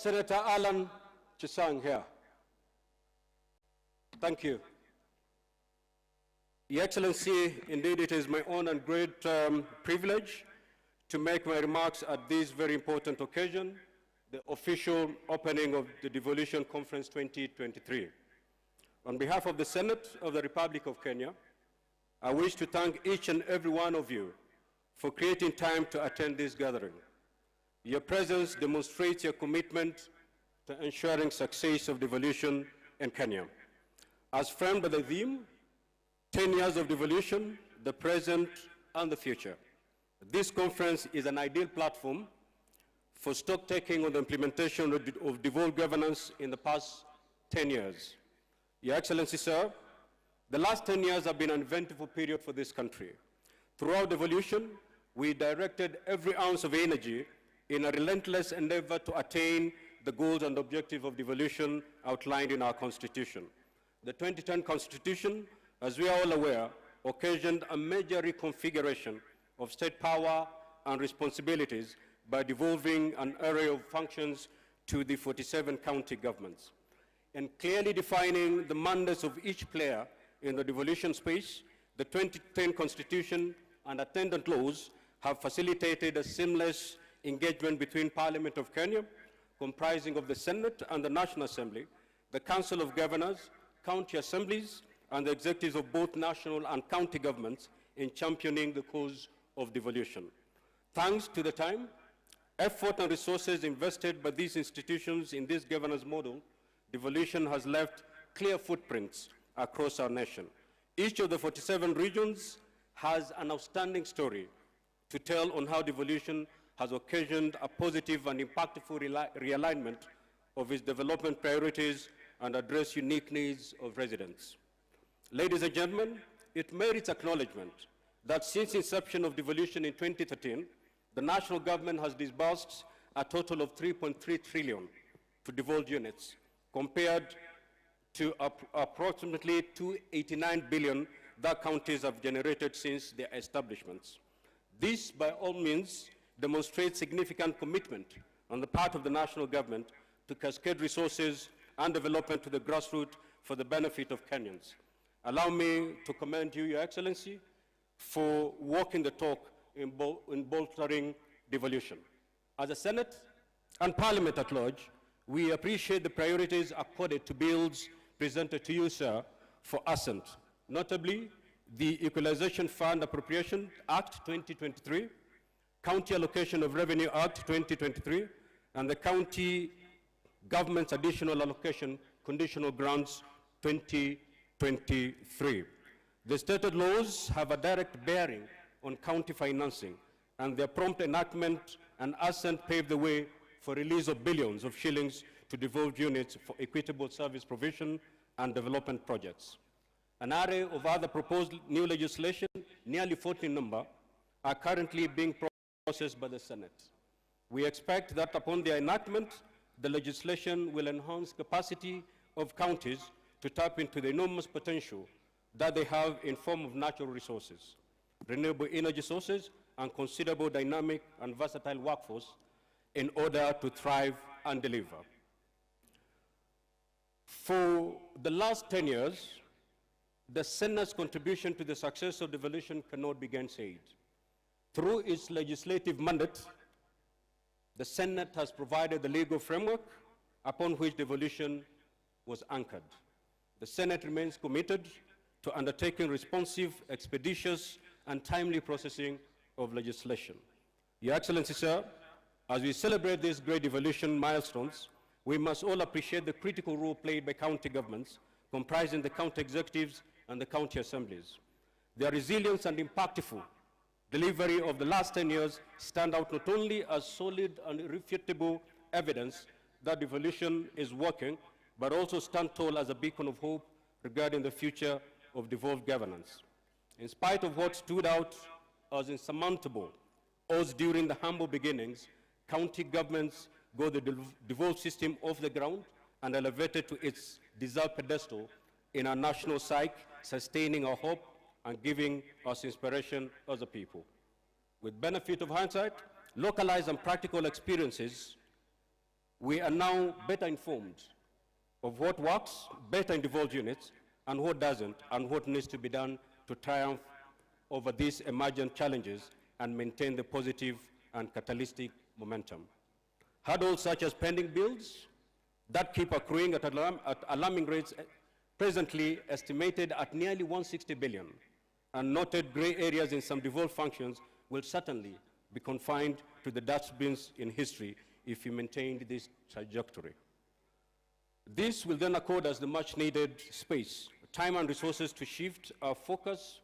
Senator Alan Chisang here. Thank you. Your Excellency, indeed it is my honor and great privilege to make my remarks at this very important occasion, the official opening of the Devolution Conference 2023. On behalf of the Senate of the Republic of Kenya, I wish to thank each and every one of you for creating time to attend this gathering. Your presence demonstrates your commitment to ensuring success of devolution in Kenya. As framed by the theme, 10 years of devolution, the present and the future. This conference is an ideal platform for stock-taking on the implementation of devolved governance in the past 10 years. Your Excellency, sir, the last 10 years have been an eventful period for this country. Throughout devolution, we directed every ounce of energy in a relentless endeavor to attain the goals and objectives of devolution outlined in our Constitution. The 2010 Constitution, as we are all aware, occasioned a major reconfiguration of state power and responsibilities by devolving an array of functions to the 47 county governments. In clearly defining the mandates of each player in the devolution space, the 2010 Constitution and attendant laws have facilitated a seamless engagement between Parliament of Kenya, comprising of the Senate and the National Assembly, the Council of Governors, county assemblies, and the executives of both national and county governments in championing the cause of devolution. Thanks to the time, effort, and resources invested by these institutions in this governance model, devolution has left clear footprints across our nation. Each of the 47 regions has an outstanding story to tell on how devolution has occasioned a positive and impactful realignment of its development priorities and address unique needs of residents. Ladies and gentlemen, it merits acknowledgement that since inception of devolution in 2013, the national government has disbursed a total of 3.3 trillion to devolved units, compared to approximately 289 billion that counties have generated since their establishments. This, by all means, demonstrates significant commitment on the part of the national government to cascade resources and development to the grassroots for the benefit of Kenyans. Allow me to commend you, Your Excellency, for walking the talk in bolstering devolution. As a Senate and Parliament at large, we appreciate the priorities accorded to bills presented to you, sir, for assent, notably the Equalization Fund Appropriation Act 2023, County Allocation of Revenue Act 2023, and the County Government's Additional Allocation Conditional Grants 2023. The stated laws have a direct bearing on county financing, and their prompt enactment and assent paved the way for release of billions of shillings to devolved units for equitable service provision and development projects. An array of other proposed new legislation, nearly 40 in number, are currently being processed by the Senate. We expect that upon their enactment, the legislation will enhance capacity of counties to tap into the enormous potential that they have in form of natural resources, renewable energy sources, and considerable dynamic and versatile workforce in order to thrive and deliver. For the last 10 years, the Senate's contribution to the success of devolution cannot be gainsaid. Through its legislative mandate, the Senate has provided the legal framework upon which devolution was anchored. The Senate remains committed to undertaking responsive, expeditious, and timely processing of legislation. Your Excellency, sir, as we celebrate these great devolution milestones, we must all appreciate the critical role played by county governments, comprising the county executives and the county assemblies. Their resilience and impactful delivery of the last 10 years stand out not only as solid and irrefutable evidence that devolution is working, but also stand tall as a beacon of hope regarding the future of devolved governance. In spite of what stood out as insurmountable odds during the humble beginnings, county governments got the devolved system off the ground and elevated to its deserved pedestal in our national psyche, sustaining our hope and giving us inspiration as a people. With benefit of hindsight, localized and practical experiences we are now better informed of what works better in devolved units and what doesn't, and what needs to be done to triumph over these emergent challenges and maintain the positive and catalytic momentum. Hurdles such as pending bills that keep accruing at alarming rates, presently estimated at nearly 160 billion, and noted gray areas in some devolved functions will certainly be confined to the dustbins in history if we maintain this trajectory. This will then accord us the much needed space, time and resources to shift our focus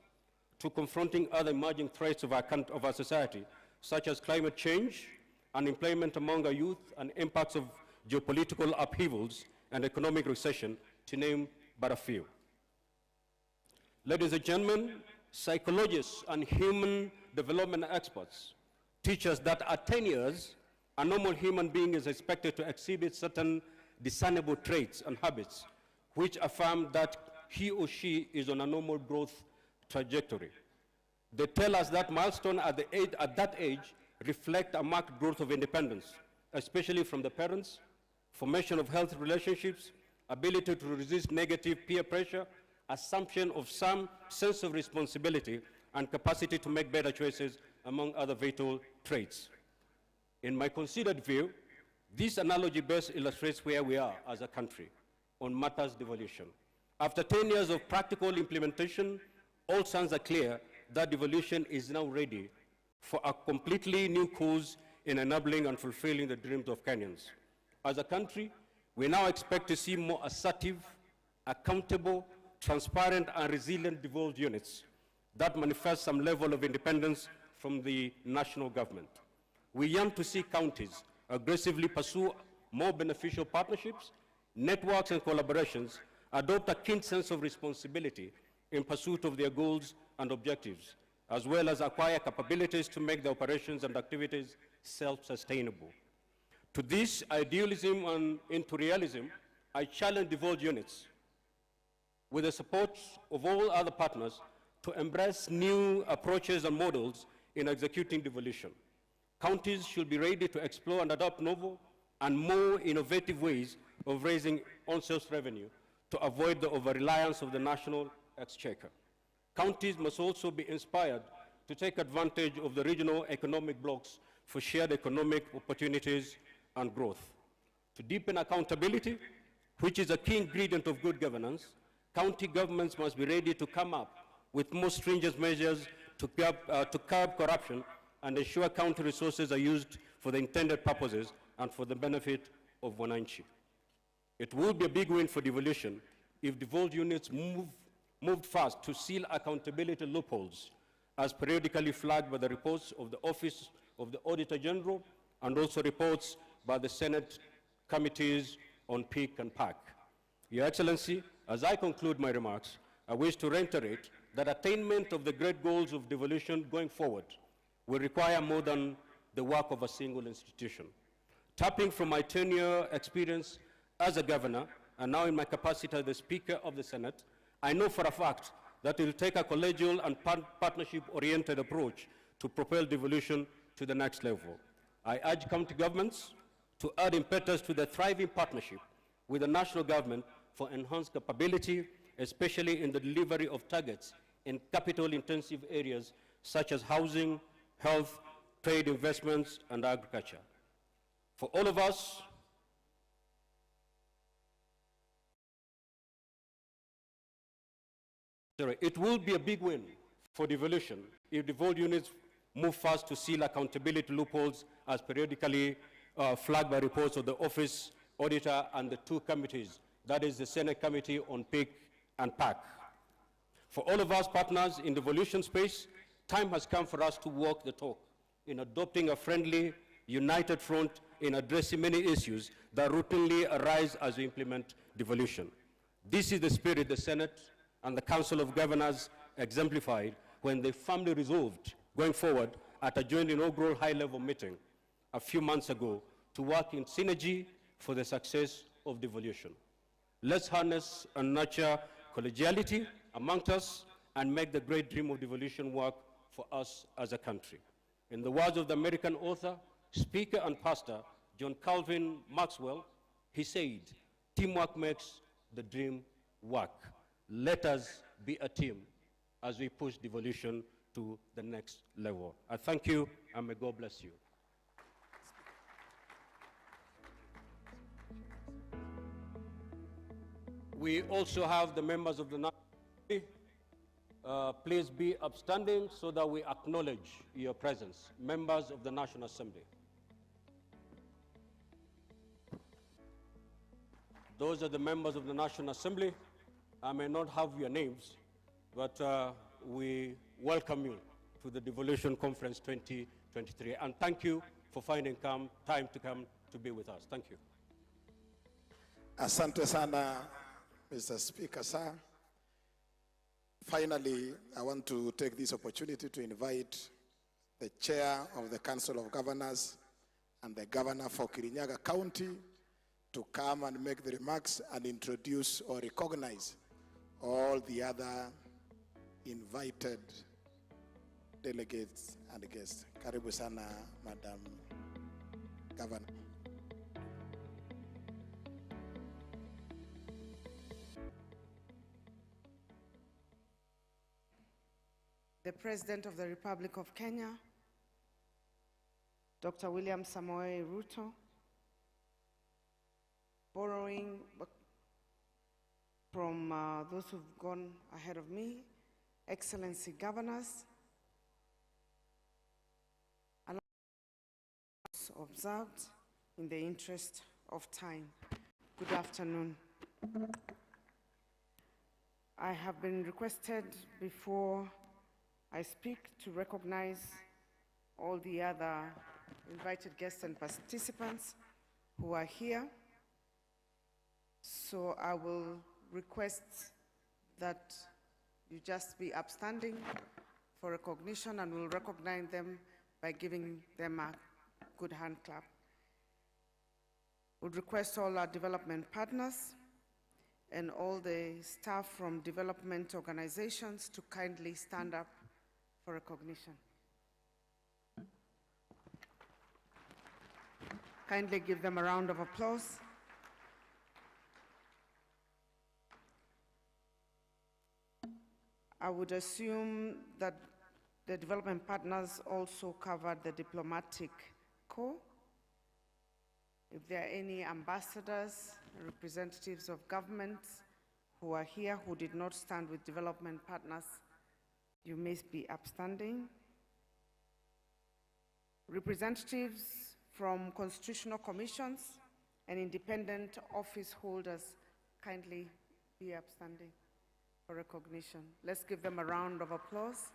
to confronting other emerging threats of our society, such as climate change, unemployment among our youth, and impacts of geopolitical upheavals and economic recession, to name but a few. Ladies and gentlemen, psychologists and human development experts teach us that at 10 years, a normal human being is expected to exhibit certain discernible traits and habits which affirm that he or she is on a normal growth trajectory. They tell us that milestones at that age reflect a marked growth of independence, especially from the parents, formation of healthy relationships, ability to resist negative peer pressure, assumption of some sense of responsibility, and capacity to make better choices, among other vital traits. In my considered view, this analogy best illustrates where we are as a country on matters devolution. After 10 years of practical implementation, all signs are clear that devolution is now ready for a completely new course in enabling and fulfilling the dreams of Kenyans. As a country, we now expect to see more assertive, accountable, transparent, and resilient devolved units that manifest some level of independence from the national government. We yearn to see counties aggressively pursue more beneficial partnerships, networks, and collaborations, adopt a keen sense of responsibility in pursuit of their goals and objectives, as well as acquire capabilities to make their operations and activities self-sustainable. To this idealism and into realism, I challenge devolved units, with the support of all other partners, to embrace new approaches and models in executing devolution. Counties should be ready to explore and adopt novel and more innovative ways of raising on-sales revenue to avoid the over-reliance of the national exchequer. Counties must also be inspired to take advantage of the regional economic blocks for shared economic opportunities and growth. To deepen accountability, which is a key ingredient of good governance, county governments must be ready to come up with more stringent measures to curb corruption and ensure county resources are used for the intended purposes and for the benefit of Wananchi. It will be a big win for devolution if devolved units moved fast to seal accountability loopholes, as periodically flagged by the reports of the Office of the Auditor General and also reports by the Senate committees on PIC and PAC. Your Excellency, as I conclude my remarks, I wish to reiterate that attainment of the great goals of devolution going forward will require more than the work of a single institution. Tapping from my 10-year experience as a governor, and now in my capacity as the Speaker of the Senate, I know for a fact that it will take a collegial and partnership-oriented approach to propel devolution to the next level. I urge county governments to add impetus to the thriving partnership with the national government for enhanced capability, especially in the delivery of targets in capital-intensive areas such as housing, health, trade, investments, and agriculture. For all of us, it will be a big win for devolution if devolved units move fast to seal accountability loopholes as periodically flagged by reports of the Office Auditor and the two committees, that is the Senate Committee on PIC and PAC. For all of us partners in the devolution space, time has come for us to walk the talk in adopting a friendly, united front in addressing many issues that routinely arise as we implement devolution. This is the spirit the Senate and the Council of Governors exemplified when they firmly resolved, going forward, at a joint inaugural high-level meeting a few months ago to work in synergy for the success of devolution. Let's harness and nurture collegiality amongst us and make the great dream of devolution work for us as a country. In the words of the American author, speaker, and pastor John Calvin Maxwell, he said, teamwork makes the dream work. Let us be a team as we push devolution to the next level. I thank you, and may God bless you. We also have the members of the National Assembly. Please be upstanding so that we acknowledge your presence. Members of the National Assembly. Those are the members of the National Assembly. I may not have your names, but we welcome you to the Devolution Conference 2023. And thank you for finding time to come to be with us. Thank you. Asante sana, Mr. Speaker, sir. Finally, I want to take this opportunity to invite the Chair of the Council of Governors and the Governor for Kirinyaga County to come and make the remarks and introduce or recognize all the other invited delegates and guests. Karibu sana, Madam Governor. The President of the Republic of Kenya, Dr. William Samoei Ruto, borrowing from those who've gone ahead of me, Excellency Governors, observed in the interest of time. Good afternoon. I have been requested before I speak to recognize all the other invited guests and participants who are here. So I will request that you just be upstanding for recognition, and we'll recognize them by giving them a good hand clap. Would request all our development partners and all the staff from development organizations to kindly stand up for recognition. Kindly give them a round of applause. I would assume that the development partners also covered the diplomatic corps. If there are any ambassadors, representatives of governments who are here who did not stand with development partners, you may be upstanding. Representatives from constitutional commissions and independent office holders, kindly be upstanding for recognition. Let's give them a round of applause.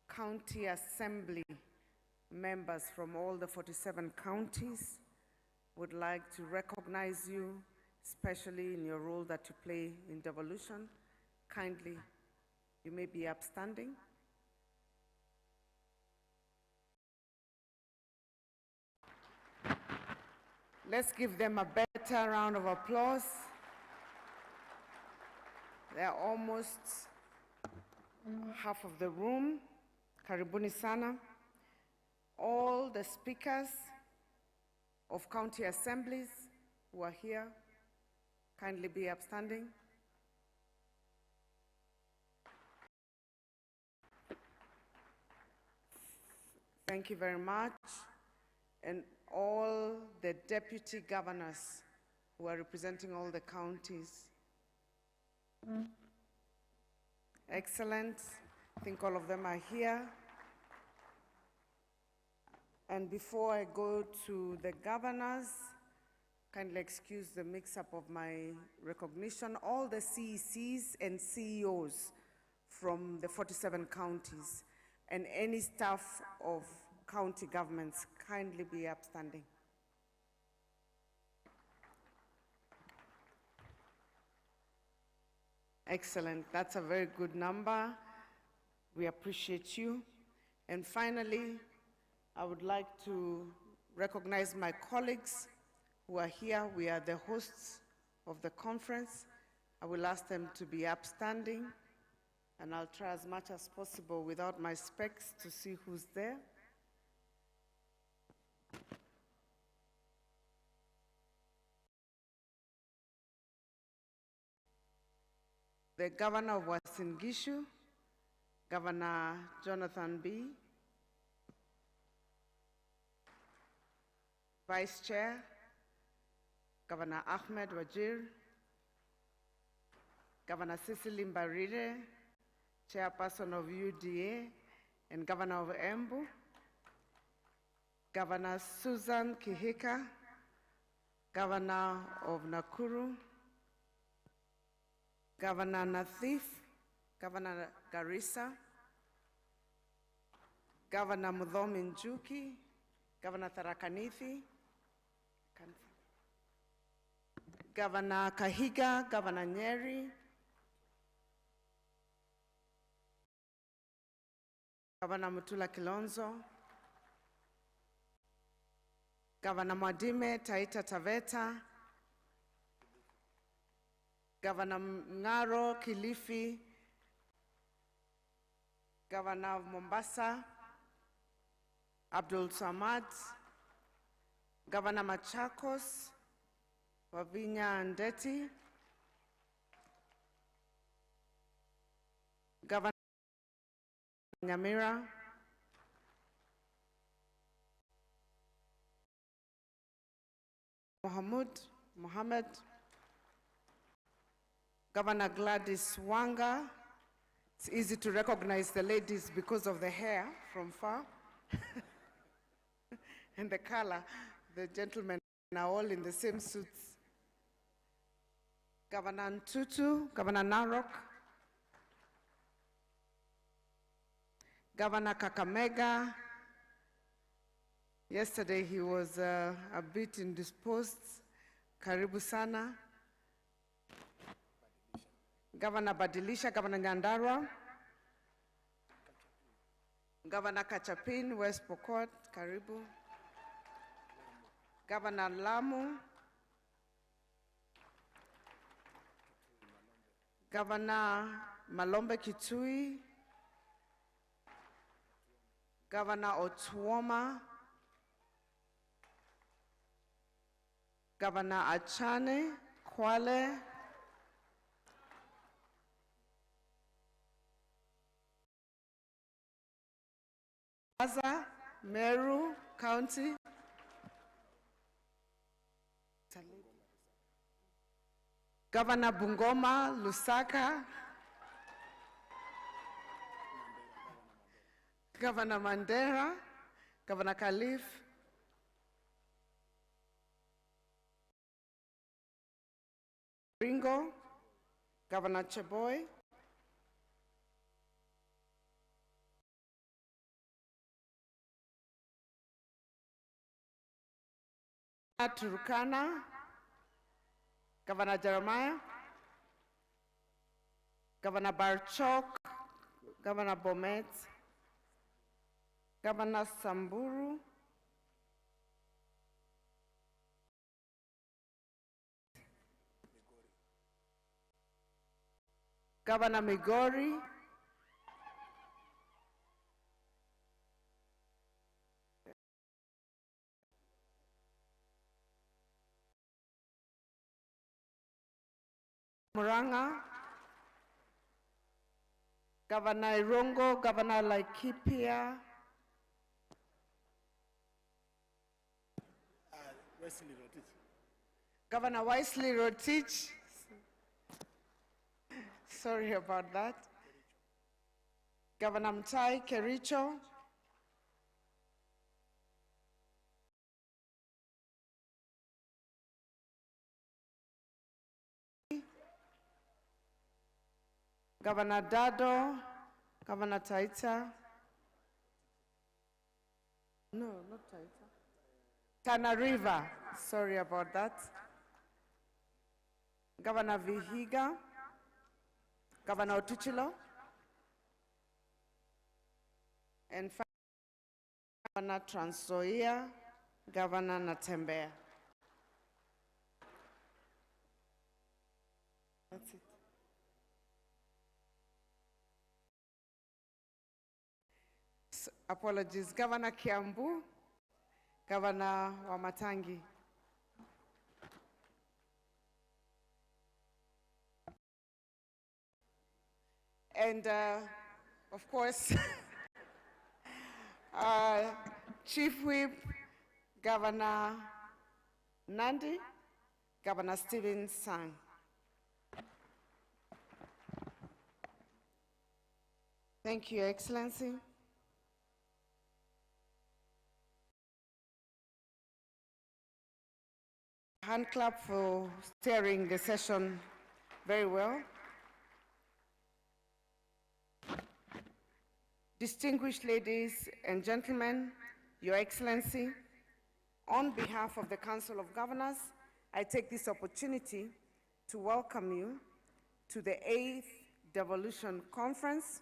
County Assembly members from all the 47 counties would like to recognize you, especially in your role that you play in devolution. Kindly, you may be upstanding. Let's give them a better round of applause. They're almost half of the room. Karibuni sana. All the speakers of county assemblies who are here, kindly be upstanding. Thank you very much. And all the deputy governors who are representing all the counties. Excellent. I think all of them are here. And before I go to the governors, kindly excuse the mix-up of my recognition. All the CECs and CEOs from the 47 counties and any staff of county governments, kindly be upstanding. Excellent. That's a very good number. We appreciate you. And finally, I would like to recognize my colleagues who are here. We are the hosts of the conference. I will ask them to be upstanding and I'll try as much as possible without my specs to see who's there. The Governor of Uasin Gishu, Governor Jonathan B. Vice Chair, Governor Ahmed Wajir, Governor Cecily Mbarire, Chairperson of UDA and Governor of Embu, Governor Susan Kihika, Governor of Nakuru, Governor Nathif, Governor Garissa, Governor Mudhomi Njuki, Governor Tharaka Nithi, Governor Kahiga, Governor Nyeri, Governor Mutula Kilonzo, Governor Mwadime Taita Taveta, Governor Ngaro Kilifi, Governor of Mombasa, Abdul Samad, Governor Machakos, Wavinya Ndeti, Governor Nyamira, Mohammed, Governor Gladys Wanga. It's easy to recognize the ladies because of the hair from far and the color. The gentlemen are all in the same suits. Governor Ntutu, Governor Narok, Governor Kakamega. Yesterday he was a bit indisposed. Karibu sana. Governor Badilisha, Governor Nyandarua, Governor Kachapin, West Pokot, Karibu, Governor Lamu, Governor Malombe Kitui, Governor Otuoma, Governor Achane, Kwale, Gaza, Meru County, Governor Bungoma, Lusaka, Governor Mandera, Governor Khalif, Ringo, Governor Cheboy, Turkana, Governor Jeremiah, Governor Barchok, Governor Bomet, Governor Samburu, Governor Migori, Muranga, Governor Irongo, Governor Laikipia, Governor Wesley Rotich, sorry about that, Governor Mtai Kericho, Governor Dado, Governor Taita, no, not Taita, Tana River, sorry about that, Governor Vihiga, Governor Otuchilo, and Governor Trans Nzoia, Governor Natembeya. That's it. Apologies, Governor Kiambu, Governor Wamatangi. And of course, Chief Whip, Governor Nandi, Governor Stephen Sang. Thank you, Your Excellency. Hand clap for steering the session very well. Distinguished ladies and gentlemen, Your Excellency, on behalf of the Council of Governors, I take this opportunity to welcome you to the 8th Devolution Conference,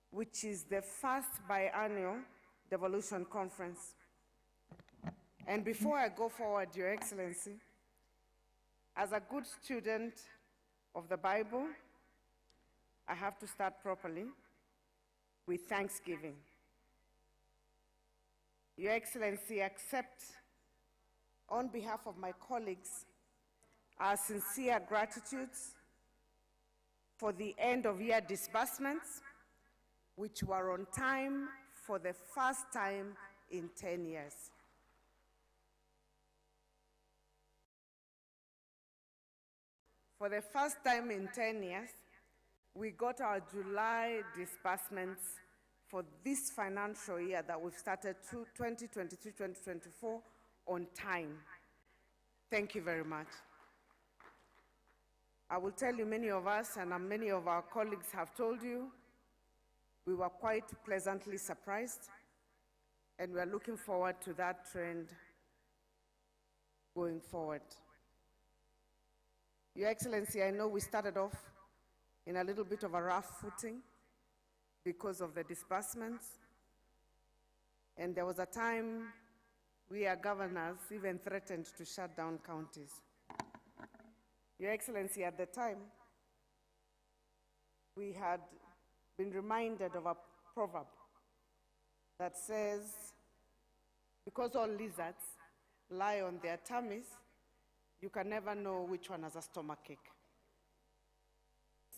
which is the first biannual Devolution Conference. And before I go forward, Your Excellency, as a good student of the Bible, I have to start properly with thanksgiving. Your Excellency, accept on behalf of my colleagues our sincere gratitudes for the end of year disbursements, which were on time for the first time in 10 years. For the first time in 10 years, we got our July disbursements for this financial year that we've started 2023-2024 on time. Thank you very much. I will tell you, many of us and many of our colleagues have told you, we were quite pleasantly surprised, and we are looking forward to that trend going forward. Your Excellency, I know we started off in a little bit of a rough footing because of the disbursements, and there was a time we, as governors, even threatened to shut down counties. Your Excellency, at the time, we had been reminded of a proverb that says, because all lizards lie on their tummies, you can never know which one has a stomachache.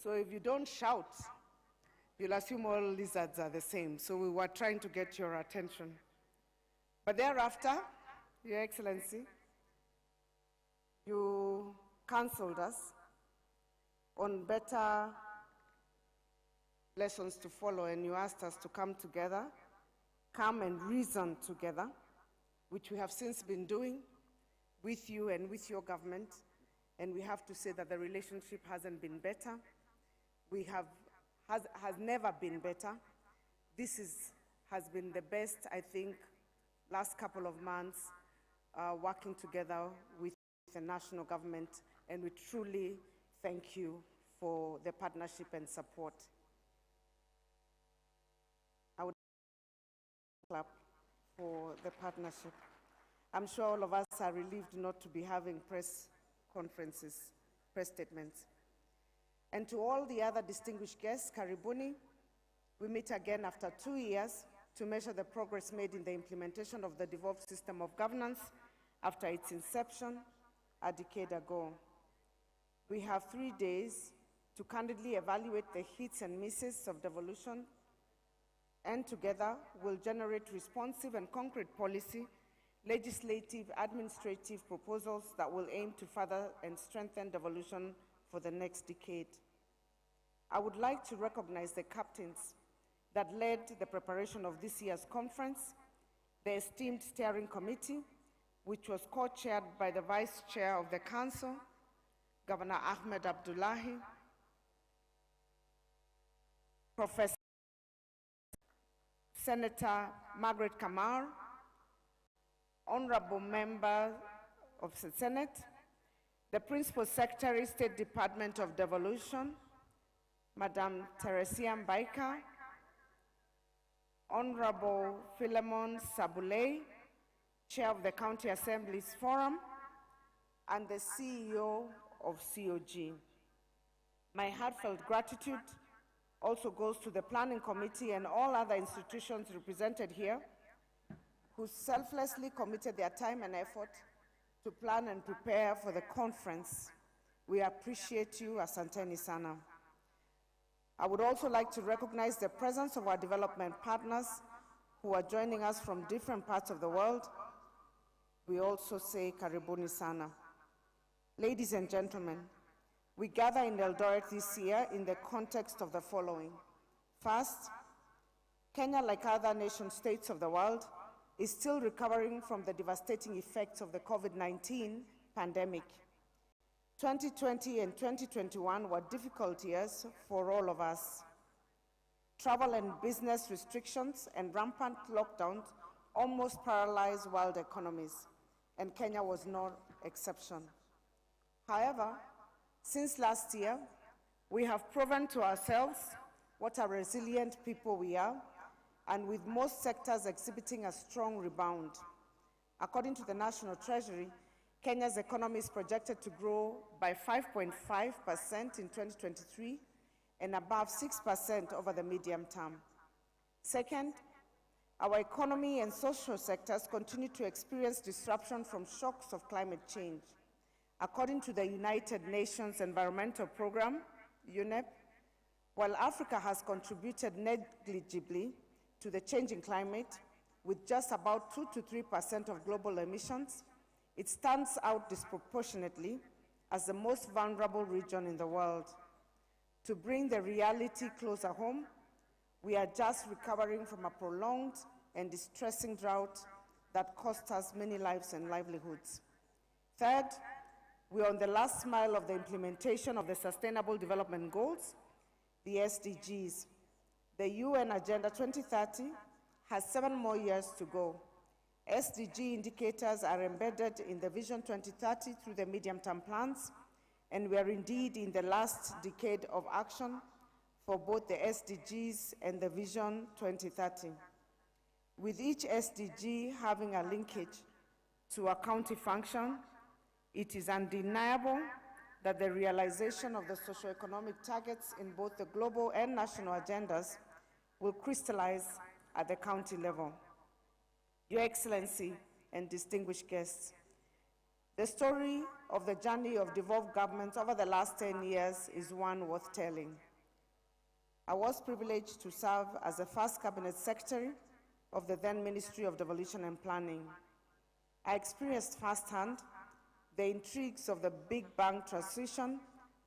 So if you don't shout, you'll assume all lizards are the same. So we were trying to get your attention. But thereafter, Your Excellency, you counseled us on better lessons to follow, and you asked us to come together, come and reason together, which we have since been doing with you and with your government. And we have to say that the relationship hasn't been better. Has never been better. This has been the best, I think, last couple of months, working together with the national government, and we truly thank you for the partnership and support. I would clap for the partnership. I'm sure all of us are relieved not to be having press conferences, press statements. And to all the other distinguished guests, Karibuni, we meet again after 2 years to measure the progress made in the implementation of the devolved system of governance after its inception a decade ago. We have 3 days to candidly evaluate the hits and misses of devolution, and together we'll generate responsive and concrete policy, legislative, administrative proposals that will aim to further and strengthen devolution for the next decade. I would like to recognize the captains that led the preparation of this year's conference, the esteemed steering committee, which was co-chaired by the Vice Chair of the Council, Governor Ahmed Abdullahi, Professor Senator Margaret Kamar, honorable member of the Senate, the Principal Secretary, State Department of Devolution, Madam Teresia Mbaika, Honorable Philemon Sabulei, Chair of the County Assembly's Forum, and the CEO of COG. My heartfelt gratitude also goes to the Planning Committee and all other institutions represented here who selflessly committed their time and effort to plan and prepare for the conference. We appreciate you, asanteni sana. I would also like to recognize the presence of our development partners who are joining us from different parts of the world. We also say karibuni sana. Ladies and gentlemen, we gather in Eldoret this year in the context of the following. First, Kenya, like other nation states of the world, is still recovering from the devastating effects of the COVID-19 pandemic. 2020 and 2021 were difficult years for all of us. Travel and business restrictions and rampant lockdowns almost paralyzed world economies, and Kenya was no exception. However, since last year, we have proven to ourselves what a resilient people we are, and with most sectors exhibiting a strong rebound. According to the National Treasury, Kenya's economy is projected to grow by 5.5% in 2023 and above 6% over the medium term. Second, our economy and social sectors continue to experience disruption from shocks of climate change. According to the United Nations Environmental Programme, UNEP, while Africa has contributed negligibly to the changing climate, with just about 2 to 3% of global emissions, it stands out disproportionately as the most vulnerable region in the world. To bring the reality closer home, we are just recovering from a prolonged and distressing drought that cost us many lives and livelihoods. Third, we are on the last mile of the implementation of the Sustainable Development Goals, the SDGs. The UN Agenda 2030 has 7 more years to go. SDG indicators are embedded in the Vision 2030 through the medium-term plans, and we are indeed in the last decade of action for both the SDGs and the Vision 2030. With each SDG having a linkage to a county function, it is undeniable that the realization of the socio-economic targets in both the global and national agendas will crystallize at the county level. Your Excellency and distinguished guests, the story of the journey of devolved governments over the last 10 years is one worth telling. I was privileged to serve as the first cabinet secretary of the then Ministry of Devolution and Planning. I experienced firsthand the intrigues of the big bang transition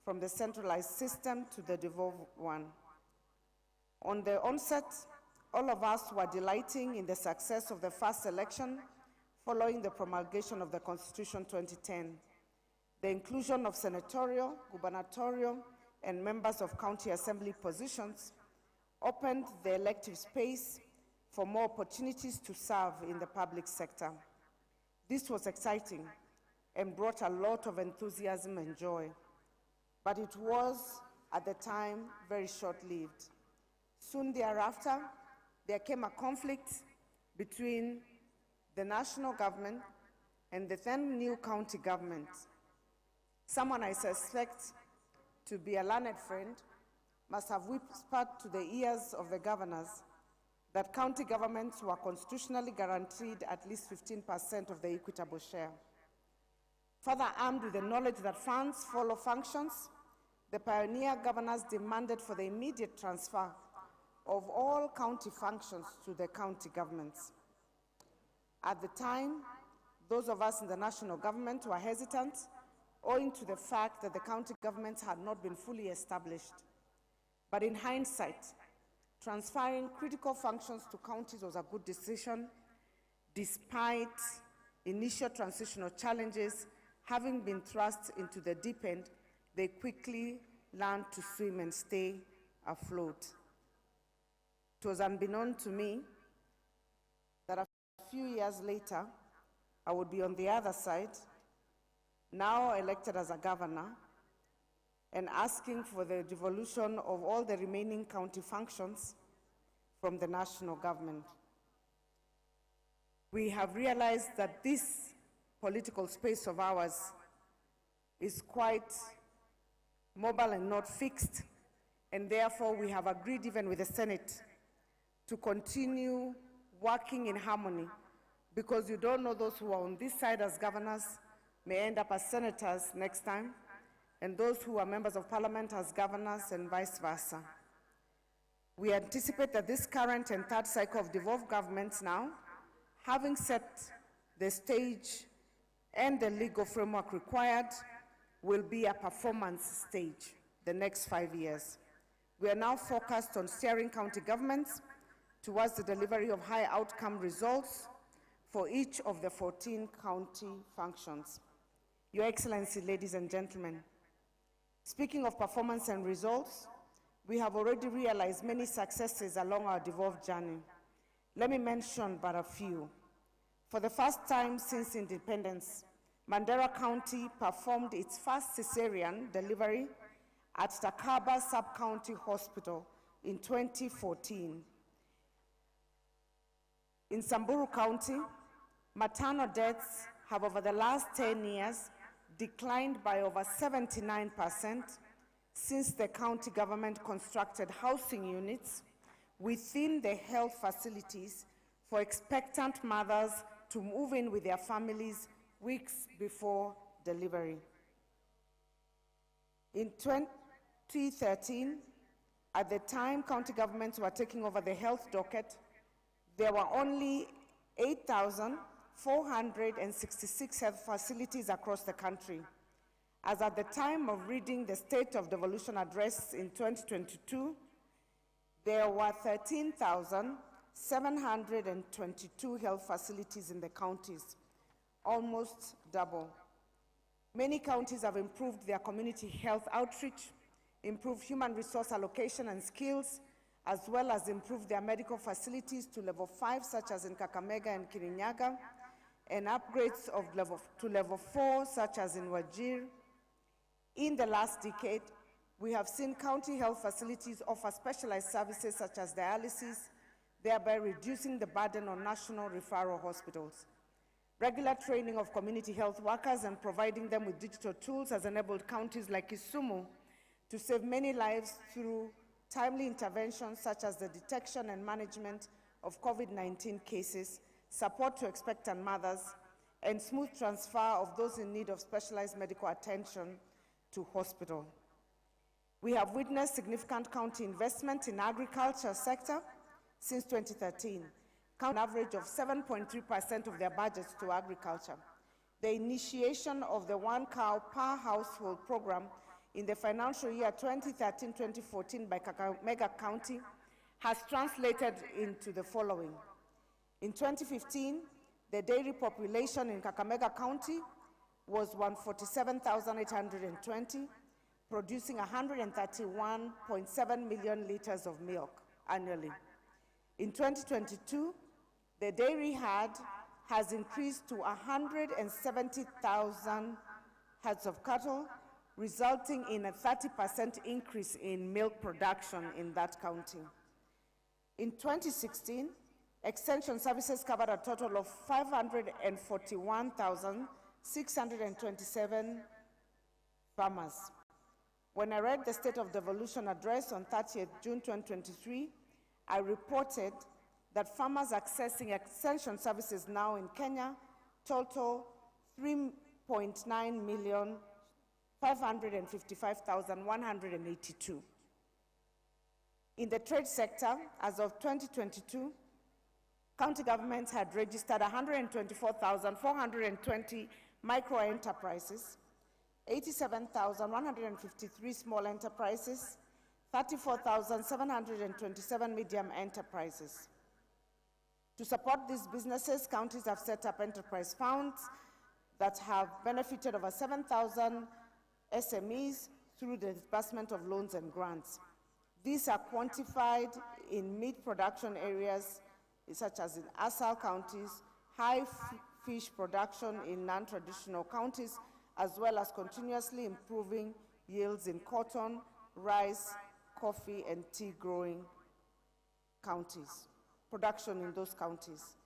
from the centralized system to the devolved one. On the onset, all of us were delighting in the success of the first election following the promulgation of the Constitution 2010. The inclusion of senatorial, gubernatorial, and members of county assembly positions opened the elective space for more opportunities to serve in the public sector. This was exciting and brought a lot of enthusiasm and joy, but it was, at the time, very short-lived. Soon thereafter, there came a conflict between the national government and the then new county government. Someone I suspect to be a learned friend must have whispered to the ears of the governors that county governments were constitutionally guaranteed at least 15% of the equitable share. Further armed with the knowledge that funds follow functions, the pioneer governors demanded for the immediate transfer of all county functions to the county governments. At the time, those of us in the national government were hesitant, owing to the fact that the county governments had not been fully established. But in hindsight, transferring critical functions to counties was a good decision, despite initial transitional challenges having been thrust into the deep end. They quickly learned to swim and stay afloat. It was unbeknown to me that a few years later, I would be on the other side, now elected as a governor, and asking for the devolution of all the remaining county functions from the national government. We have realized that this political space of ours is quite mobile and not fixed, and therefore we have agreed even with the Senate to continue working in harmony, because you don't know, those who are on this side as governors may end up as senators next time, and those who are members of parliament as governors, and vice versa. We anticipate that this current and third cycle of devolved governments now, having set the stage and the legal framework required, will be a performance stage the next 5 years. We are now focused on steering county governments towards the delivery of high outcome results for each of the 14 county functions. Your Excellency, ladies and gentlemen, speaking of performance and results, we have already realized many successes along our devolved journey. Let me mention but a few. For the first time since independence, Mandera County performed its first cesarean delivery at Takaba Sub-County Hospital in 2014. In Samburu County, maternal deaths have over the last 10 years declined by over 79% since the county government constructed housing units within the health facilities for expectant mothers to move in with their families weeks before delivery. In 2013, at the time county governments were taking over the health docket, there were only 8,466 health facilities across the country. As at the time of reading the State of Devolution Address in 2022, there were 13,722 health facilities in the counties, almost double. Many counties have improved their community health outreach, improved human resource allocation and skills, as well as improved their medical facilities to level 5, such as in Kakamega and Kirinyaga, and upgrades to level 4, such as in Wajir. In the last decade, we have seen county health facilities offer specialized services such as dialysis, thereby reducing the burden on national referral hospitals. Regular training of community health workers and providing them with digital tools has enabled counties like Kisumu to save many lives through timely interventions such as the detection and management of COVID-19 cases, support to expectant mothers, and smooth transfer of those in need of specialized medical attention to hospital. We have witnessed significant county investment in agriculture sector since 2013, an average of 7.3% of their budgets to agriculture. The initiation of the 1 cow per household program in the financial year 2013-2014 by Kakamega County has translated into the following. In 2015, the dairy population in Kakamega County was 147,820, producing 131.7 million liters of milk annually. In 2022, the dairy herd has increased to 170,000 herds of cattle, resulting in a 30% increase in milk production in that county. In 2016, extension services covered a total of 541,627 farmers. When I read the State of Devolution Address on 30th June 2023, I reported that farmers accessing extension services now in Kenya total 3,555,182. In the trade sector, as of 2022, county governments had registered 124,420 micro-enterprises, 87,153 small enterprises, 34,727 medium enterprises. To support these businesses, counties have set up enterprise funds that have benefited over 7,000 SMEs through the disbursement of loans and grants. These are quantified in meat production areas such as in ASAL counties, high fish production in non-traditional counties, as well as continuously improving yields in cotton, rice, coffee, and tea growing counties, production in those counties.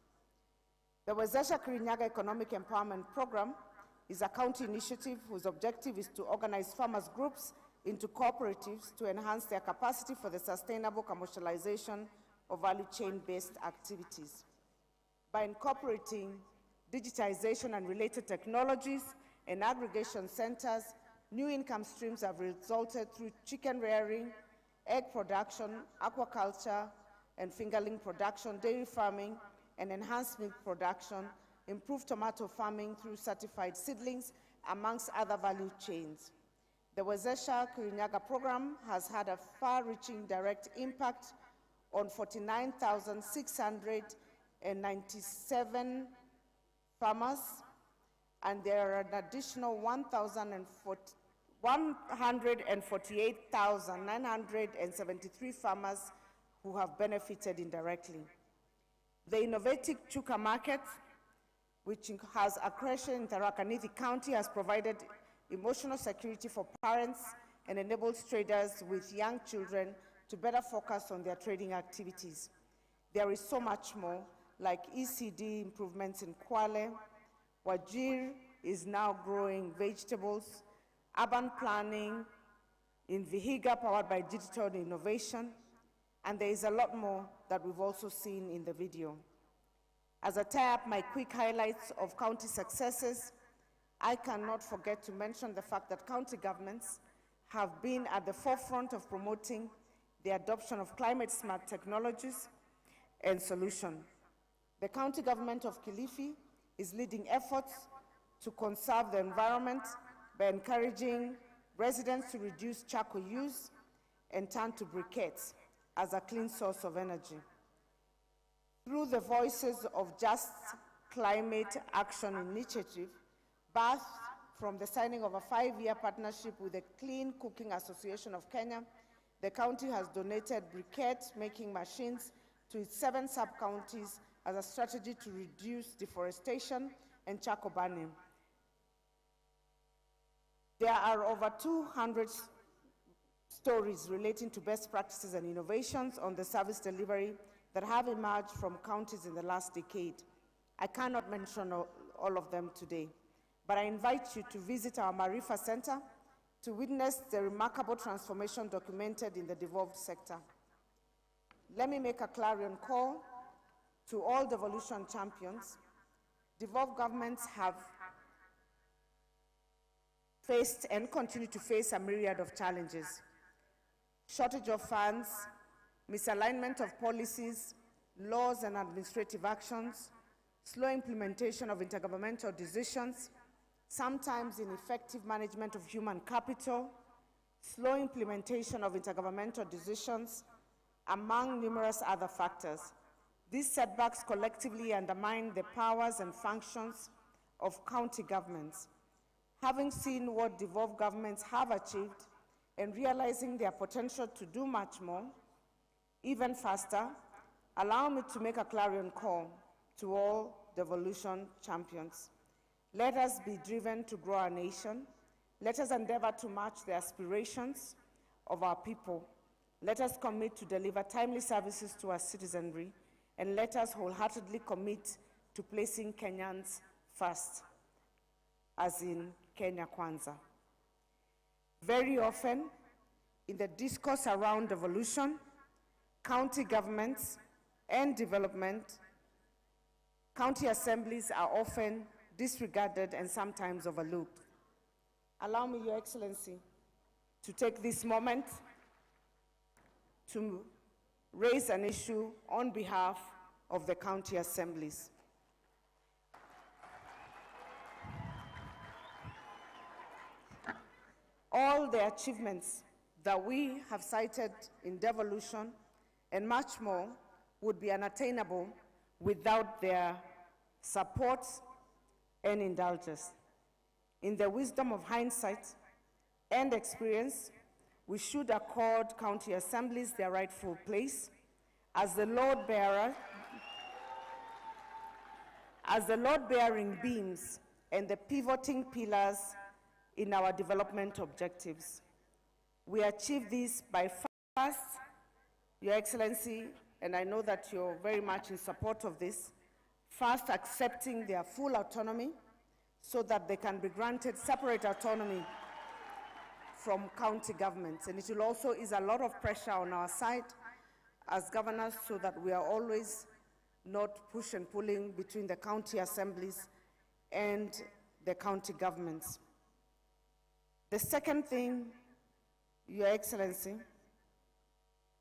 The Wezesha Kirinyaga Economic Empowerment Program is a county initiative whose objective is to organize farmers groups into cooperatives to enhance their capacity for the sustainable commercialization of value chain-based activities. By incorporating digitization and related technologies and aggregation centers, new income streams have resulted through chicken rearing, egg production, aquaculture, and fingerling production, dairy farming, and enhanced milk production, improved tomato farming through certified seedlings, amongst other value chains. The Wezesha Kirinyaga program has had a far-reaching direct impact on 49,697 farmers, and there are an additional 148,973 farmers who have benefited indirectly. The innovative Chuka market, which has a creation in Tharaka Nithi County, has provided emotional security for parents and enables traders with young children to better focus on their trading activities. There is so much more, like ECD improvements in Kwale. Wajir is now growing vegetables, urban planning in Vihiga powered by digital innovation, and there is a lot more that we've also seen in the video. As I tie up my quick highlights of county successes, I cannot forget to mention the fact that county governments have been at the forefront of promoting the adoption of climate-smart technologies and solutions. The county government of Kilifi is leading efforts to conserve the environment by encouraging residents to reduce charcoal use and turn to briquettes as a clean source of energy. Through the Voices of Just Climate Action Initiative, birthed from the signing of a 5-year partnership with the Clean Cooking Association of Kenya, the county has donated briquette-making machines to its 7 sub-counties as a strategy to reduce deforestation and charcoal burning. There are over 200 stories relating to best practices and innovations on the service delivery that have emerged from counties in the last decade. I cannot mention all of them today, but I invite you to visit our Marifa Center to witness the remarkable transformation documented in the devolved sector. Let me make a clarion call to all devolution champions. Devolved governments have faced and continue to face a myriad of challenges. Shortage of funds, misalignment of policies, laws and administrative actions, slow implementation of intergovernmental decisions, sometimes ineffective management of human capital, slow implementation of intergovernmental decisions, among numerous other factors. These setbacks collectively undermine the powers and functions of county governments. Having seen what devolved governments have achieved and realizing their potential to do much more, even faster, allow me to make a clarion call to all devolution champions. Let us be driven to grow our nation. Let us endeavor to match the aspirations of our people. Let us commit to deliver timely services to our citizenry, and let us wholeheartedly commit to placing Kenyans first, as in Kenya Kwanza. Very often, in the discourse around devolution, county governments and development, county assemblies are often disregarded and sometimes overlooked. Allow me, Your Excellency, to take this moment to raise an issue on behalf of the county assemblies. All the achievements that we have cited in devolution and much more would be unattainable without their support and indulgence. In the wisdom of hindsight and experience, we should accord county assemblies their rightful place as the load-bearing beams and the pivoting pillars in our development objectives. We achieve this by first, Your Excellency, and I know that you're very much in support of this, first accepting their full autonomy so that they can be granted separate autonomy from county governments, and it will also ease a lot of pressure on our side as governors so that we are always not push and pulling between the county assemblies and the county governments. The second thing, Your Excellency,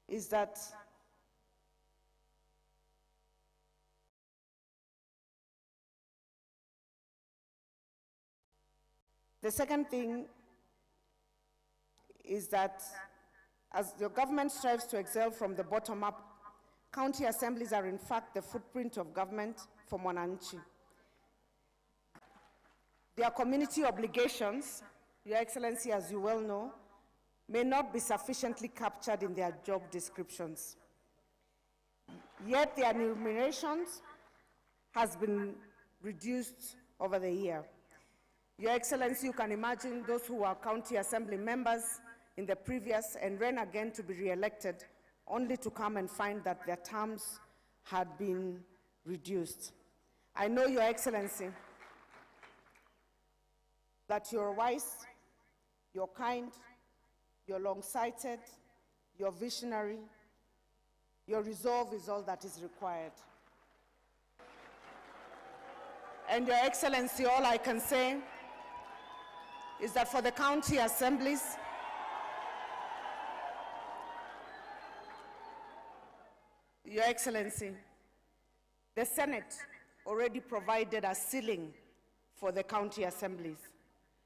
is that as your government strives to excel from the bottom up, county assemblies are in fact the footprint of government for Mwananchi. Their community obligations, Your Excellency, as you well know, may not be sufficiently captured in their job descriptions. Yet their remunerations has been reduced over the year. Your Excellency, you can imagine those who were county assembly members in the previous and ran again to be re-elected, only to come and find that their terms had been reduced. I know, Your Excellency, that you're wise, you're kind, you're long-sighted, you're visionary, your resolve is all that is required. And Your Excellency, all I can say is that for the county assemblies, Your Excellency, the Senate already provided a ceiling for the county assemblies.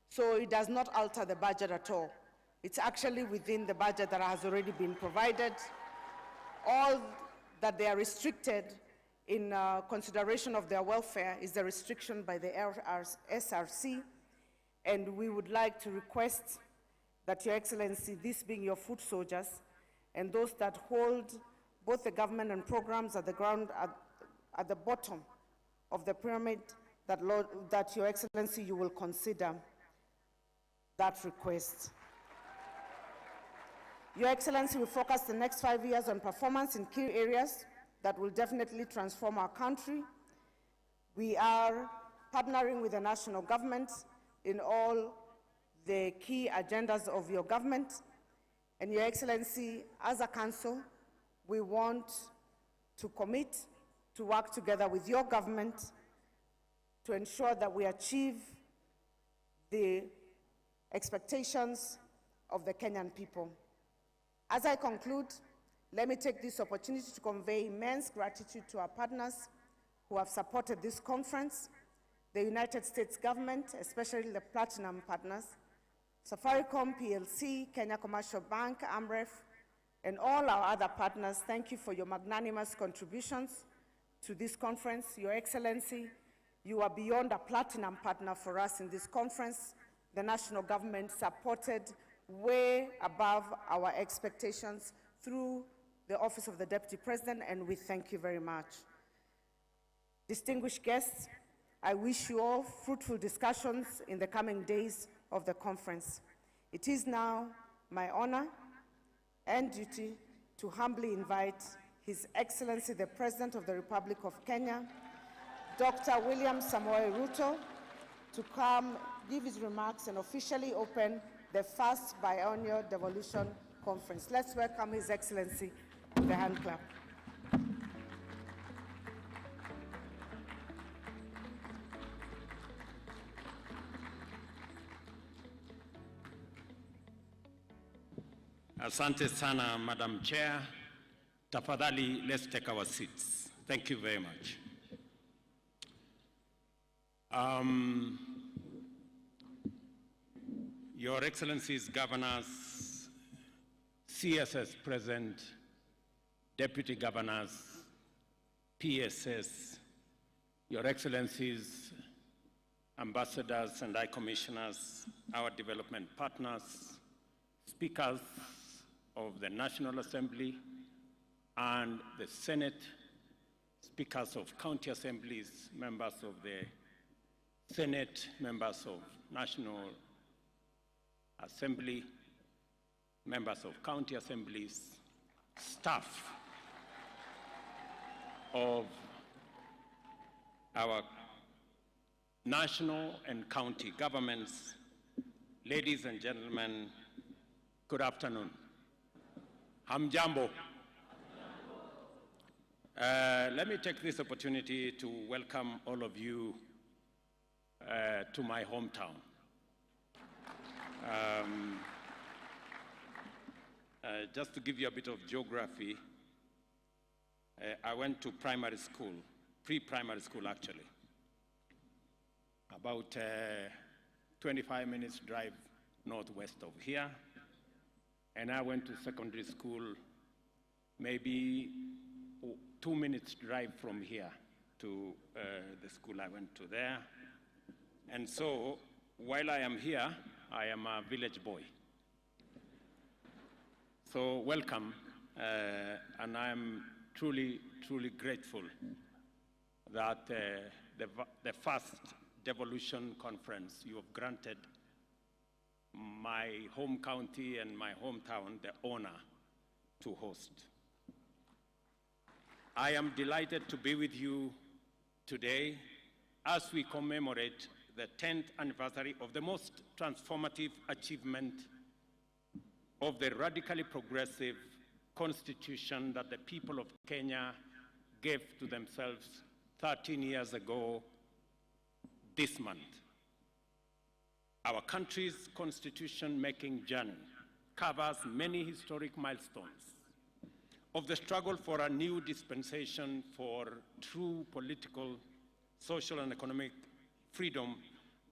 So it does not alter the budget at all. It's actually within the budget that has already been provided. All that they are restricted in consideration of their welfare is the restriction by the SRC, and we would like to request that, Your Excellency, this being your foot soldiers, and those that hold both the government and programs at the ground, at the bottom of the pyramid, that Your Excellency, you will consider that request. Your Excellency, we focus the next 5 years on performance in key areas that will definitely transform our country. We are partnering with the national government in all the key agendas of your government. And Your Excellency, as a council, we want to commit to work together with your government to ensure that we achieve the expectations of the Kenyan people. As I conclude, let me take this opportunity to convey immense gratitude to our partners who have supported this conference, the United States government, especially the platinum partners, Safaricom PLC, Kenya Commercial Bank, AMREF, and all our other partners. Thank you for your magnanimous contributions to this conference. Your Excellency, you are beyond a platinum partner for us in this conference. The national government supported way above our expectations through the Office of the Deputy President, and we thank you very much. Distinguished guests, I wish you all fruitful discussions in the coming days of the conference. It is now my honor and duty to humbly invite His Excellency, the President of the Republic of Kenya, Dr. William Samoei Ruto, to come give his remarks and officially open the first biennial Devolution Conference. Let's welcome His Excellency with a hand clap. Asante sana, Madam Chair. Tafadhali, let's take our seats. Thank you very much. Your Excellencies, Governors, CSS present, Deputy Governors, PSS, Your Excellencies, Ambassadors and High Commissioners, our development partners, Speakers of the National Assembly and the Senate, Speakers of County Assemblies, members of the Senate, members of National Assembly, members of county assemblies, staff of our national and county governments, ladies and gentlemen, Good afternoon. Hamjambo. Let me take this opportunity to welcome all of you to my hometown. Just to give you a bit of geography, I went to primary school, pre-primary school actually, about 25 minutes drive northwest of here. And I went to secondary school maybe 2 minutes drive from here to the school I went to there. And so while I am here, I am a village boy. So welcome, and I'm truly, truly grateful that the first Devolution conference you have granted my home county and my hometown the honor to host. I am delighted to be with you today as we commemorate the 10th anniversary of the most transformative achievement of the radically progressive constitution that the people of Kenya gave to themselves 13 years ago this month. Our country's constitution-making journey covers many historic milestones of the struggle for a new dispensation for true political, social, and economic freedom,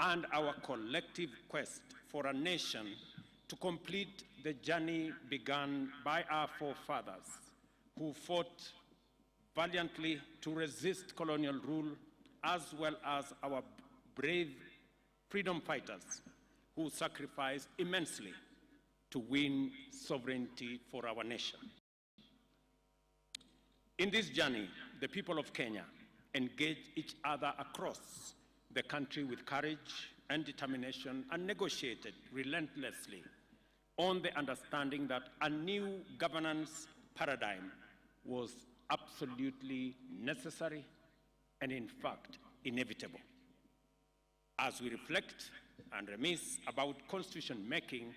and our collective quest for a nation to complete the journey begun by our forefathers who fought valiantly to resist colonial rule, as well as our brave freedom fighters who sacrificed immensely to win sovereignty for our nation. In this journey, the people of Kenya engaged each other across the country with courage and determination and negotiated relentlessly on the understanding that a new governance paradigm was absolutely necessary and, in fact, inevitable. As we reflect and reminisce about constitution making,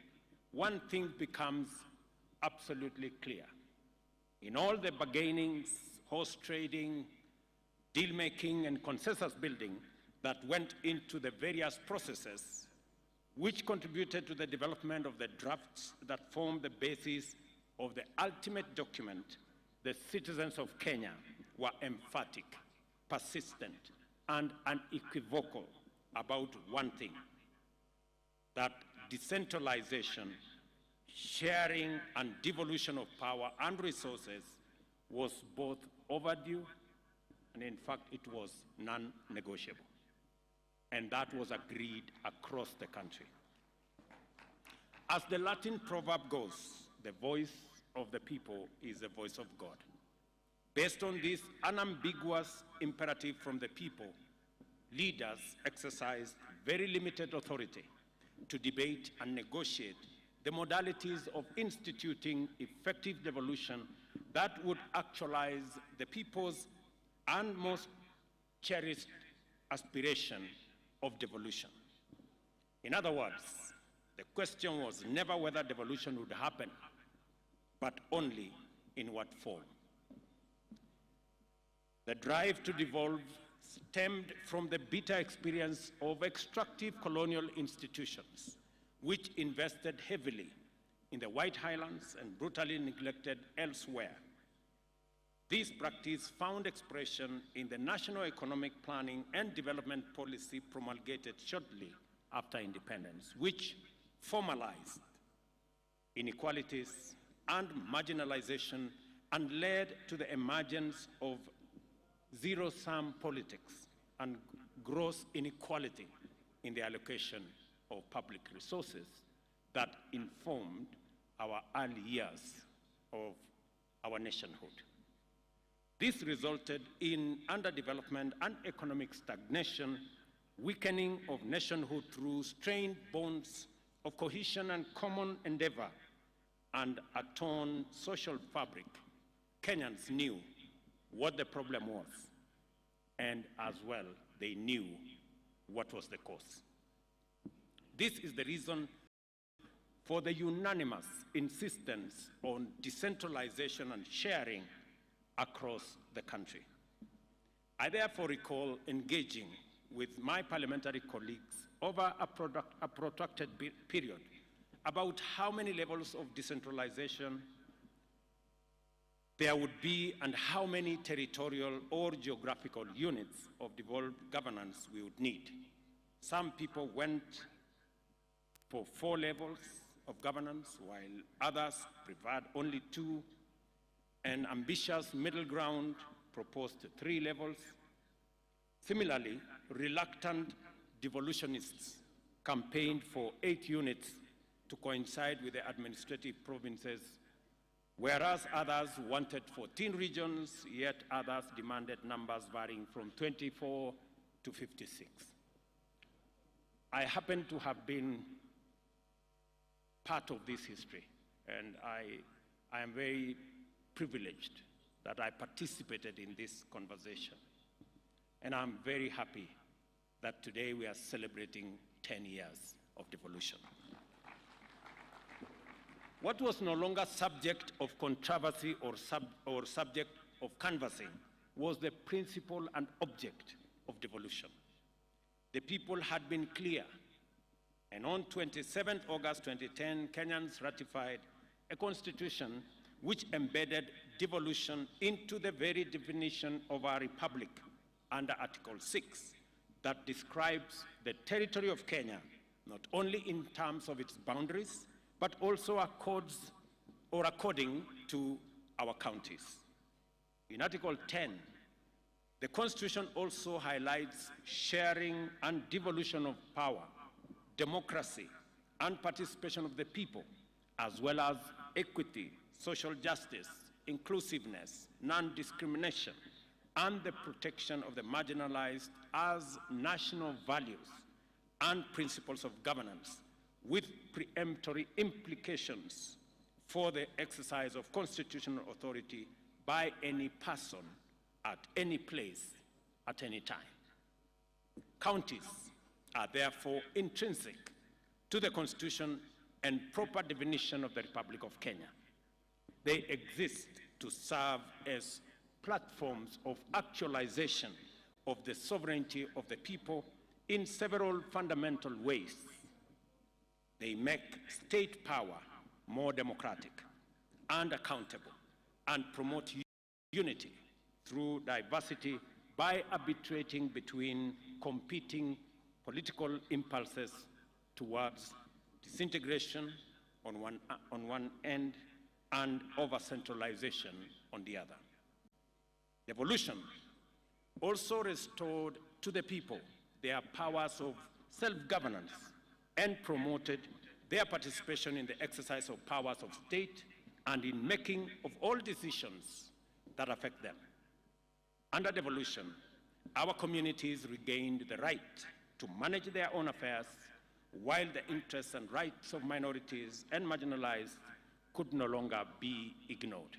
one thing becomes absolutely clear. In all the bargainings, horse trading, deal making, and consensus building that went into the various processes which contributed to the development of the drafts that form the basis of the ultimate document, the citizens of Kenya were emphatic, persistent, and unequivocal about one thing, that decentralization, sharing, and devolution of power and resources was both overdue, and in fact, it was non-negotiable. And that was agreed across the country. As the Latin proverb goes, the voice of the people is the voice of God. Based on this unambiguous imperative from the people, leaders exercised very limited authority to debate and negotiate the modalities of instituting effective devolution that would actualize the people's and most cherished aspiration of devolution. In other words, the question was never whether devolution would happen, but only in what form. The drive to devolve stemmed from the bitter experience of extractive colonial institutions, which invested heavily in the White Highlands and brutally neglected elsewhere. This practice found expression in the National Economic Planning and Development Policy promulgated shortly after independence, which formalized inequalities and marginalization and led to the emergence of zero-sum politics and gross inequality in the allocation of public resources that informed our early years of our nationhood. This resulted in underdevelopment and economic stagnation, weakening of nationhood through strained bonds of cohesion and common endeavor, and a torn social fabric. Kenyans knew what the problem was, and as well, they knew what was the cause. This is the reason for the unanimous insistence on decentralization and sharing across the country. I therefore recall engaging with my parliamentary colleagues over a protracted period about how many levels of decentralization there would be and how many territorial or geographical units of devolved governance we would need. Some people went for 4 levels of governance, while others preferred only 2. An ambitious middle ground proposed 3 levels. Similarly, reluctant devolutionists campaigned for 8 units to coincide with the administrative provinces, whereas others wanted 14 regions, yet others demanded numbers varying from 24 to 56. I happen to have been part of this history, and I am very privileged that I participated in this conversation. And I'm very happy that today we are celebrating 10 years of devolution. What was no longer subject of controversy or subject of canvassing was the principle and object of devolution. The people had been clear, and on 27 August 2010, Kenyans ratified a constitution which embedded devolution into the very definition of our republic under Article 6 that describes the territory of Kenya, not only in terms of its boundaries, but also according to our counties. In Article 10, the Constitution also highlights sharing and devolution of power, democracy, and participation of the people, as well as equity, social justice, inclusiveness, non-discrimination, and the protection of the marginalized as national values and principles of governance, with preemptory implications for the exercise of constitutional authority by any person at any place at any time. Counties are therefore intrinsic to the Constitution and proper definition of the Republic of Kenya. They exist to serve as platforms of actualization of the sovereignty of the people in several fundamental ways. They make state power more democratic and accountable and promote unity through diversity by arbitrating between competing political impulses towards disintegration on one end and over-centralization on the other. Devolution also restored to the people their powers of self-governance and promoted their participation in the exercise of powers of state and in making of all decisions that affect them. Under devolution, our communities regained the right to manage their own affairs, while the interests and rights of minorities and marginalized could no longer be ignored.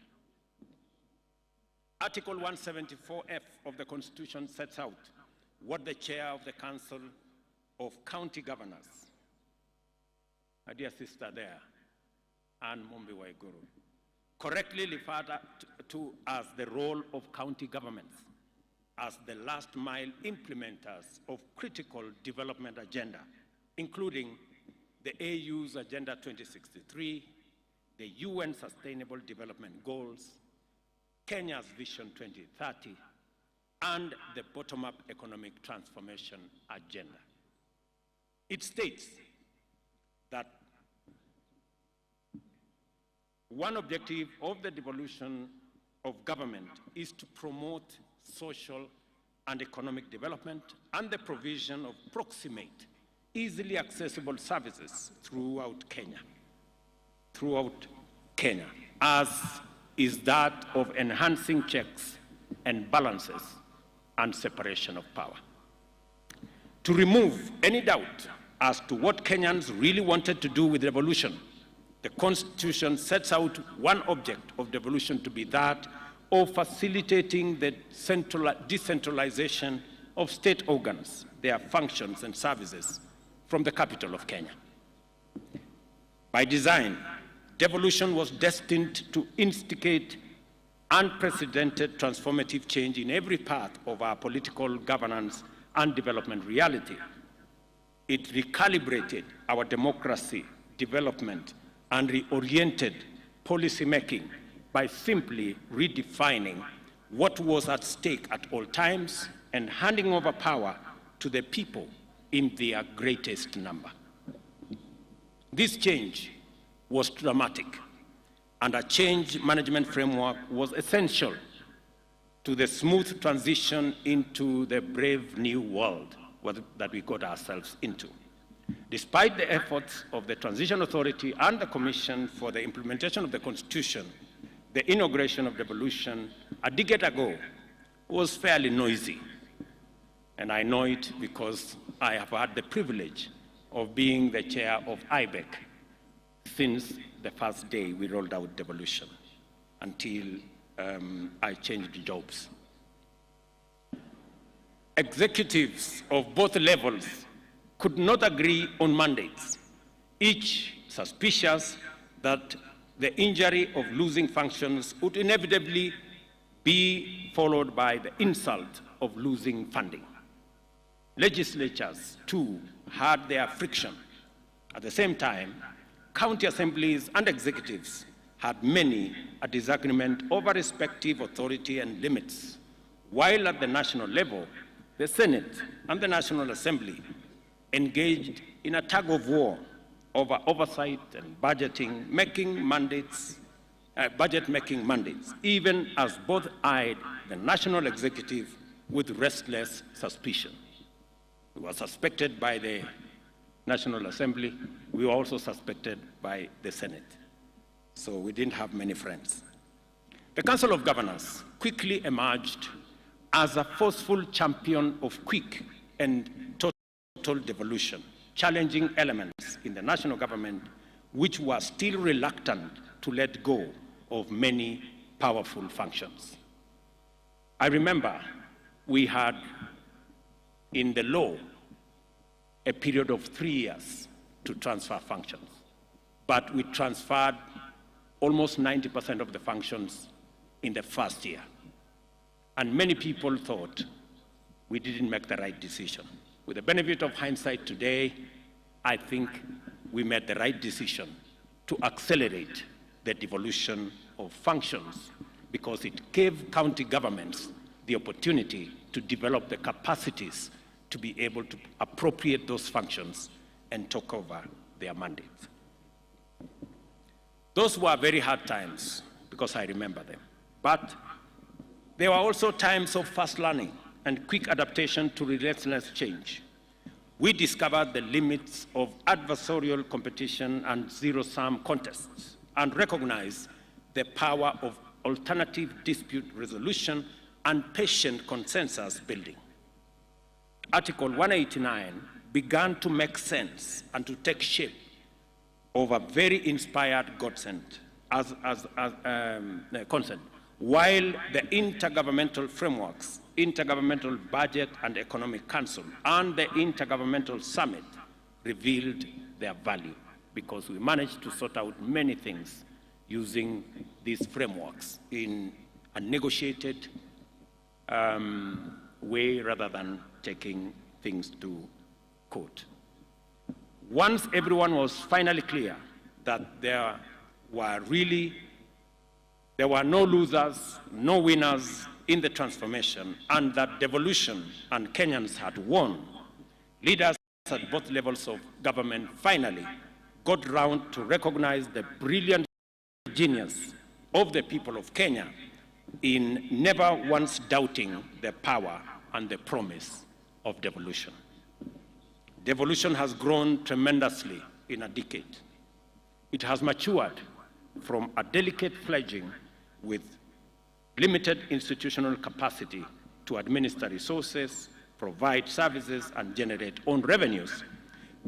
Article 174F of the Constitution sets out what the chair of the Council of County Governors, my dear sister there, Anne Mumbi Waiguru, correctly referred to as the role of county governments as the last mile implementers of critical development agenda, including the AU's Agenda 2063, the UN Sustainable Development Goals, Kenya's Vision 2030, and the bottom-up economic transformation agenda. It states that one objective of the devolution of government is to promote social and economic development and the provision of proximate, easily accessible services throughout Kenya, as is that of enhancing checks and balances and separation of power. To remove any doubt as to what Kenyans really wanted to do with devolution, the Constitution sets out one object of devolution to be that of facilitating the decentralization of state organs, their functions and services from the capital of Kenya. By design, devolution was destined to instigate unprecedented transformative change in every part of our political governance and development reality. It recalibrated our democracy, development, and reoriented policymaking by simply redefining what was at stake at all times and handing over power to the people in their greatest number. This change was dramatic, and a change management framework was essential to the smooth transition into the brave new world that we got ourselves into. Despite the efforts of the Transition Authority and the Commission for the implementation of the Constitution, the inauguration of devolution a decade ago was fairly noisy. And I know it because I have had the privilege of being the chair of IBEC since the first day we rolled out devolution until I changed jobs. Executives of both levels could not agree on mandates, each suspicious that the injury of losing functions would inevitably be followed by the insult of losing funding. Legislatures, too, had their friction. At the same time, county assemblies and executives had many a disagreement over respective authority and limits, while at the national level, the Senate and the National Assembly engaged in a tug-of-war over oversight and budget making mandates, even as both eyed the national executive with restless suspicion. We were suspected by the National Assembly. We were also suspected by the Senate. So we didn't have many friends. The Council of Governors quickly emerged as a forceful champion of quick and total devolution, challenging elements in the national government which were still reluctant to let go of many powerful functions. I remember we had in the law a period of 3 years to transfer functions, but we transferred almost 90% of the functions in the first year. And many people thought we didn't make the right decision. With the benefit of hindsight today, I think we made the right decision to accelerate the devolution of functions because it gave county governments the opportunity to develop the capacities to be able to appropriate those functions and take over their mandates. Those were very hard times because I remember them. But there were also times of fast learning and quick adaptation to relentless change. We discovered the limits of adversarial competition and zero-sum contests and recognized the power of alternative dispute resolution and patient consensus building. Article 189 began to make sense and to take shape of a very inspired consent, while the intergovernmental frameworks, Intergovernmental Budget and Economic Council, and the Intergovernmental Summit revealed their value because we managed to sort out many things using these frameworks in a negotiated way rather than taking things to court. Once everyone was finally clear that there were no losers, no winners in the transformation, and that devolution and Kenyans had won, leaders at both levels of government finally got round to recognize the brilliant genius of the people of Kenya in never once doubting the power and the promise of devolution. Devolution has grown tremendously in a decade. It has matured from a delicate fledgling with limited institutional capacity to administer resources, provide services, and generate own revenues,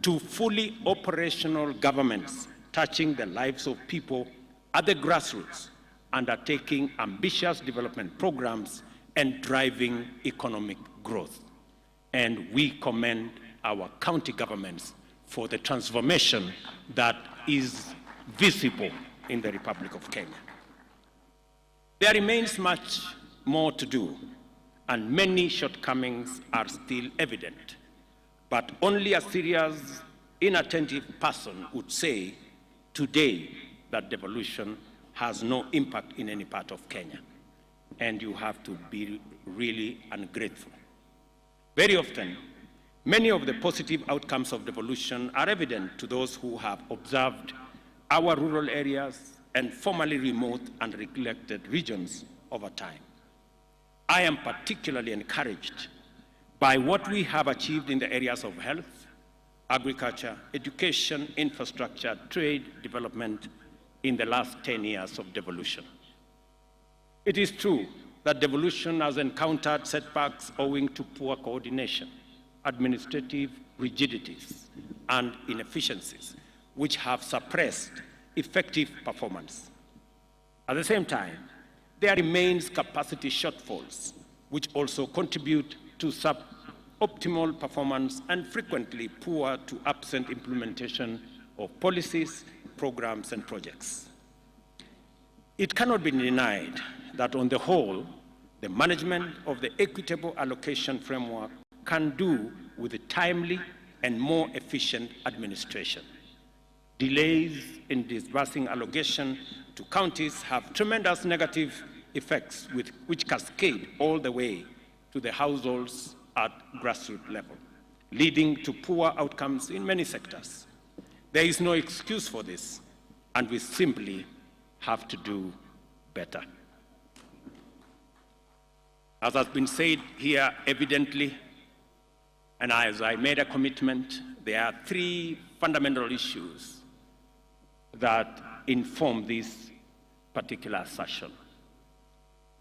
to fully operational governments touching the lives of people at the grassroots, undertaking ambitious development programs and driving economic growth. And we commend our county governments for the transformation that is visible in the Republic of Kenya. There remains much more to do, and many shortcomings are still evident. But only a serious, inattentive person would say today that devolution has no impact in any part of Kenya. And you have to be really ungrateful. Very often, many of the positive outcomes of devolution are evident to those who have observed our rural areas and formerly remote and neglected regions over time. I am particularly encouraged by what we have achieved in the areas of health, agriculture, education, infrastructure, trade, development in the last 10 years of devolution. It is true that devolution has encountered setbacks owing to poor coordination, administrative rigidities, and inefficiencies, which have suppressed effective performance. At the same time, there remains capacity shortfalls, which also contribute to suboptimal performance and frequently poor to absent implementation of policies, programs, and projects. It cannot be denied that on the whole, the management of the equitable allocation framework can do with a timely and more efficient administration. Delays in disbursing allocation to counties have tremendous negative effects which cascade all the way to the households at grassroots level, leading to poor outcomes in many sectors. There is no excuse for this, and we simply have to do better. As has been said here evidently, and as I made a commitment, there are three fundamental issues that inform this particular assertion.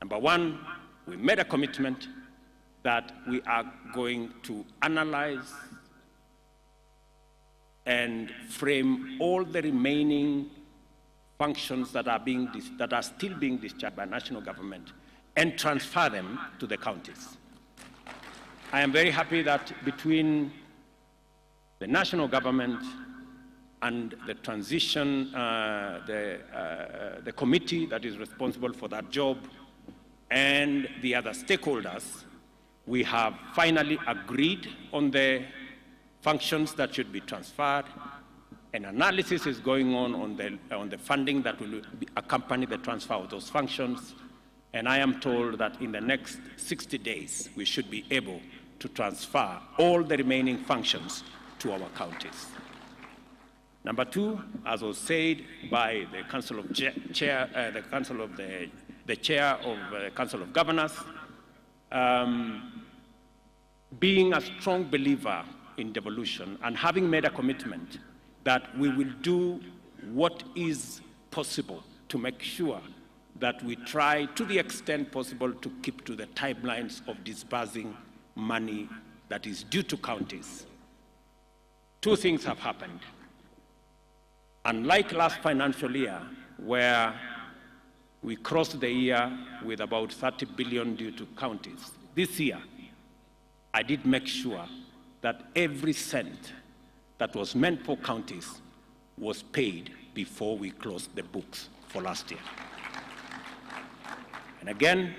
Number one, we made a commitment that we are going to analyze and frame all the remaining functions that are still being discharged by national government and transfer them to the counties. I am very happy that between the national government and the transition, the committee that is responsible for that job, and the other stakeholders, we have finally agreed on the functions that should be transferred. An analysis is going on the funding that will accompany the transfer of those functions. And I am told that in the next 60 days, we should be able to transfer all the remaining functions to our counties. Number two, as was said by the Council of Chair of the Council of Governors, being a strong believer in devolution and having made a commitment that we will do what is possible to make sure that we try to the extent possible to keep to the timelines of disbursing money that is due to counties. Two things have happened. Unlike last financial year, where we crossed the year with about 30 billion due to counties, this year, I did make sure that every cent that was meant for counties was paid before we closed the books for last year. And again,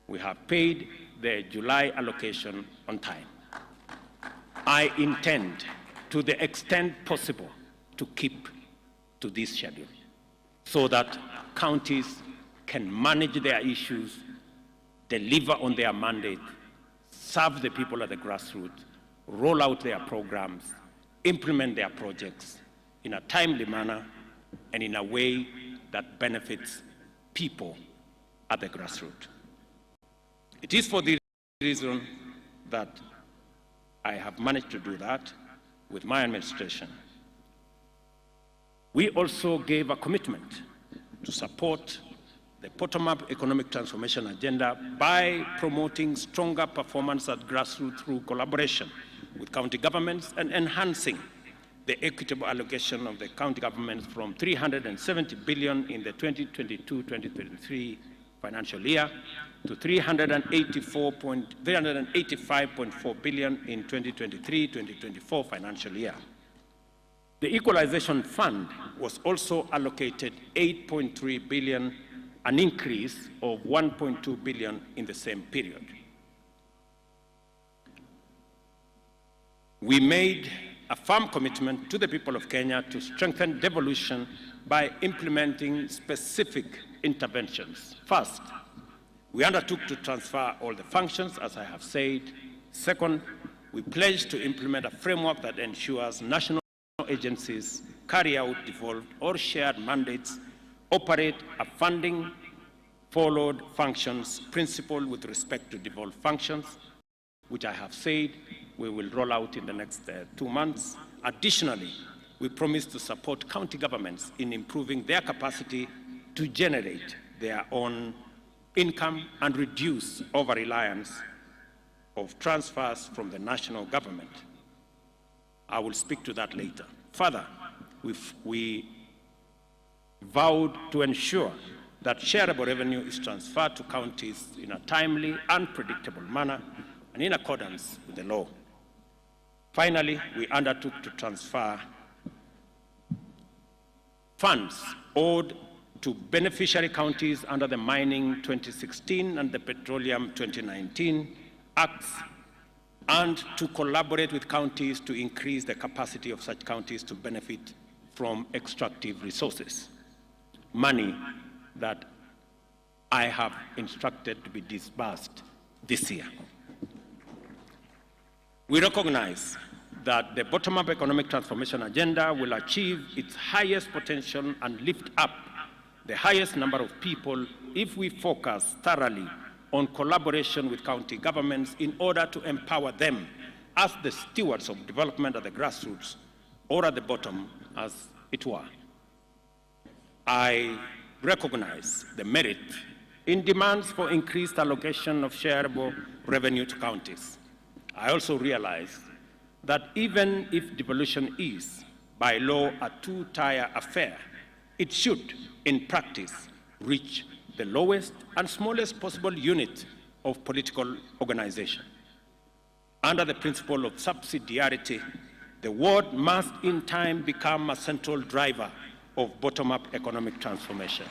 we have paid the July allocation on time. I intend, to the extent possible, to keep to this schedule so that counties can manage their issues, deliver on their mandate, serve the people at the grassroots, roll out their programs, implement their projects in a timely manner and in a way that benefits people at the grassroots. It is for this reason that I have managed to do that with my administration. We also gave a commitment to support the bottom-up economic transformation agenda by promoting stronger performance at grassroots through collaboration with county governments and enhancing the equitable allocation of the county governments from 370 billion in the 2022-2023 financial year to 385.4 billion in 2023-2024 financial year. The Equalization Fund was also allocated 8.3 billion, an increase of 1.2 billion in the same period. We made a firm commitment to the people of Kenya to strengthen devolution by implementing specific interventions. First, we undertook to transfer all the functions, as I have said. Second, we pledged to implement a framework that ensures national agencies carry out devolved or shared mandates, operate a funding followed functions principle with respect to devolved functions, which I have said we will roll out in the next 2 months. Additionally, we promise to support county governments in improving their capacity to generate their own income and reduce over-reliance of transfers from the national government. I will speak to that later. Further, we vowed to ensure that shareable revenue is transferred to counties in a timely and predictable manner and in accordance with the law. Finally, we undertook to transfer funds owed to beneficiary counties under the Mining 2016 and the Petroleum 2019 Acts, and to collaborate with counties to increase the capacity of such counties to benefit from extractive resources. Money that I have instructed to be disbursed this year. We recognize that the bottom-up economic transformation agenda will achieve its highest potential and lift up the highest number of people if we focus thoroughly on collaboration with county governments in order to empower them as the stewards of development at the grassroots, or at the bottom, as it were. I recognize the merit in demands for increased allocation of shareable revenue to counties. I also realize that even if devolution is, by law, a two-tier affair, it should, in practice, reach the lowest and smallest possible unit of political organization. Under the principle of subsidiarity, the ward must in time become a central driver of bottom-up economic transformation.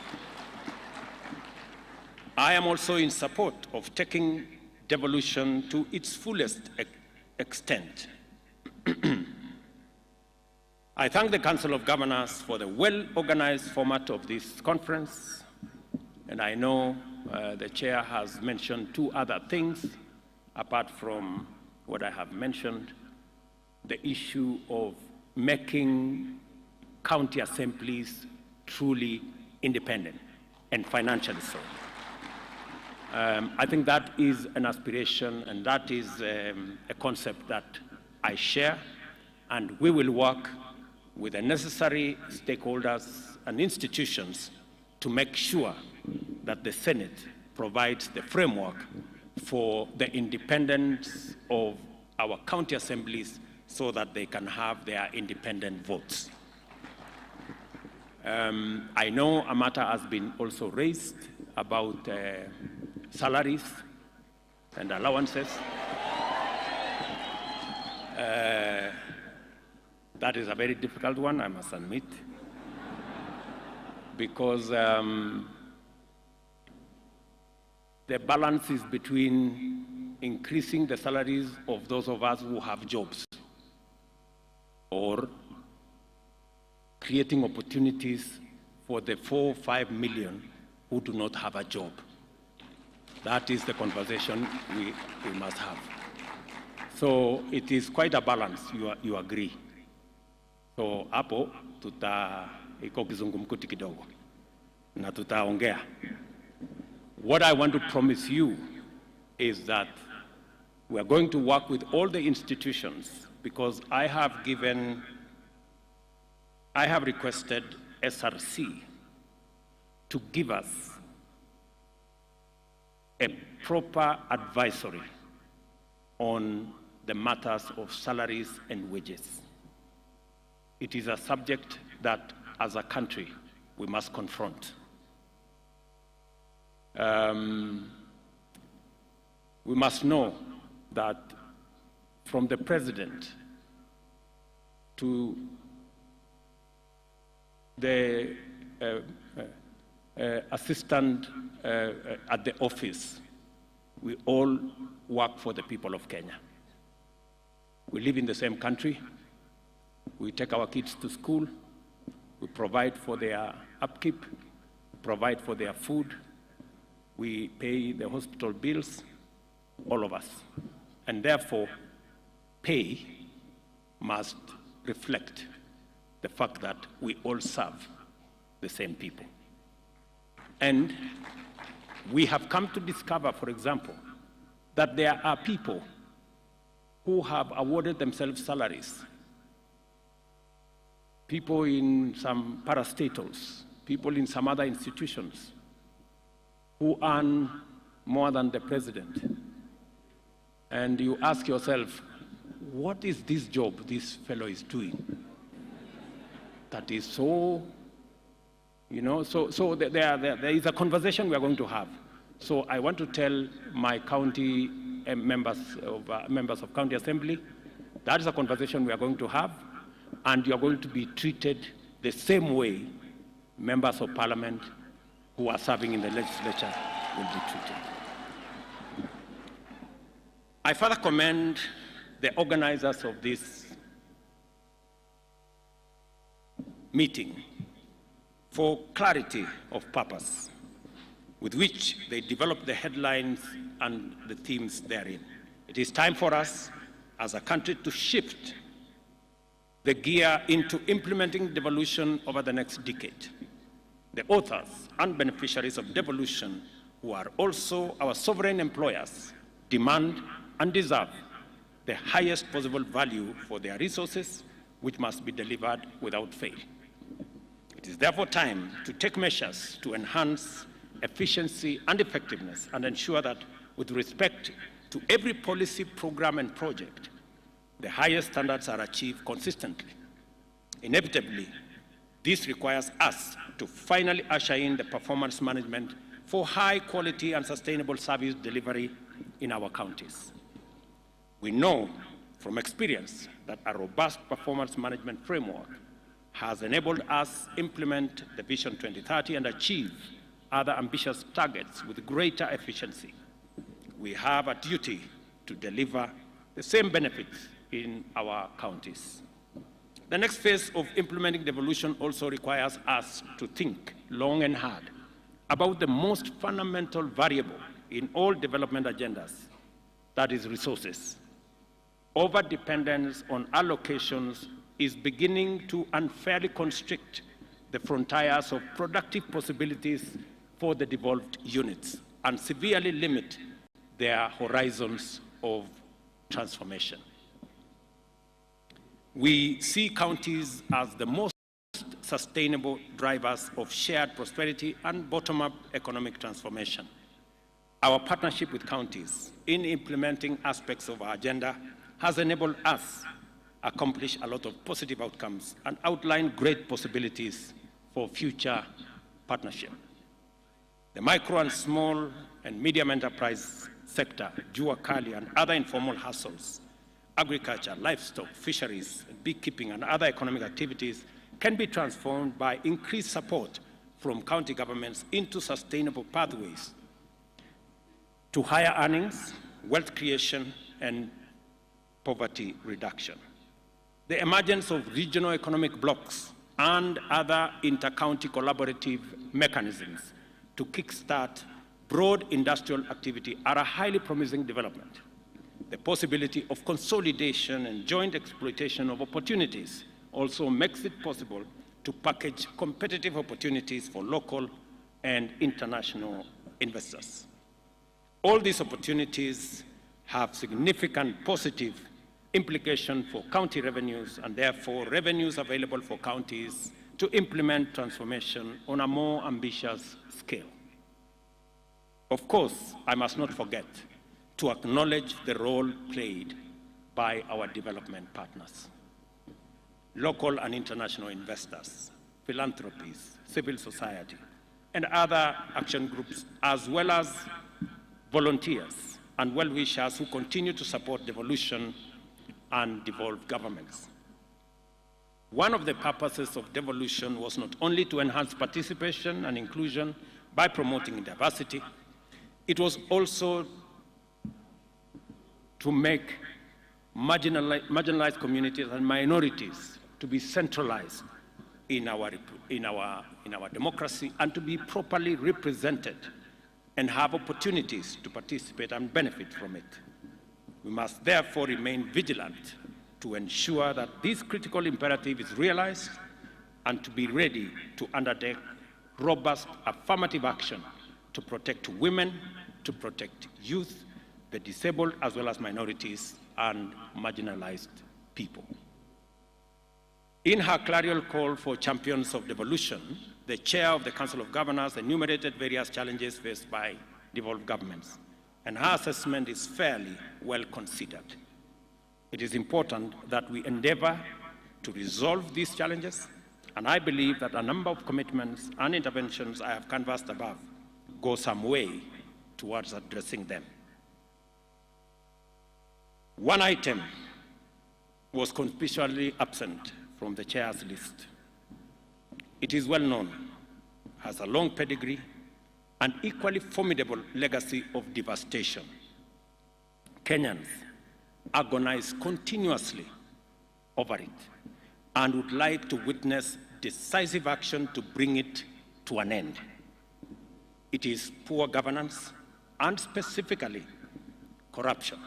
I am also in support of taking devolution to its fullest extent. I thank the Council of Governors for the well-organized format of this conference, and I know the Chair has mentioned 2 other things, apart from what I have mentioned, the issue of making county assemblies truly independent and financially so. I think that is an aspiration, and that is a concept that I share, and we will work with the necessary stakeholders and institutions to make sure that the Senate provides the framework for the independence of our county assemblies so that they can have their independent votes. I know a matter has been also raised about salaries and allowances. That is a very difficult one, I must admit, because the balance is between increasing the salaries of those of us who have jobs or creating opportunities for the 4 or 5 million who do not have a job. That is the conversation we must have. So it is quite a balance, you agree. So hapo iko kizungumkuti kidogo na tutaongea. What I want to promise you is that we are going to work with all the institutions, because I have requested SRC to give us a proper advisory on the matters of salaries and wages. It is a subject that, as a country, we must confront. We must know that from the president to the assistant at the office, we all work for the people of Kenya. We live in the same country. We take our kids to school. We provide for their upkeep, provide for their food. We pay the hospital bills, all of us. And therefore, pay must reflect the fact that we all serve the same people. And we have come to discover, for example, that there are people who have awarded themselves salaries, people in some parastatals, people in some other institutions who earn more than the president. And you ask yourself, what is this job this fellow is doing that is so, so there is a conversation we are going to have. So I want to tell my county members of county assembly, that is a conversation we are going to have, and you are going to be treated the same way members of parliament who are serving in the legislature will be treated. I further commend the organizers of this meeting for clarity of purpose with which they develop the headlines and the themes therein. It is time for us as a country to shift the gear into implementing devolution over the next decade. The authors and beneficiaries of devolution, who are also our sovereign employers, demand and deserve the highest possible value for their resources, which must be delivered without fail. It is therefore time to take measures to enhance efficiency and effectiveness and ensure that, with respect to every policy, program, and project, the highest standards are achieved consistently. Inevitably, this requires us to finally usher in the performance management for high quality and sustainable service delivery in our counties. We know from experience that a robust performance management framework has enabled us implement the Vision 2030 and achieve other ambitious targets with greater efficiency. We have a duty to deliver the same benefits in our counties. The next phase of implementing devolution also requires us to think long and hard about the most fundamental variable in all development agendas, that is resources. Overdependence on allocations is beginning to unfairly constrict the frontiers of productive possibilities for the devolved units and severely limit their horizons of transformation. We see counties as the most sustainable drivers of shared prosperity and bottom-up economic transformation. Our partnership with counties in implementing aspects of our agenda has enabled us accomplish a lot of positive outcomes and outline great possibilities for future partnership. The micro and small and medium enterprise sector, jua kali and other informal hustles, agriculture, livestock, fisheries, beekeeping, and other economic activities can be transformed by increased support from county governments into sustainable pathways to higher earnings, wealth creation, and poverty reduction. The emergence of regional economic blocs and other inter-county collaborative mechanisms to kickstart broad industrial activity are a highly promising development. The possibility of consolidation and joint exploitation of opportunities also makes it possible to package competitive opportunities for local and international investors. All these opportunities have significant positive implication for county revenues and therefore revenues available for counties to implement transformation on a more ambitious scale. Of course, I must not forget to acknowledge the role played by our development partners, local and international investors, philanthropies, civil society, and other action groups, as well as volunteers and well-wishers who continue to support devolution and devolved governments. One of the purposes of devolution was not only to enhance participation and inclusion by promoting diversity, it was also to make marginalized communities and minorities to be centralized in our democracy and to be properly represented and have opportunities to participate and benefit from it. We must therefore remain vigilant to ensure that this critical imperative is realized and to be ready to undertake robust affirmative action to protect women, to protect youth, the disabled, as well as minorities and marginalized people. In her clarion call for champions of devolution, the chair of the Council of Governors enumerated various challenges faced by devolved governments, and her assessment is fairly well considered. It is important that we endeavor to resolve these challenges, and I believe that a number of commitments and interventions I have canvassed above go some way towards addressing them. One item was conspicuously absent from the chair's list. It is well known, has a long pedigree, and equally formidable legacy of devastation. Kenyans agonize continuously over it and would like to witness decisive action to bring it to an end. It is poor governance and specifically corruption,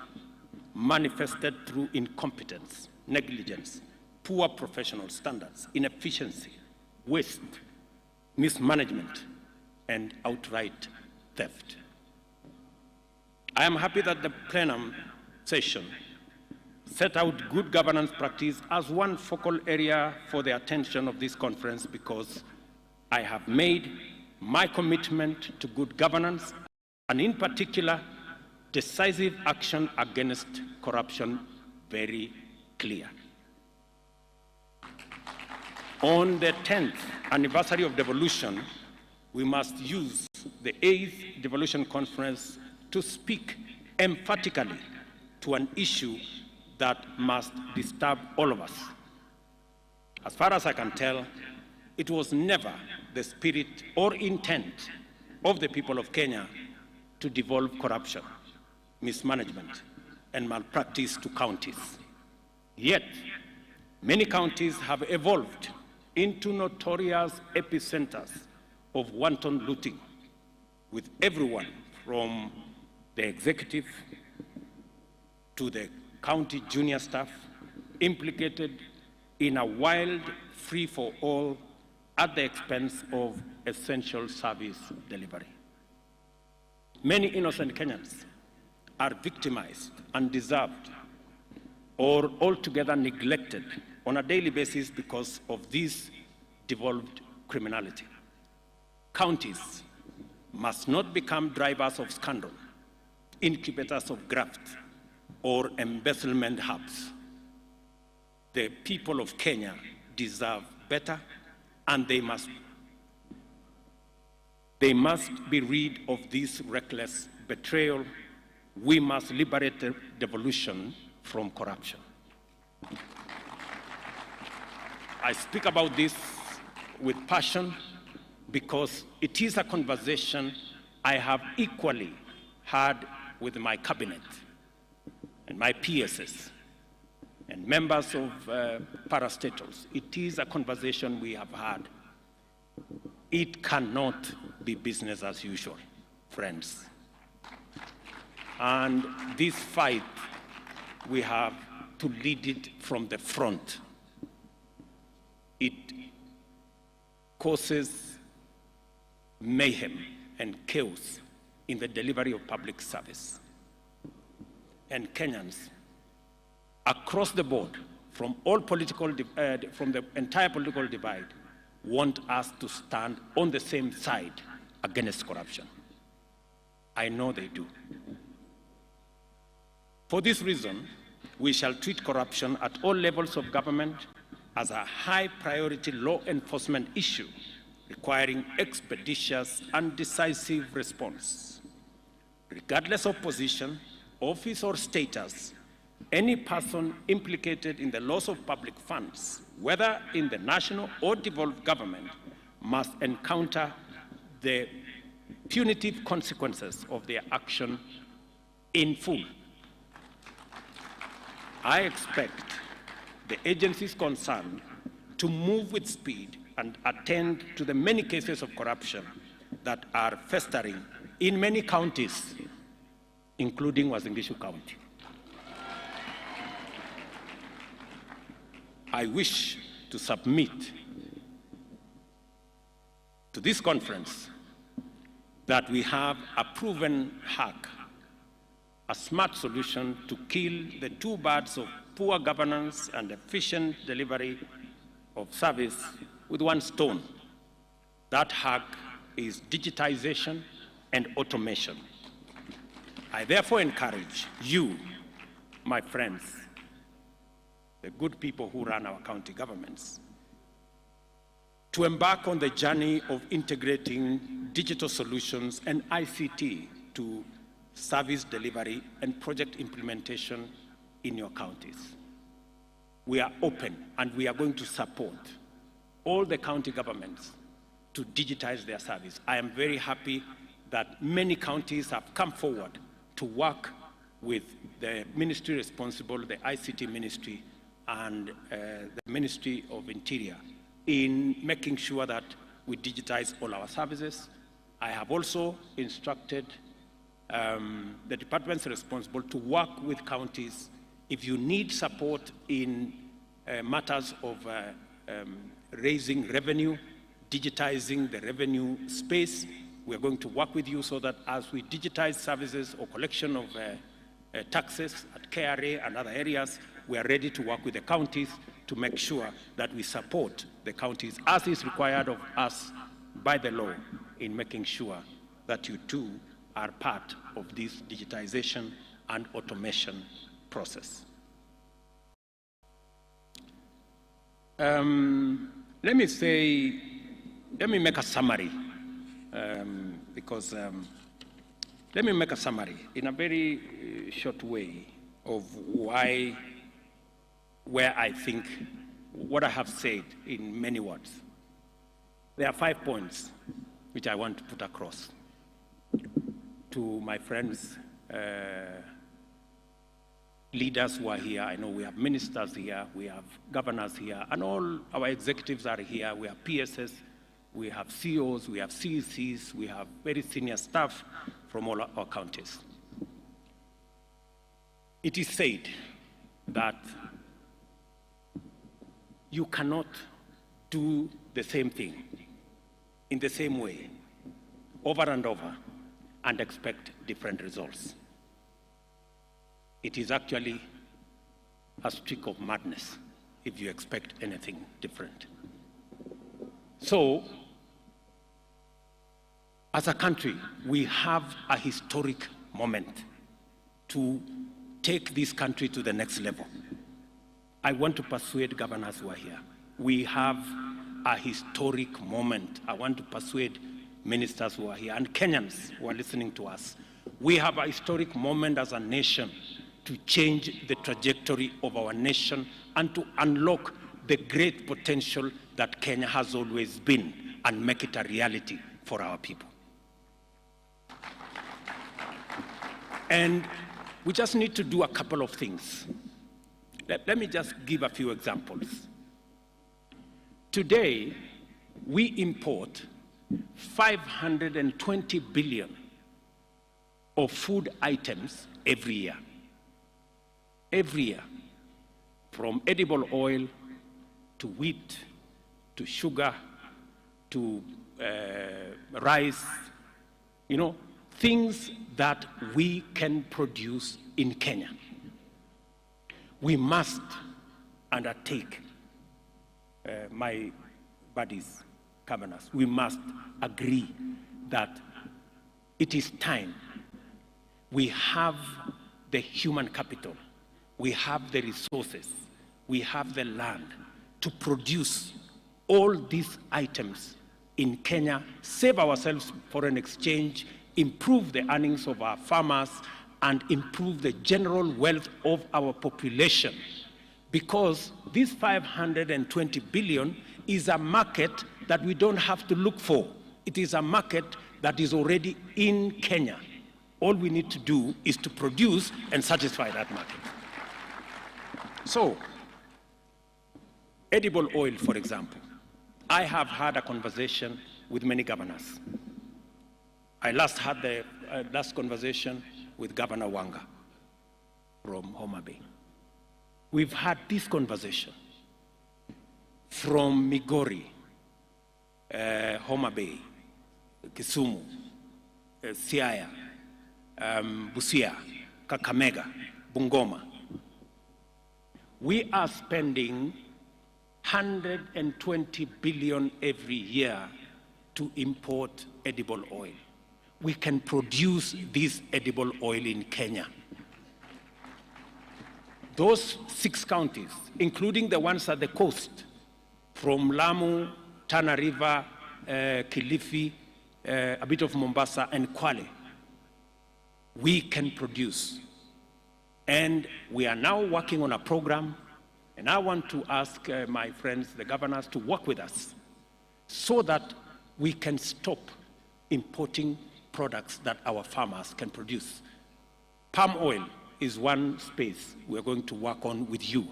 manifested through incompetence, negligence, poor professional standards, inefficiency, waste, mismanagement, and outright theft. I am happy that the plenum session set out good governance practice as one focal area for the attention of this conference, because I have made my commitment to good governance, and in particular, decisive action against corruption, very clear. On the 10th anniversary of devolution, we must use the 8th Devolution Conference to speak emphatically to an issue that must disturb all of us. As far as I can tell, it was never the spirit or intent of the people of Kenya to devolve corruption, mismanagement, and malpractice to counties. Yet, many counties have evolved into notorious epicenters of wanton looting, with everyone from the executive to the county junior staff implicated in a wild free-for-all at the expense of essential service delivery. Many innocent Kenyans are victimized, undeserved, or altogether neglected on a daily basis because of this devolved criminality. Counties must not become drivers of scandal, incubators of graft, or embezzlement hubs. The people of Kenya deserve better, and they must be rid of this reckless betrayal. We must liberate the devolution from corruption. I speak about this with passion because it is a conversation I have equally had with my cabinet and my PSS and members of parastatals. It is a conversation we have had. It cannot be business as usual, friends. And this fight, we have to lead it from the front. It causes mayhem and chaos in the delivery of public service. And Kenyans across the board, from all political, from the entire political divide, want us to stand on the same side against corruption. I know they do. For this reason, we shall treat corruption at all levels of government as a high priority law enforcement issue requiring expeditious and decisive response. Regardless of position, office, or status, any person implicated in the loss of public funds whether in the national or devolved government, must encounter the punitive consequences of their action in full. I expect the agencies concerned to move with speed and attend to the many cases of corruption that are festering in many counties, including Uasin Gishu County. I wish to submit to this conference that we have a proven hack, a smart solution to kill the two birds of poor governance and efficient delivery of service with one stone. That hack is digitization and automation. I therefore encourage you, my friends, the good people who run our county governments, to embark on the journey of integrating digital solutions and ICT to service delivery and project implementation in your counties. We are open and we are going to support all the county governments to digitize their service. I am very happy that many counties have come forward to work with the ministry responsible, the ICT ministry, and the Ministry of Interior in making sure that we digitize all our services. I have also instructed the departments responsible to work with counties. If you need support in matters of raising revenue, digitizing the revenue space, we are going to work with you so that as we digitize services or collection of taxes at KRA and other areas, we are ready to work with the counties to make sure that we support the counties as is required of us by the law in making sure that you too are part of this digitization and automation process. Let me make a summary, let me make a summary in a very short way of where I think what I have said in many words. There are 5 points which I want to put across to my friends, leaders who are here. I know we have ministers here, we have governors here, and all our executives are here. We have PSS, we have COs, we have CECs, we have very senior staff from all our counties. It is said that you cannot do the same thing in the same way over and over and expect different results. It is actually a streak of madness if you expect anything different. So, as a country, we have a historic moment to take this country to the next level. I want to persuade governors who are here. We have a historic moment. I want to persuade ministers who are here and Kenyans who are listening to us. We have a historic moment as a nation to change the trajectory of our nation and to unlock the great potential that Kenya has always been and make it a reality for our people. And we just need to do a couple of things. Let me just give a few examples. Today, we import 520 billion of food items every year. Every year, from edible oil to wheat, to sugar, to rice, you know, things that we can produce in Kenya. We must undertake, my buddies, governors, we must agree that it is time. We have the human capital, we have the resources, we have the land to produce all these items in Kenya, save ourselves foreign exchange, improve the earnings of our farmers, and improve the general wealth of our population. because this 520 billion is a market that we don't have to look for. It is a market that is already in Kenya. All we need to do is to produce and satisfy that market. So, edible oil, for example. I have had a conversation with many governors. I last had the last conversation with Governor Wanga from Homa Bay. We've had this conversation from Migori, Homa Bay, Kisumu, Siaya, Busia, Kakamega, Bungoma. We are spending 120 billion every year to import edible oil. We can produce this edible oil in Kenya. Those 6 counties, including the ones at the coast, from Lamu, Tana River, Kilifi, a bit of Mombasa, and Kwale, we can produce. And we are now working on a program, and I want to ask my friends, the governors, to work with us so that we can stop importing products that our farmers can produce. Palm oil is one space we're going to work on with you.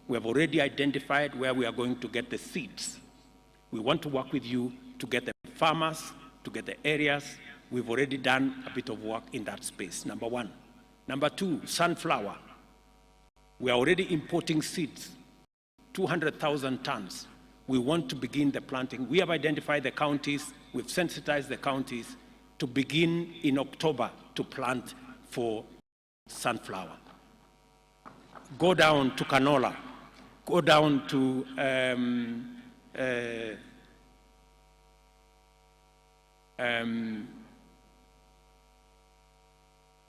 We have already identified where we are going to get the seeds. We want to work with you to get the farmers, to get the areas. We've already done a bit of work in that space, number one. Number two, sunflower. We are already importing seeds, 200,000 tons. We want to begin the planting. We have identified the counties, we've sensitized the counties to begin in October to plant for sunflower. Go down to canola, go down to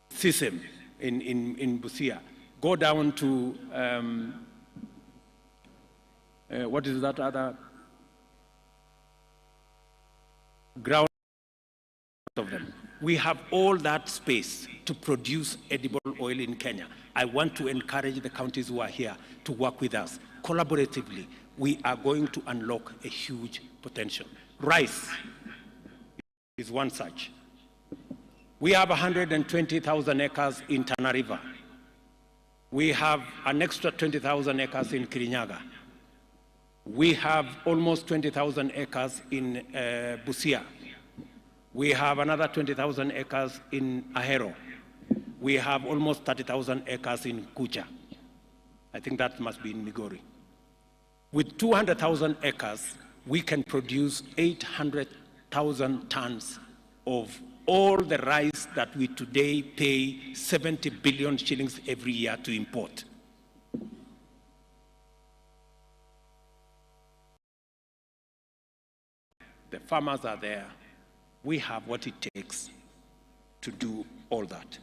sesame in Busia. Go down to, what is that other? Ground of them. We have all that space to produce edible oil in Kenya. I want to encourage the counties who are here to work with us. Collaboratively, we are going to unlock a huge potential. Rice is one such. We have 120,000 acres in Tana River. We have an extra 20,000 acres in Kirinyaga. We have almost 20,000 acres in Busia. We have another 20,000 acres in Ahero. We have almost 30,000 acres in Kucha. I think that must be in Migori. With 200,000 acres, we can produce 800,000 tons of all the rice that we today pay 70 billion shillings every year to import. The farmers are there. We have what it takes to do all that.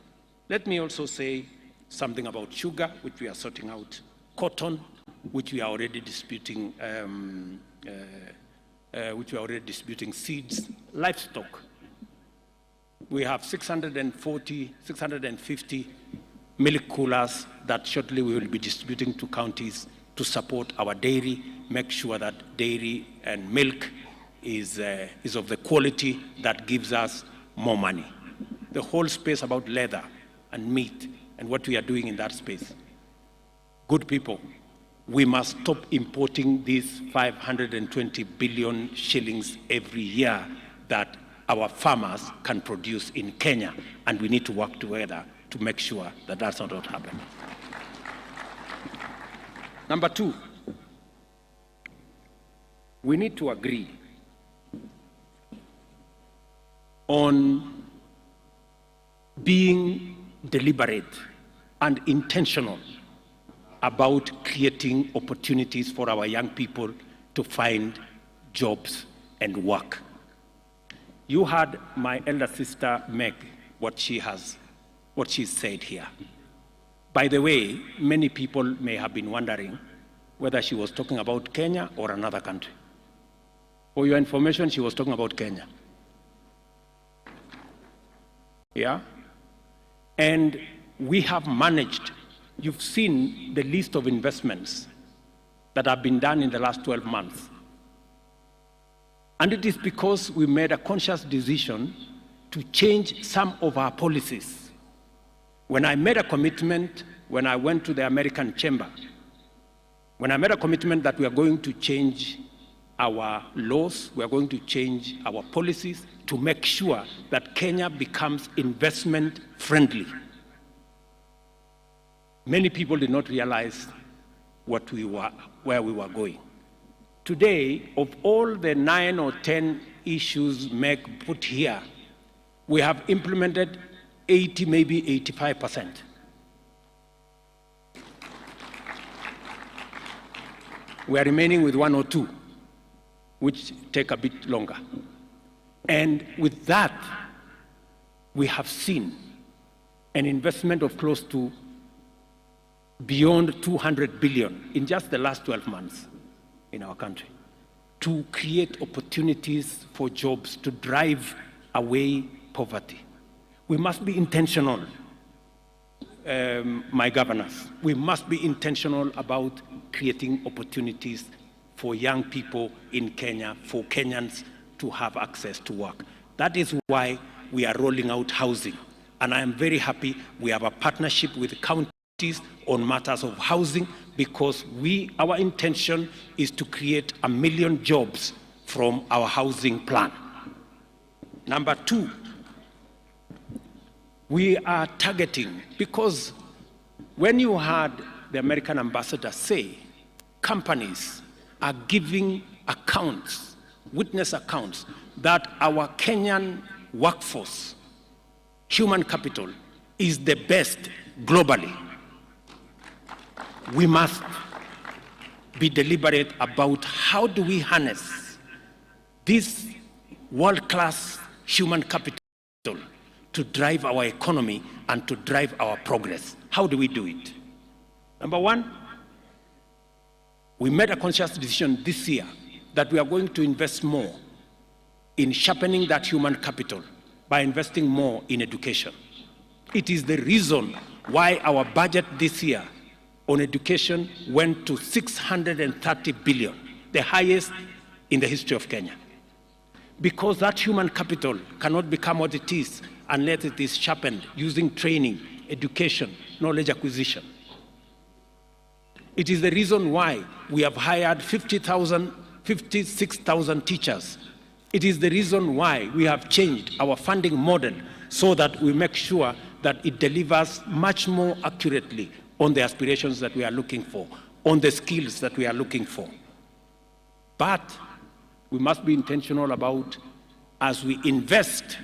Let me also say something about sugar, which we are sorting out, cotton, which we are already disputing, seeds, livestock. We have 650 milk coolers that shortly we will be distributing to counties to support our dairy, make sure that dairy and milk is of the quality that gives us more money. The whole space about leather and meat and what we are doing in that space. Good people, we must stop importing these 520 billion shillings every year that our farmers can produce in Kenya, and we need to work together to make sure that that's not what happens. Number two, we need to agree on being deliberate and intentional about creating opportunities for our young people to find jobs and work. You heard my elder sister Meg, what she said here. By the way, many people may have been wondering whether she was talking about Kenya or another country. For your information, she was talking about Kenya. Yeah? And we have managed, you've seen the list of investments that have been done in the last 12 months. And it is because we made a conscious decision to change some of our policies. When I made a commitment, when I went to the American Chamber, when I made a commitment that we are going to change our laws, we are going to change our policies to make sure that Kenya becomes investment friendly. Many people did not realize where we were going. Today, of all the 9 or 10 issues Meg put here, we have implemented 80, maybe 85%. We are remaining with 1 or 2, which take a bit longer. And with that, we have seen an investment of close to beyond 200 billion in just the last 12 months in our country to create opportunities for jobs, to drive away poverty. We must be intentional, my governors. We must be intentional about creating opportunities for young people in Kenya, for Kenyans to have access to work. That is why we are rolling out housing. And I am very happy we have a partnership with counties on matters of housing, because our intention is to create 1 million jobs from our housing plan. Number 2, we are targeting, because when you heard the American ambassador say companies are giving accounts, witness accounts, that our Kenyan workforce, human capital, is the best globally, we must be deliberate about how do we harness this world-class human capital to drive our economy and to drive our progress. How do we do it? Number 1, we made a conscious decision this year that we are going to invest more in sharpening that human capital by investing more in education. It is the reason why our budget this year on education went to 630 billion, the highest in the history of Kenya. Because that human capital cannot become what it is unless it is sharpened using training, education, knowledge acquisition. It is the reason why we have hired 56,000 teachers. It is the reason why we have changed our funding model so that we make sure that it delivers much more accurately on the aspirations that we are looking for, on the skills that we are looking for. But we must be intentional about, as we invest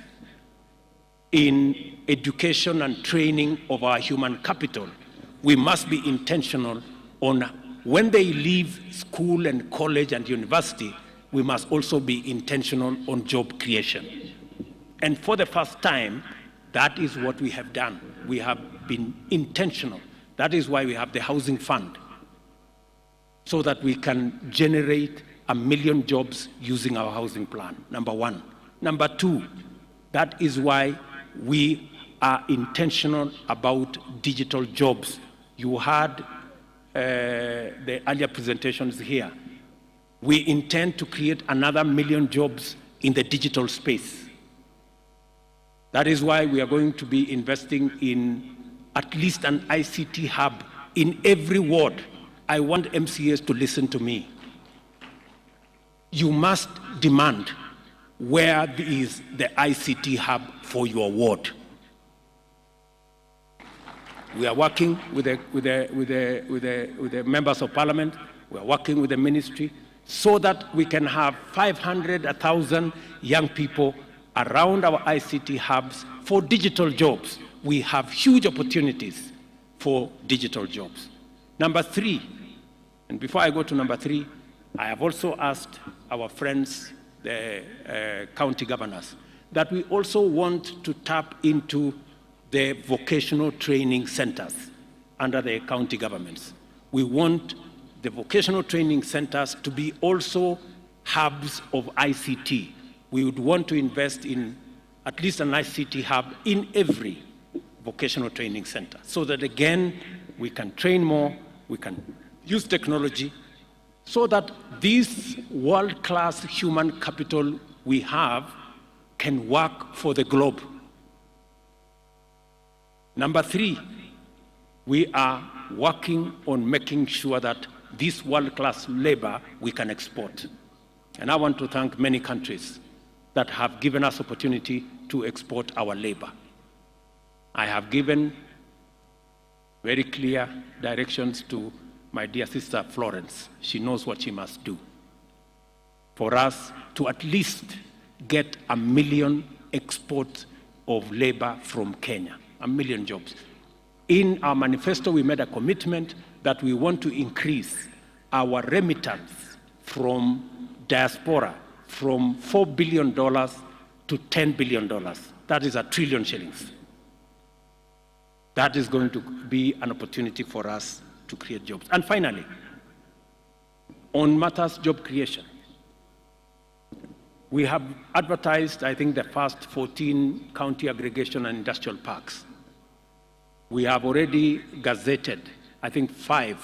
in education and training of our human capital, we must be intentional on when they leave school and college and university, we must also be intentional on job creation. And for the first time, that is what we have done. We have been intentional. That is why we have the housing fund, so that we can generate 1 million jobs using our housing plan, number 1. Number 2, that is why we are intentional about digital jobs. You heard the earlier presentations here. We intend to create another 1 million jobs in the digital space. That is why we are going to be investing in at least an ICT hub in every ward. I want MCAs to listen to me. You must demand where is the ICT hub for your ward. We are working with the members of parliament. We are working with the ministry so that we can have 500, 1,000 young people around our ICT hubs for digital jobs. We have huge opportunities for digital jobs. Number 3, and before I go to number 3, I have also asked our friends, the county governors, that we also want to tap into the vocational training centers under the county governments. We want the vocational training centers to be also hubs of ICT. We would want to invest in at least an ICT hub in every vocational training center, so that again, we can train more, we can use technology so that this world-class human capital we have can work for the globe. Number 3, we are working on making sure that this world-class labor we can export. And I want to thank many countries that have given us opportunity to export our labor. I have given very clear directions to my dear sister Florence. She knows what she must do for us to at least get 1 million exports of labor from Kenya, 1 million jobs. In our manifesto, we made a commitment that we want to increase our remittance from diaspora from $4 billion to $10 billion. That is 1 trillion shillings. That is going to be an opportunity for us to create jobs. And finally, on matters job creation, we have advertised, I think, the first 14 county aggregation and industrial parks. We have already gazetted, I think, 5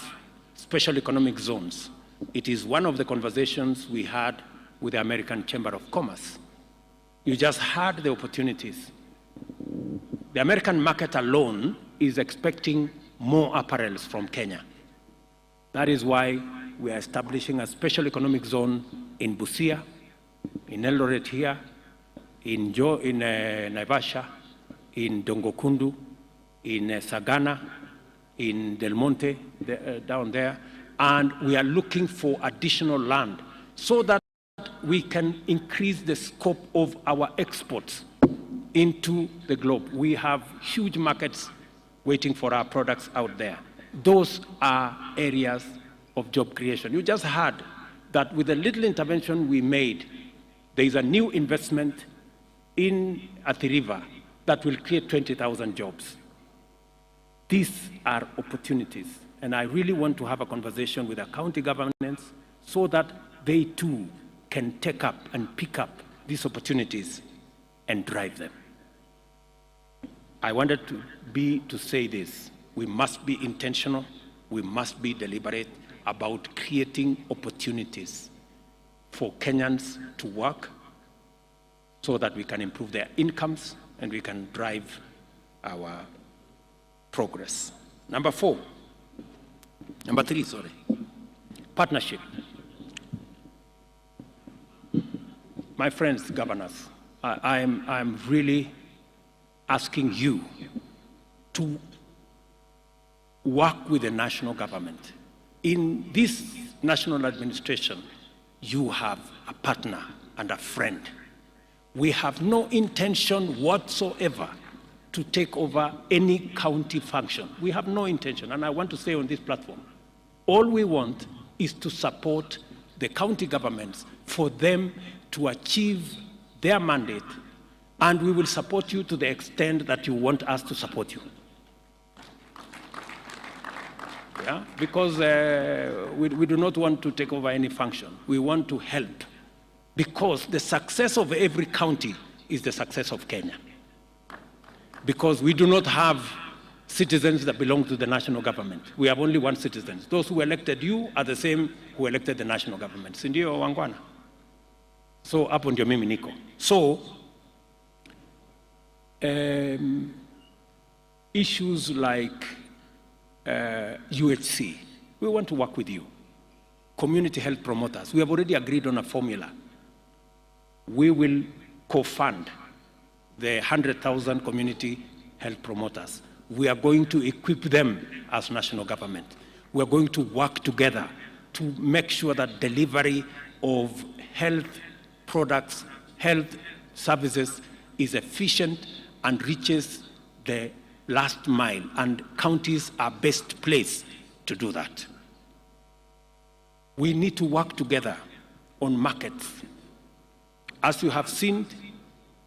special economic zones. It is one of the conversations we had with the American Chamber of Commerce. You just heard the opportunities. The American market alone is expecting more apparels from Kenya. That is why we are establishing a special economic zone in Busia, in Eldoret here, in Naivasha, in Dongokundu, in Sagana, in Del Monte, down there, and we are looking for additional land so that we can increase the scope of our exports into the globe. We have huge markets waiting for our products out there. Those are areas of job creation. You just heard that with the little intervention we made, there is a new investment in Athi River that will create 20,000 jobs. These are opportunities, and I really want to have a conversation with the county governments so that they too can take up and pick up these opportunities and drive them. I wanted to say this. We must be intentional, we must be deliberate about creating opportunities for Kenyans to work so that we can improve their incomes and we can drive our progress. Number 3, partnership. My friends, governors, I'm really asking you to work with the national government. In this national administration, you have a partner and a friend. We have no intention whatsoever to take over any county function. We have no intention, and I want to say on this platform, all we want is to support the county governments for them to achieve their mandate, and we will support you to the extent that you want us to support you. Yeah? Because we do not want to take over any function. We want to help, because the success of every county is the success of Kenya. Because we do not have citizens that belong to the national government. We have only one citizen. Those who elected you are the same who elected the national government. Si ndio wangwana? So hapo ndio mimi niko. So issues like UHC, we want to work with you. Community health promoters, we have already agreed on a formula. We will co-fund the 100,000 community health promoters. We are going to equip them as national government. We are going to work together to make sure that delivery of health products, health services is efficient and reaches the last mile, and counties are best placed to do that. We need to work together on markets. As you have seen,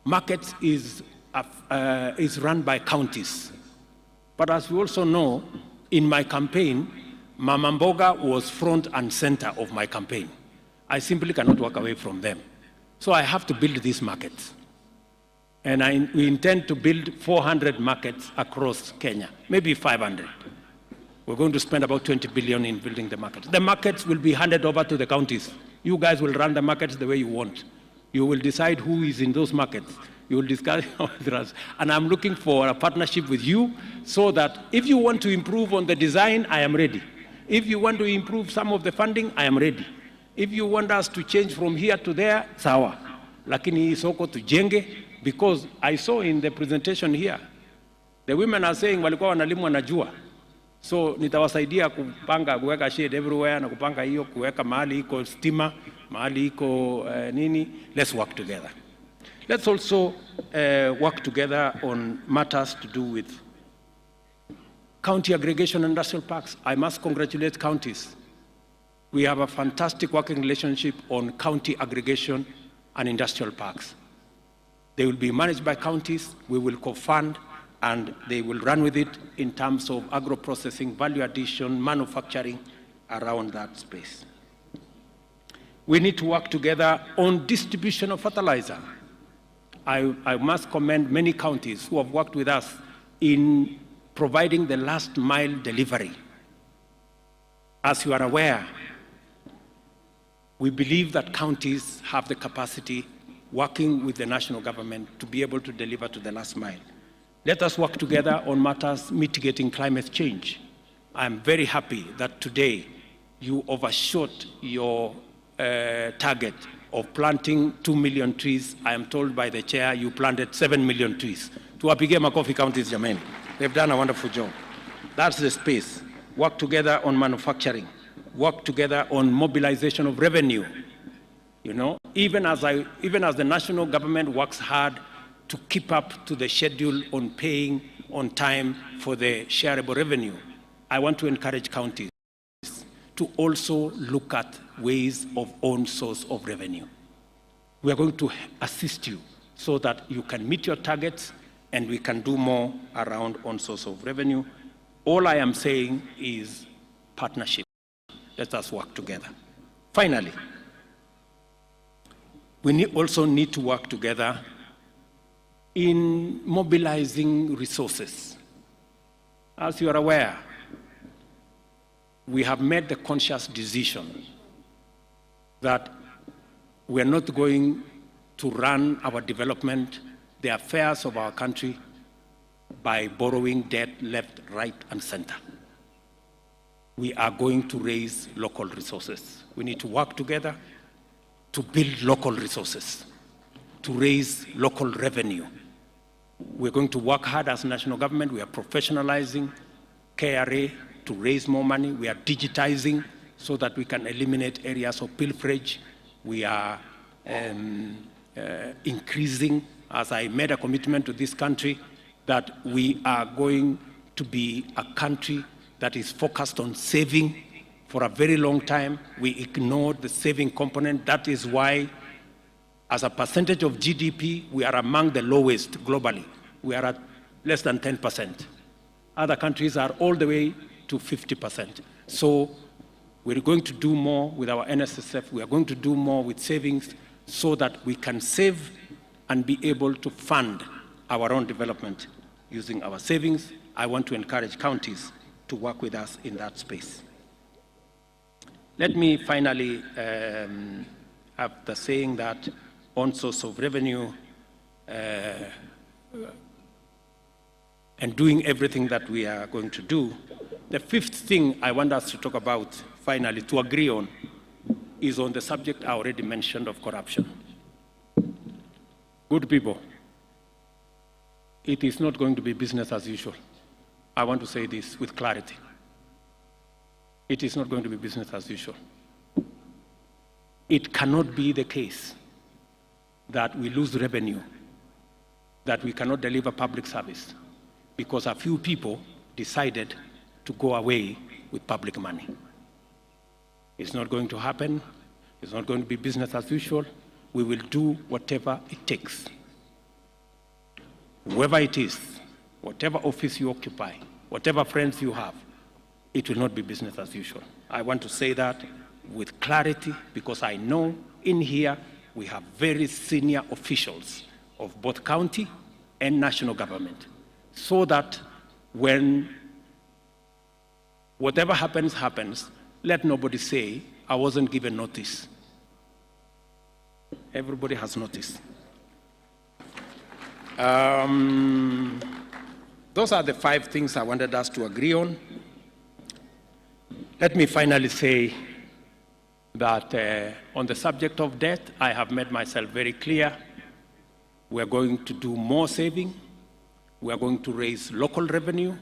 markets is run by counties. But as we also know, in my campaign, Mama Mboga was front and center of my campaign. I simply cannot walk away from them. So I have to build these markets. And we intend to build 400 markets across Kenya, maybe 500. We're going to spend about 20 billion in building the markets. The markets will be handed over to the counties. You guys will run the markets the way you want. You will decide who is in those markets. You will discuss with us. And I'm looking for a partnership with you so that if you want to improve on the design, I am ready. If you want to improve some of the funding, I am ready. If you want us to change from here to there, sawa. Lakini soko tujenge, because I saw in the presentation here, the women are saying walikuwa wanalimwa na jua. So nitawasaidia kupanga kuweka shade everywhere na kupanga hiyo kuweka mahali iko stima, mahali iko nini. Let's work together. Let's also work together on matters to do with county aggregation and industrial parks. I must congratulate counties. We have a fantastic working relationship on county aggregation and industrial parks. They will be managed by counties. We will co-fund, and they will run with it in terms of agro-processing, value addition, manufacturing around that space. We need to work together on distribution of fertilizer. I must commend many counties who have worked with us in providing the last mile delivery. As you are aware, we believe that counties have the capacity, working with the national government, to be able to deliver to the last mile. Let us work together on matters mitigating climate change. I'm very happy that today you overshot your target of planting 2 million trees. I am told by the chair you planted 7 million trees. Tuwapige makofi counties jamani. They've done a wonderful job. That's the space. Work together on manufacturing. Work together on mobilization of revenue. You know, even as the national government works hard to keep up to the schedule on paying on time for the shareable revenue, I want to encourage counties to also look at ways of own source of revenue. We are going to assist you so that you can meet your targets and we can do more around own source of revenue. All I am saying is partnership. Let us work together. Finally, we also need to work together in mobilizing resources. As you are aware, we have made the conscious decision that we are not going to run our development, the affairs of our country, by borrowing debt left, right, and center. We are going to raise local resources. We need to work together to build local resources, to raise local revenue. We're going to work hard as national government. We are professionalizing KRA to raise more money. We are digitizing so that we can eliminate areas of pilferage. We are increasing, as I made a commitment to this country, that we are going to be a country that is focused on saving. For a very long time, we ignored the saving component. That is why, as a percentage of GDP, we are among the lowest globally. We are at less than 10%. Other countries are all the way to 50%. So we're going to do more with our NSSF. We are going to do more with savings so that we can save and be able to fund our own development using our savings. I want to encourage counties to work with us in that space. Let me finally have the saying that on source of revenue and doing everything that we are going to do. The fifth thing I want us to talk about, finally, to agree on, is on the subject I already mentioned of corruption. Good people, it is not going to be business as usual. I want to say this with clarity. It is not going to be business as usual. It cannot be the case that we lose revenue, that we cannot deliver public service because a few people decided to go away with public money. It's not going to happen. It's not going to be business as usual. We will do whatever it takes. Whoever it is, whatever office you occupy, whatever friends you have, it will not be business as usual. I want to say that with clarity because I know in here we have very senior officials of both county and national government, so that when Whatever happens, happens. Let nobody say, I wasn't given notice. Everybody has notice. Those are the 5 things I wanted us to agree on. Let me finally say that on the subject of debt, I have made myself very clear. We are going to do more saving. We are going to raise local revenue.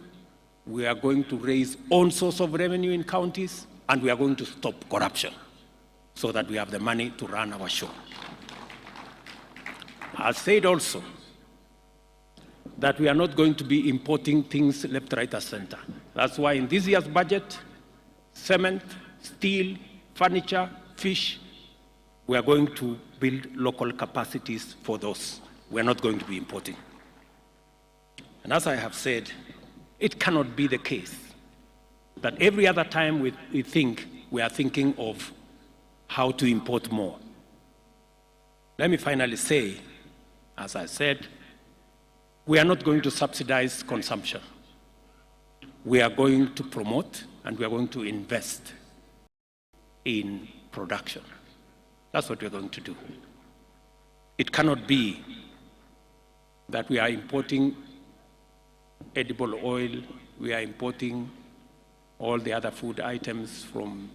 We are going to raise own source of revenue in counties, and we are going to stop corruption so that we have the money to run our show. I said also that we are not going to be importing things left, right, and center. That's why in this year's budget, cement, steel, furniture, fish, we are going to build local capacities for those. We are not going to be importing. And as I have said, it cannot be the case that every other time we think, we are thinking of how to import more. Let me finally say, as I said, we are not going to subsidize consumption. We are going to promote and we are going to invest in production. That's what we're going to do. It cannot be that we are importing edible oil, we are importing all the other food items from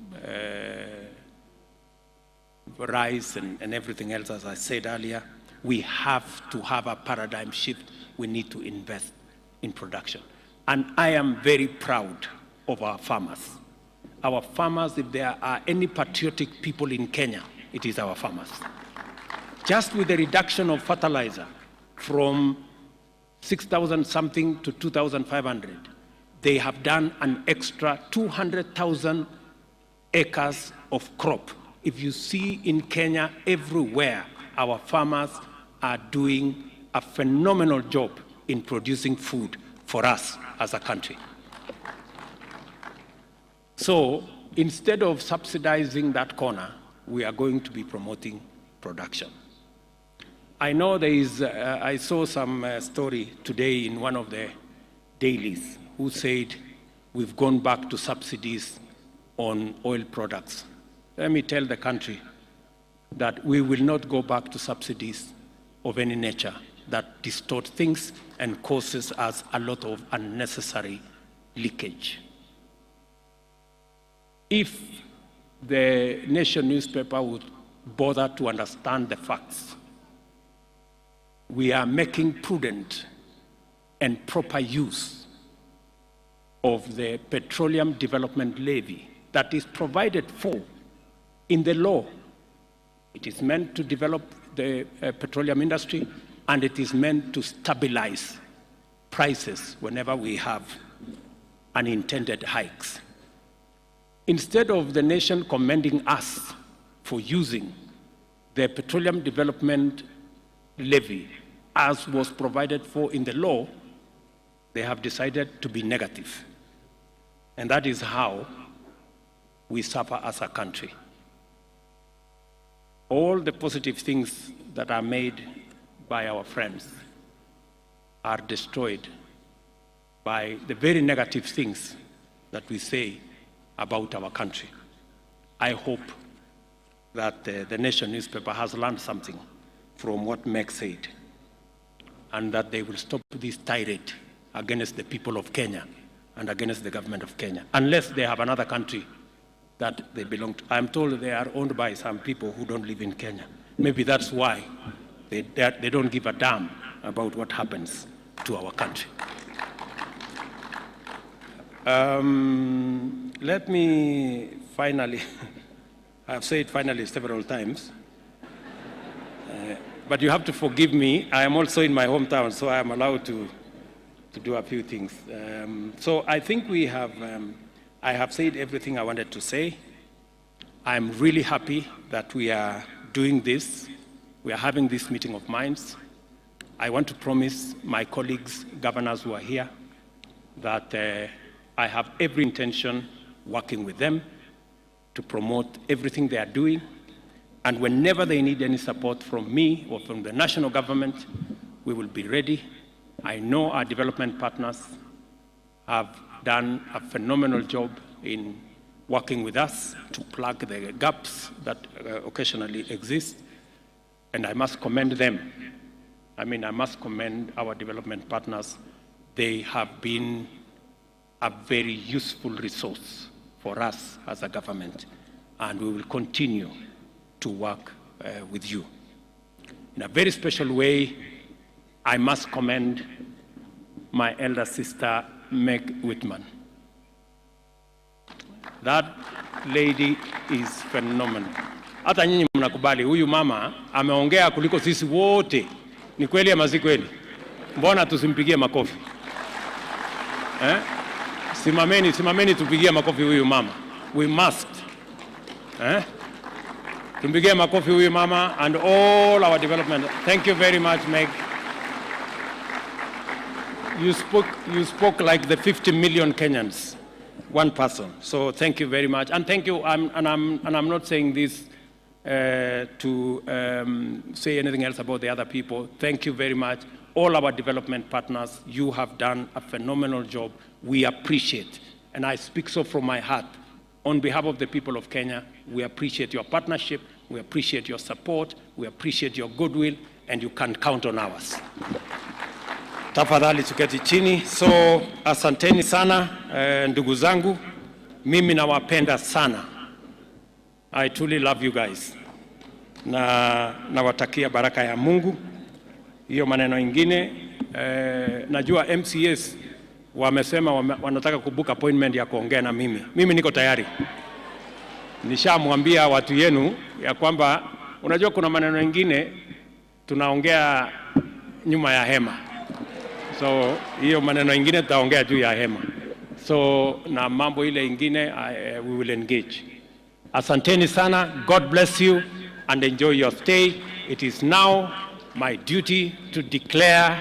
rice and everything else, as I said earlier. We have to have a paradigm shift. We need to invest in production. And I am very proud of our farmers. Our farmers, if there are any patriotic people in Kenya, it is our farmers. Just with the reduction of fertilizer from 6,000 something to 2,500, they have done an extra 200,000 acres of crop. If you see in Kenya, everywhere, our farmers are doing a phenomenal job in producing food for us as a country. So instead of subsidizing that corner, we are going to be promoting production. I know there is, I saw some story today in one of the dailies who said we've gone back to subsidies on oil products. Let me tell the country that we will not go back to subsidies of any nature that distort things and causes us a lot of unnecessary leakage. If the Nation newspaper would bother to understand the facts, we are making prudent and proper use of the Petroleum Development Levy that is provided for in the law. It is meant to develop the petroleum industry, and it is meant to stabilize prices whenever we have unintended hikes. Instead of the nation commending us for using the Petroleum Development Levy as was provided for in the law, they have decided to be negative. And that is how we suffer as a country. All the positive things that are made by our friends are destroyed by the very negative things that we say about our country. I hope that the Nation newspaper has learned something from what Meg said, and that they will stop this tirade against the people of Kenya and against the government of Kenya, unless they have another country that they belong to. I'm told they are owned by some people who don't live in Kenya. Maybe that's why they don't give a damn about what happens to our country. Let me finally, I've said finally several times, but you have to forgive me. I am also in my hometown, so I am allowed to do a few things. So I think we have, I have said everything I wanted to say. I'm really happy that we are doing this. We are having this meeting of minds. I want to promise my colleagues, governors who are here, that I have every intention working with them to promote everything they are doing. And whenever they need any support from me or from the national government, we will be ready. I know our development partners have done a phenomenal job in working with us to plug the gaps that occasionally exist. And I must commend them. I must commend our development partners. They have been a very useful resource for us as a government, and we will continue to work with you. In a very special way, I must commend my elder sister, Meg Whitman. That lady is phenomenal. Hata nyinyi mnakubali huyu mama ameongea kuliko sisi wote. Ni kweli ama si kweli? Mbona tusimpigie makofi? Simameni tupigie makofi huyu mama. We must. Tumpigie makofi huyu mama and all our development. Thank you very much, Meg. You spoke like the 50 million Kenyans, one person. So thank you very much, and thank you. I'm not saying this to say anything else about the other people. Thank you very much, all our development partners. You have done a phenomenal job. We appreciate, and I speak so from my heart. On behalf of the people of Kenya, we appreciate your partnership. We appreciate your support. We appreciate your goodwill, and you can count on ours. Tafadhali tuketi chini. So asanteni sana ndugu zangu, mimi nawapenda sana. I truly love you guys. Na nawatakia baraka ya Mungu. Hiyo maneno ingine, najua MCS wamesema wanataka kubook appointment ya kuongea na mimi. Mimi niko tayari. Nishamwambia watu yenu ya kwamba unajua kuna maneno ingine tunaongea nyuma ya hema. So hiyo maneno ingine tutaongea juu ya hema. So na mambo ile ingine we will engage. Asanteni sana. God bless you and enjoy your stay. It is now my duty to declare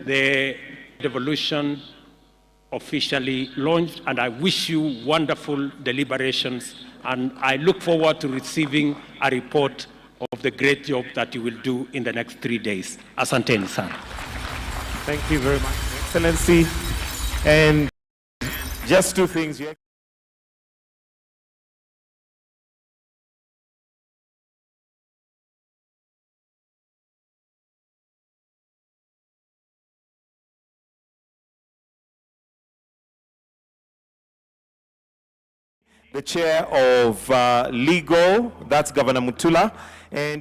the devolution officially launched, and I wish you wonderful deliberations, and I look forward to receiving a report of the great job that you will do in the next 3 days. Asanteni sana. Thank you very much, Excellency. And just two things. The chair of legal, that's Governor Mutula, and